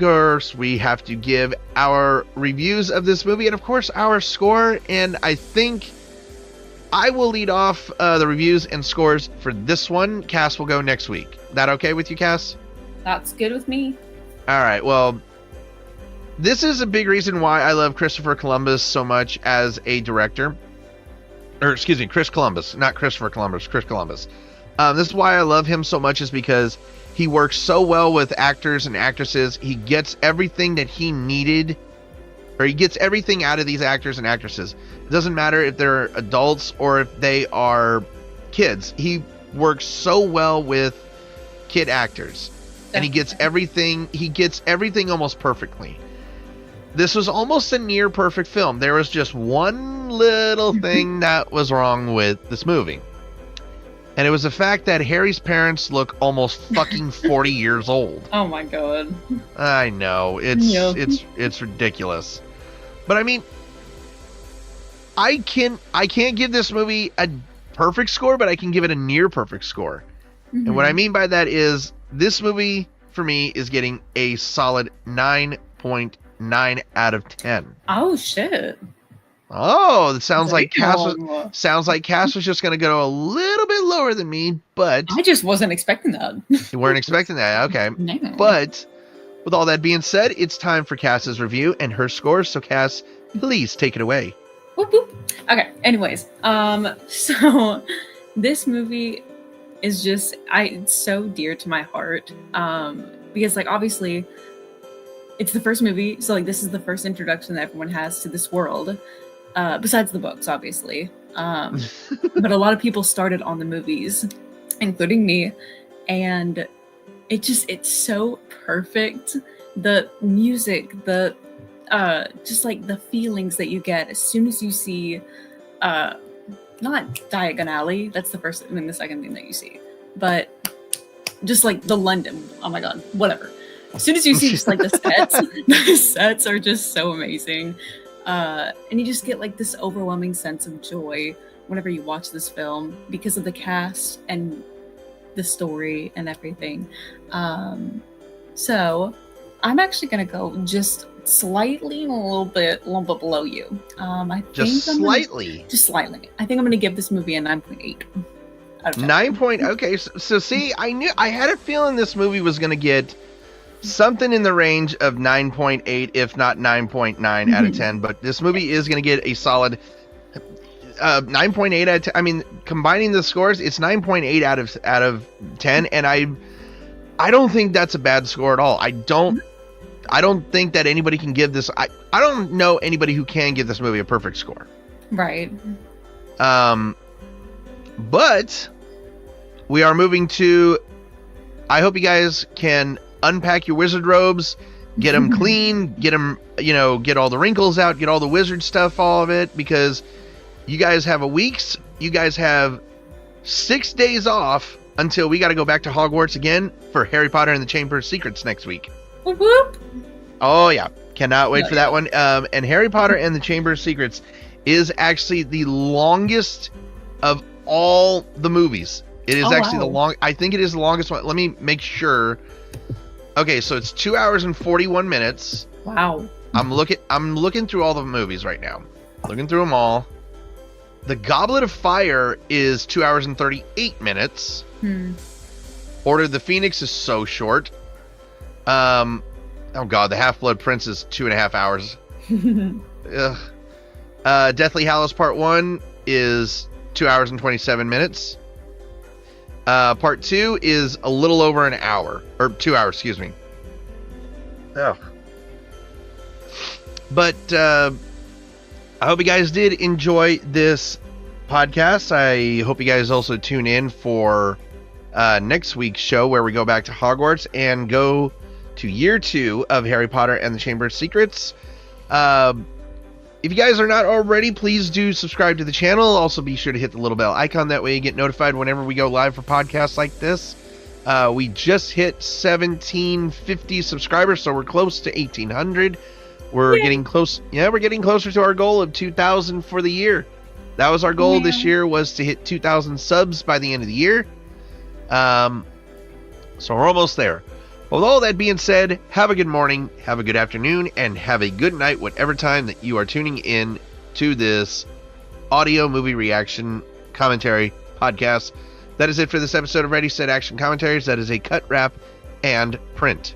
we have to give our reviews of this movie and, of course, our score. And I think I will lead off the reviews and scores for this one. Cass will go next week. That okay with you, Cass? That's good with me. All right. Well, this is a big reason why I love Christopher Columbus so much as a director. Or, excuse me, Chris Columbus. Not Christopher Columbus, Chris Columbus. This is why I love him so much, is because he works so well with actors and actresses. He gets everything that he needed, or he gets everything out of these actors and actresses. It doesn't matter if they're adults or if they are kids. He works so well with kid actors. And he gets everything almost perfectly. This was almost a near perfect film. There was just one little thing that was wrong with this movie. And it was the fact that Harry's parents look almost fucking 40 years old. Oh my god. I know. It's ridiculous. But I mean, I can't give this movie a perfect score, but I can give it a near perfect score. Mm-hmm. And what I mean by that is this movie for me is getting a solid 9.9 out of 10. Oh shit. Oh, it sounds like Cass was just going to go a little bit lower than me, but I just wasn't expecting that. You weren't expecting that, okay. No. But with all that being said, it's time for Cass's review and her scores. So Cass, please take it away. Whoop, whoop. Okay. Anyways, so this movie is just it's so dear to my heart, because like obviously it's the first movie, so like this is the first introduction that everyone has to this world. besides the books, obviously. But a lot of people started on the movies, including me, and it's so perfect. The music, the just like the feelings that you get as soon as you see not Diagon Alley, that's the first and then the second thing that you see, but just like the London, oh my god, whatever. As soon as you see just like the sets are just so amazing. And you just get like this overwhelming sense of joy whenever you watch this film because of the cast and the story and everything. So I'm actually gonna go just slightly a little bit below you. I think just slightly. I think I'm gonna give this movie a 9.8. 9 point. Okay, so see, I had a feeling this movie was gonna get something in the range of 9.8, if not 9.9 out of 10. But this movie is gonna get a solid 9.8 out of 10. I mean, combining the scores, it's 9.8 out of 10, and I don't think that's a bad score at all. I don't think that anybody can give this. I don't know anybody who can give this movie a perfect score. Right. But we are moving to. I hope you guys can unpack your wizard robes, get them clean, get them, get all the wrinkles out, get all the wizard stuff, all of it, because you guys have you guys have 6 days off until we got to go back to Hogwarts again for Harry Potter and the Chamber of Secrets next week. Whoop, whoop. Oh yeah, cannot wait for that one. And Harry Potter and the Chamber of Secrets is actually the longest of all the movies. It is I think it is the longest one. Let me make sure. Okay, so it's 2 hours and 41 minutes. Wow. I'm looking through all the movies right now. Looking through them all. The Goblet of Fire is 2 hours and 38 minutes. Order of the Phoenix is so short. Oh god, the Half-Blood Prince is 2.5 hours. Ugh. Deathly Hallows Part 1 is 2 hours and 27 minutes. Part 2 is a little over an hour, or 2 hours, excuse me. Ugh. But I hope you guys did enjoy this podcast. I hope you guys also tune in for next week's show where we go back to Hogwarts and go to year 2 of Harry Potter and the Chamber of Secrets. If you guys are not already, please do subscribe to the channel. Also be sure to hit the little bell icon. That way you get notified whenever we go live for podcasts like this. We just hit 1750 subscribers, so we're close to 1800. We're getting close. Yeah, we're getting closer to our goal of 2,000 for the year. That was our goal this year, was to hit 2,000 subs by the end of the year. So we're almost there. With all that being said, have a good morning, have a good afternoon, and have a good night, whatever time that you are tuning in to this audio movie reaction commentary podcast. That is it for this episode of Ready, Set, Action Commentaries. That is a cut, wrap, and print.